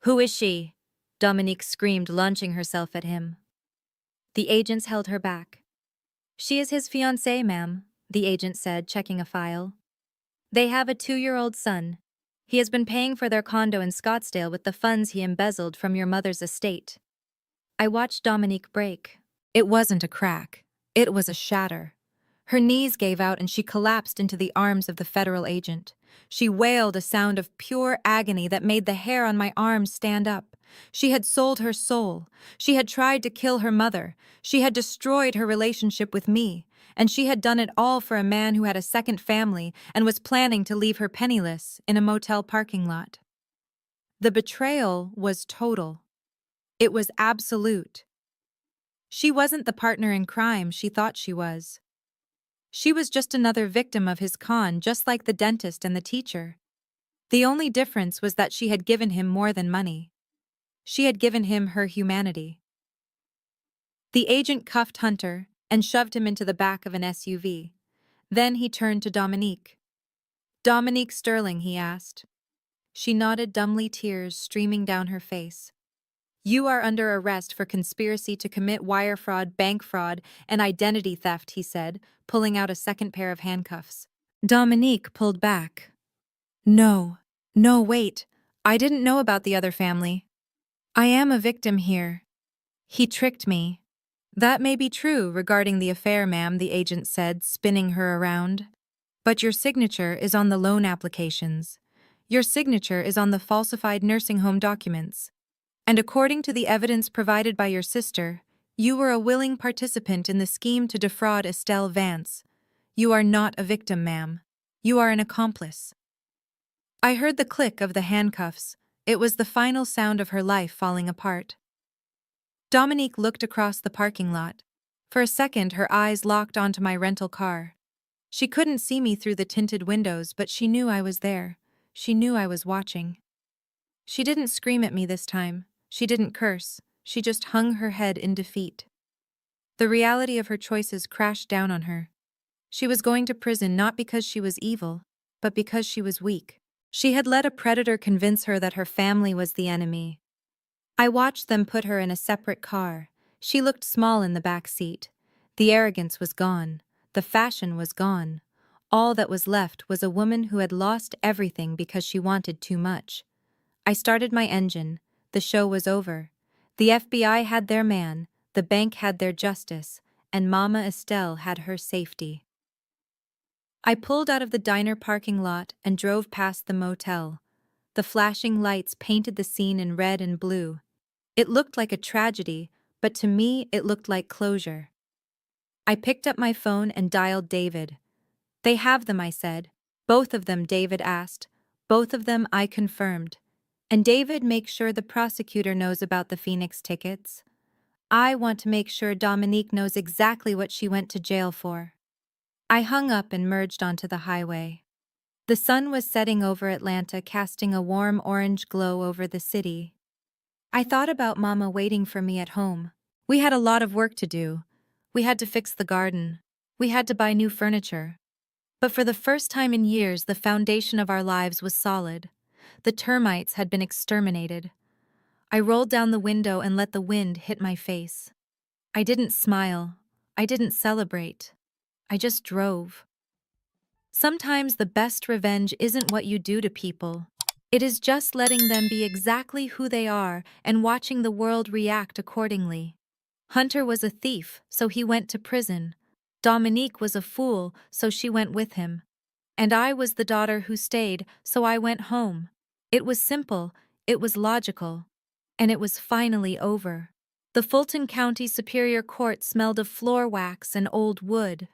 Who is she? Dominique screamed, launching herself at him. The agents held her back. She is his fiancée, ma'am, the agent said, checking a file. They have a 2-year-old son. He has been paying for their condo in Scottsdale with the funds he embezzled from your mother's estate. I watched Dominique break. It wasn't a crack. It was a shatter. Her knees gave out and she collapsed into the arms of the federal agent. She wailed a sound of pure agony that made the hair on my arms stand up. She had sold her soul. She had tried to kill her mother. She had destroyed her relationship with me. And she had done it all for a man who had a second family and was planning to leave her penniless in a motel parking lot. The betrayal was total. It was absolute. She wasn't the partner in crime she thought she was. She was just another victim of his con, just like the dentist and the teacher. The only difference was that she had given him more than money. She had given him her humanity. The agent cuffed Hunter and shoved him into the back of an SUV. Then he turned to Dominique. Dominique Sterling, he asked. She nodded dumbly, tears streaming down her face. You are under arrest for conspiracy to commit wire fraud, bank fraud, and identity theft, he said, pulling out a second pair of handcuffs. Dominique pulled back. No, wait. I didn't know about the other family. I am a victim here. He tricked me. That may be true regarding the affair, ma'am, the agent said, spinning her around. But your signature is on the loan applications. Your signature is on the falsified nursing home documents. And according to the evidence provided by your sister, you were a willing participant in the scheme to defraud Estelle Vance. You are not a victim, ma'am. You are an accomplice. I heard the click of the handcuffs. It was the final sound of her life falling apart. Dominique looked across the parking lot. For a second, her eyes locked onto my rental car. She couldn't see me through the tinted windows, but she knew I was there. She knew I was watching. She didn't scream at me this time. She didn't curse. She just hung her head in defeat. The reality of her choices crashed down on her. She was going to prison not because she was evil, but because she was weak. She had let a predator convince her that her family was the enemy. I watched them put her in a separate car. She looked small in the back seat. The arrogance was gone. The fashion was gone. All that was left was a woman who had lost everything because she wanted too much. I started my engine. The show was over. The FBI had their man, the bank had their justice, and Mama Estelle had her safety. I pulled out of the diner parking lot and drove past the motel. The flashing lights painted the scene in red and blue. It looked like a tragedy, but to me it looked like closure. I picked up my phone and dialed David. They have them, I said. Both of them, David asked. Both of them, I confirmed. And David, make sure the prosecutor knows about the Phoenix tickets. I want to make sure Dominique knows exactly what she went to jail for. I hung up and merged onto the highway. The sun was setting over Atlanta, casting a warm orange glow over the city. I thought about Mama waiting for me at home. We had a lot of work to do. We had to fix the garden. We had to buy new furniture. But for the first time in years, the foundation of our lives was solid. The termites had been exterminated. I rolled down the window and let the wind hit my face. I didn't smile. I didn't celebrate. I just drove. Sometimes the best revenge isn't what you do to people. It is just letting them be exactly who they are and watching the world react accordingly. Hunter was a thief, so he went to prison. Dominique was a fool, so she went with him. And I was the daughter who stayed, so I went home. It was simple, it was logical. And it was finally over. The Fulton County Superior Court smelled of floor wax and old wood.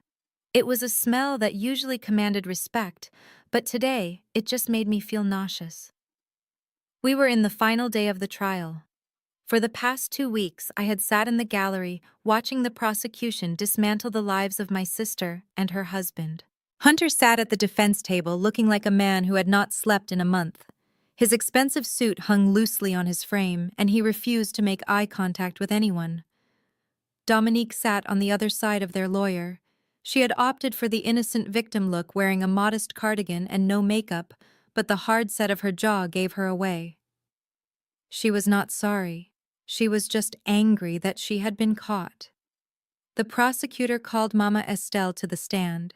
It was a smell that usually commanded respect, but today it just made me feel nauseous. We were in the final day of the trial. For the past 2 weeks, I had sat in the gallery watching the prosecution dismantle the lives of my sister and her husband. Hunter sat at the defense table looking like a man who had not slept in a month. His expensive suit hung loosely on his frame, and he refused to make eye contact with anyone. Dominique sat on the other side of their lawyer. She had opted for the innocent victim look, wearing a modest cardigan and no makeup, but the hard set of her jaw gave her away. She was not sorry. She was just angry that she had been caught. The prosecutor called Mama Estelle to the stand.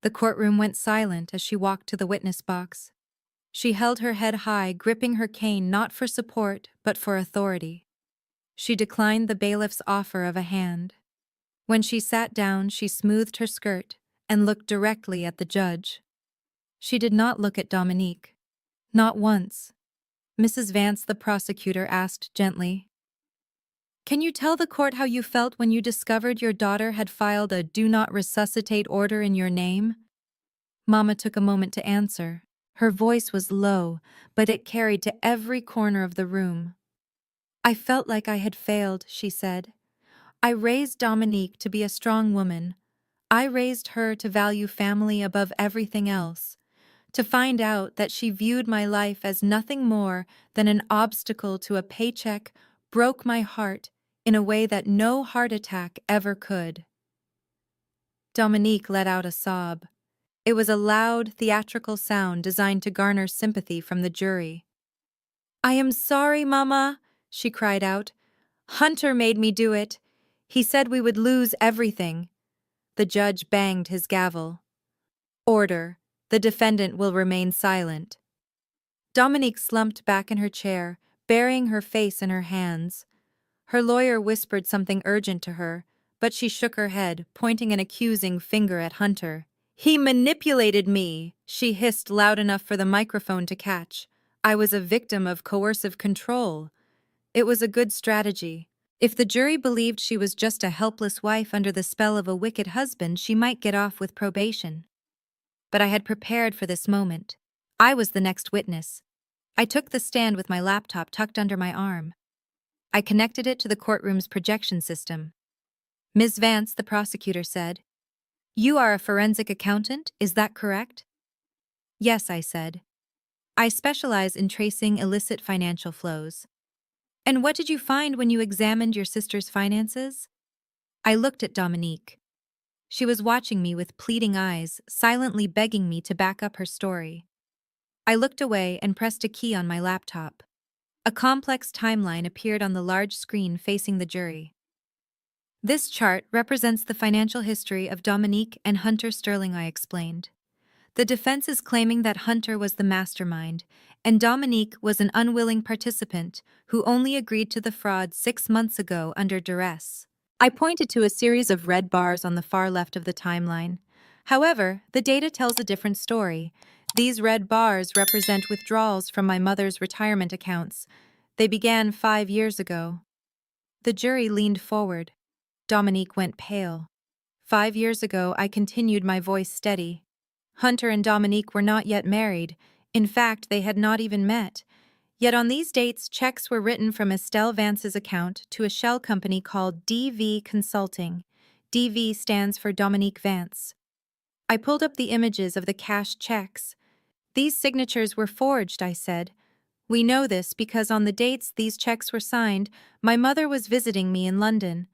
The courtroom went silent as she walked to the witness box. She held her head high, gripping her cane not for support, but for authority. She declined the bailiff's offer of a hand. When she sat down, she smoothed her skirt and looked directly at the judge. She did not look at Dominique. Not once. Mrs. Vance, the prosecutor, asked gently, "Can you tell the court how you felt when you discovered your daughter had filed a do not resuscitate order in your name?" Mama took a moment to answer. Her voice was low, but it carried to every corner of the room. "I felt like I had failed," she said. "I raised Dominique to be a strong woman. I raised her to value family above everything else. To find out that she viewed my life as nothing more than an obstacle to a paycheck broke my heart in a way that no heart attack ever could." Dominique let out a sob. It was a loud, theatrical sound designed to garner sympathy from the jury. "I am sorry, Mama," she cried out. "Hunter made me do it. He said we would lose everything." The judge banged his gavel. "Order. The defendant will remain silent." Dominique slumped back in her chair, burying her face in her hands. Her lawyer whispered something urgent to her, but she shook her head, pointing an accusing finger at Hunter. "He manipulated me," she hissed loud enough for the microphone to catch. "I was a victim of coercive control. It was a good strategy. If the jury believed she was just a helpless wife under the spell of a wicked husband, she might get off with probation. But I had prepared for this moment. I was the next witness. I took the stand with my laptop tucked under my arm. I connected it to the courtroom's projection system. "Ms. Vance," the prosecutor said, "you are a forensic accountant, is that correct?" "Yes," I said. "I specialize in tracing illicit financial flows." "And what did you find when you examined your sister's finances?" I looked at Dominique. She was watching me with pleading eyes, silently begging me to back up her story. I looked away and pressed a key on my laptop. A complex timeline appeared on the large screen facing the jury. "This chart represents the financial history of Dominique and Hunter Sterling," I explained. "The defense is claiming that Hunter was the mastermind, and Dominique was an unwilling participant who only agreed to the fraud 6 months ago under duress." I pointed to a series of red bars on the far left of the timeline. However, the data tells a different story. These red bars represent withdrawals from my mother's retirement accounts. They began 5 years ago. The jury leaned forward. Dominique went pale. 5 years ago, I continued, my voice steady. Hunter and Dominique were not yet married. In fact, they had not even met. Yet on these dates, checks were written from Estelle Vance's account to a shell company called DV Consulting. DV stands for Dominique Vance. I pulled up the images of the cashed checks. "These signatures were forged," I said. "We know this because on the dates these checks were signed, my mother was visiting me in London.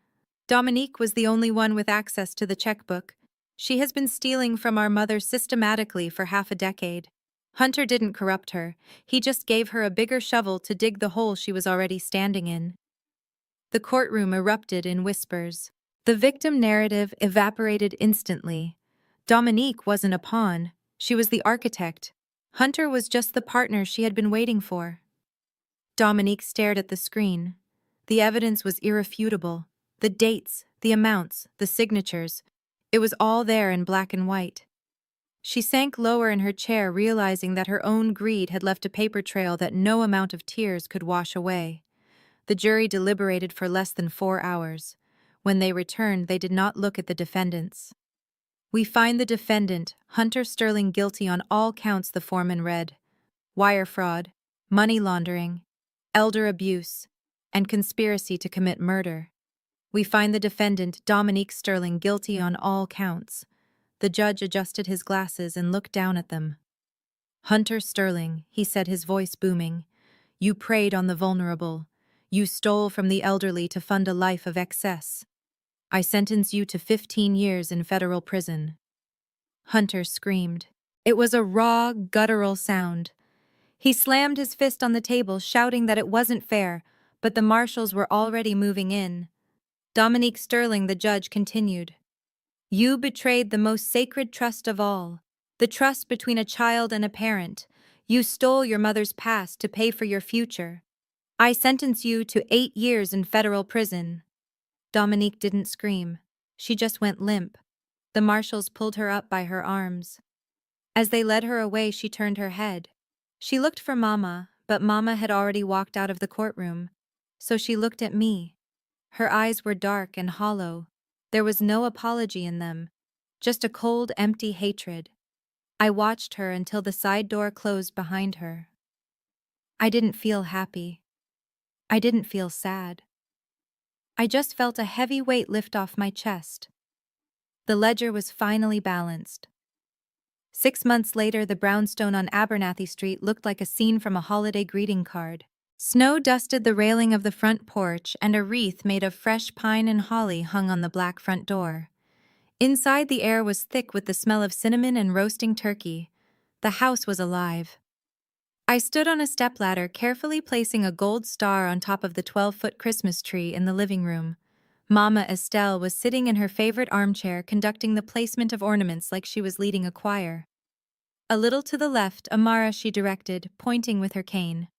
Dominique was the only one with access to the checkbook. She has been stealing from our mother systematically for half a decade. Hunter didn't corrupt her. He just gave her a bigger shovel to dig the hole she was already standing in." The courtroom erupted in whispers. The victim narrative evaporated instantly. Dominique wasn't a pawn. She was the architect. Hunter was just the partner she had been waiting for. Dominique stared at the screen. The evidence was irrefutable. The dates, the amounts, the signatures. It was all there in black and white. She sank lower in her chair, realizing that her own greed had left a paper trail that no amount of tears could wash away. The jury deliberated for less than 4 hours. When they returned, they did not look at the defendants. We find the defendant, Hunter Sterling, guilty on all counts, the foreman read: wire fraud, money laundering, elder abuse, and conspiracy to commit murder. We find the defendant, Dominique Sterling, guilty on all counts. The judge adjusted his glasses and looked down at them. Hunter Sterling, he said, his voice booming, you preyed on the vulnerable. You stole from the elderly to fund a life of excess. I sentence you to 15 years in federal prison. Hunter screamed. It was a raw, guttural sound. He slammed his fist on the table, shouting that it wasn't fair, but the marshals were already moving in. Dominique Sterling, the judge, continued. You betrayed the most sacred trust of all, the trust between a child and a parent. You stole your mother's past to pay for your future. I sentence you to 8 years in federal prison. Dominique didn't scream. She just went limp. The marshals pulled her up by her arms. As they led her away, she turned her head. She looked for Mama, but Mama had already walked out of the courtroom. So she looked at me. Her eyes were dark and hollow. There was no apology in them, just a cold, empty hatred. I watched her until the side door closed behind her. I didn't feel happy. I didn't feel sad. I just felt a heavy weight lift off my chest. The ledger was finally balanced. 6 months later, the brownstone on Abernathy Street looked like a scene from a holiday greeting card. Snow dusted the railing of the front porch, and a wreath made of fresh pine and holly hung on the black front door. Inside, the air was thick with the smell of cinnamon and roasting turkey. The house was alive. I stood on a stepladder, carefully placing a gold star on top of the 12-foot Christmas tree in the living room. Mama Estelle was sitting in her favorite armchair, conducting the placement of ornaments like she was leading a choir. A little to the left, Amara, she directed, pointing with her cane.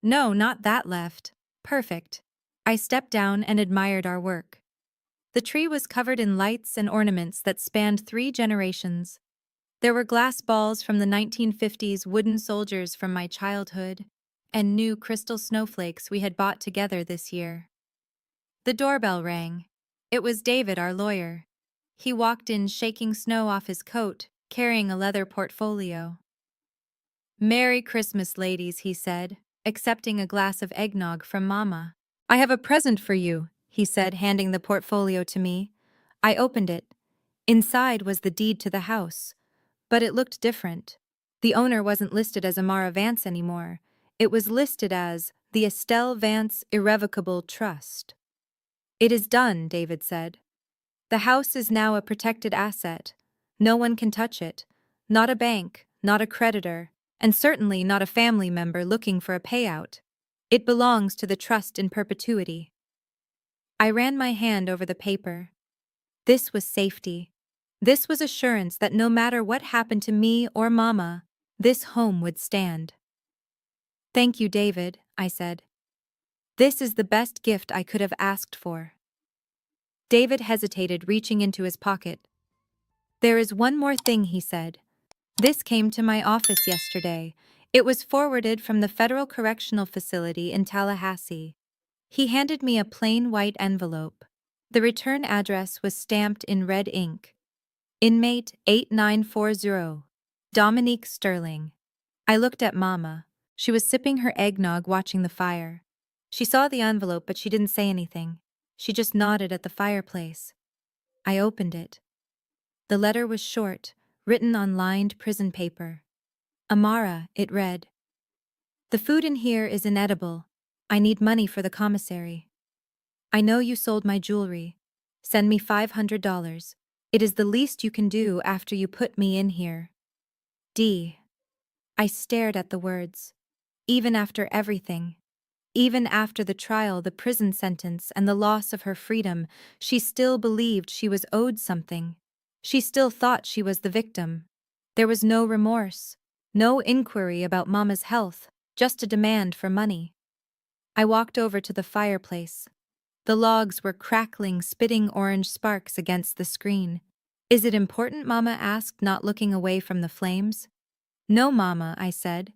No, not that left. Perfect. I stepped down and admired our work. The tree was covered in lights and ornaments that spanned 3 generations. There were glass balls from the 1950s, wooden soldiers from my childhood, and new crystal snowflakes we had bought together this year. The doorbell rang. It was David, our lawyer. He walked in, shaking snow off his coat, carrying a leather portfolio. Merry Christmas, ladies, he said, accepting a glass of eggnog from Mama. I have a present for you, he said, handing the portfolio to me. I opened it. Inside was the deed to the house. But it looked different. The owner wasn't listed as Amara Vance anymore. It was listed as the Estelle Vance Irrevocable Trust. It is done, David said. The house is now a protected asset. No one can touch it. Not a bank, not a creditor, and certainly not a family member looking for a payout. It belongs to the trust in perpetuity. I ran my hand over the paper. This was safety. This was assurance that no matter what happened to me or Mama, this home would stand. Thank you, David, I said. This is the best gift I could have asked for. David hesitated, reaching into his pocket. There is one more thing, he said. This came to my office yesterday. It was forwarded from the Federal Correctional Facility in Tallahassee. He handed me a plain white envelope. The return address was stamped in red ink. Inmate 8940. Dominique Sterling. I looked at Mama. She was sipping her eggnog, watching the fire. She saw the envelope, but she didn't say anything. She just nodded at the fireplace. I opened it. The letter was short, written on lined prison paper. Amara, it read. The food in here is inedible. I need money for the commissary. I know you sold my jewelry. Send me $500. It is the least you can do after you put me in here. D. I stared at the words. Even after everything, even after the trial, the prison sentence, and the loss of her freedom, she still believed she was owed something. She still thought she was the victim. There was no remorse, no inquiry about Mama's health, just a demand for money. I walked over to the fireplace. The logs were crackling, spitting orange sparks against the screen. Is it important? Mama asked, not looking away from the flames. No, Mama, I said.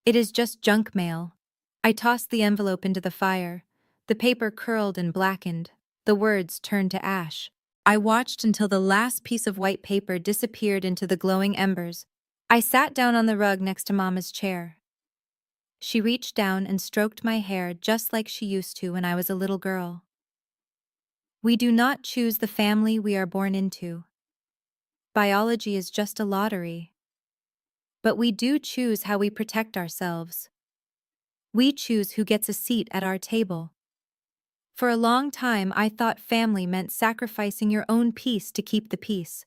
It is just junk mail. I tossed the envelope into the fire. The paper curled and blackened. The words turned to ash. I watched until the last piece of white paper disappeared into the glowing embers. I sat down on the rug next to Mama's chair. She reached down and stroked my hair just like she used to when I was a little girl. We do not choose the family we are born into. Biology is just a lottery. But we do choose how we protect ourselves. We choose who gets a seat at our table. For a long time, I thought family meant sacrificing your own peace to keep the peace.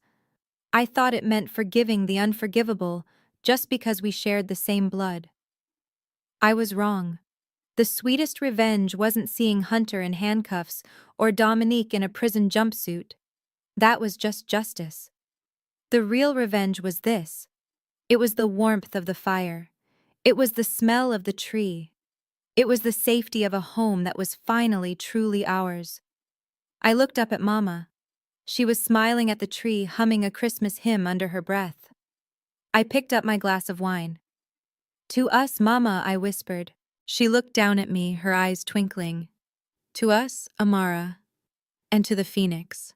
I thought it meant forgiving the unforgivable just because we shared the same blood. I was wrong. The sweetest revenge wasn't seeing Hunter in handcuffs or Dominique in a prison jumpsuit. That was just justice. The real revenge was this. It was the warmth of the fire. It was the smell of the tree. It was the safety of a home that was finally truly ours. I looked up at Mama. She was smiling at the tree, humming a Christmas hymn under her breath. I picked up my glass of wine. "To us, Mama," I whispered. She looked down at me, her eyes twinkling. "To us, Amara, and to the phoenix."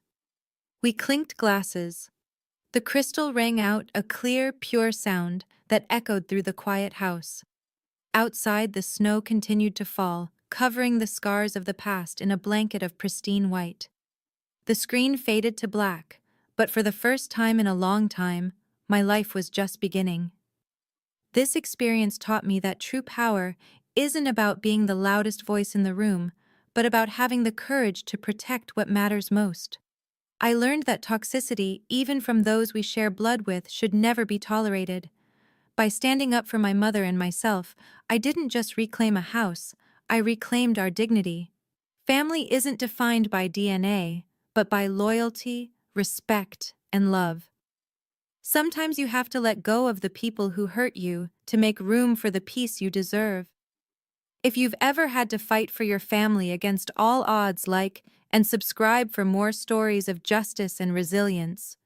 We clinked glasses. The crystal rang out a clear, pure sound that echoed through the quiet house. Outside, the snow continued to fall, covering the scars of the past in a blanket of pristine white. The screen faded to black, but for the first time in a long time, my life was just beginning. This experience taught me that true power isn't about being the loudest voice in the room, but about having the courage to protect what matters most. I learned that toxicity, even from those we share blood with, should never be tolerated. By standing up for my mother and myself, I didn't just reclaim a house, I reclaimed our dignity. Family isn't defined by DNA, but by loyalty, respect, and love. Sometimes you have to let go of the people who hurt you to make room for the peace you deserve. If you've ever had to fight for your family against all odds, like and subscribe for more stories of justice and resilience.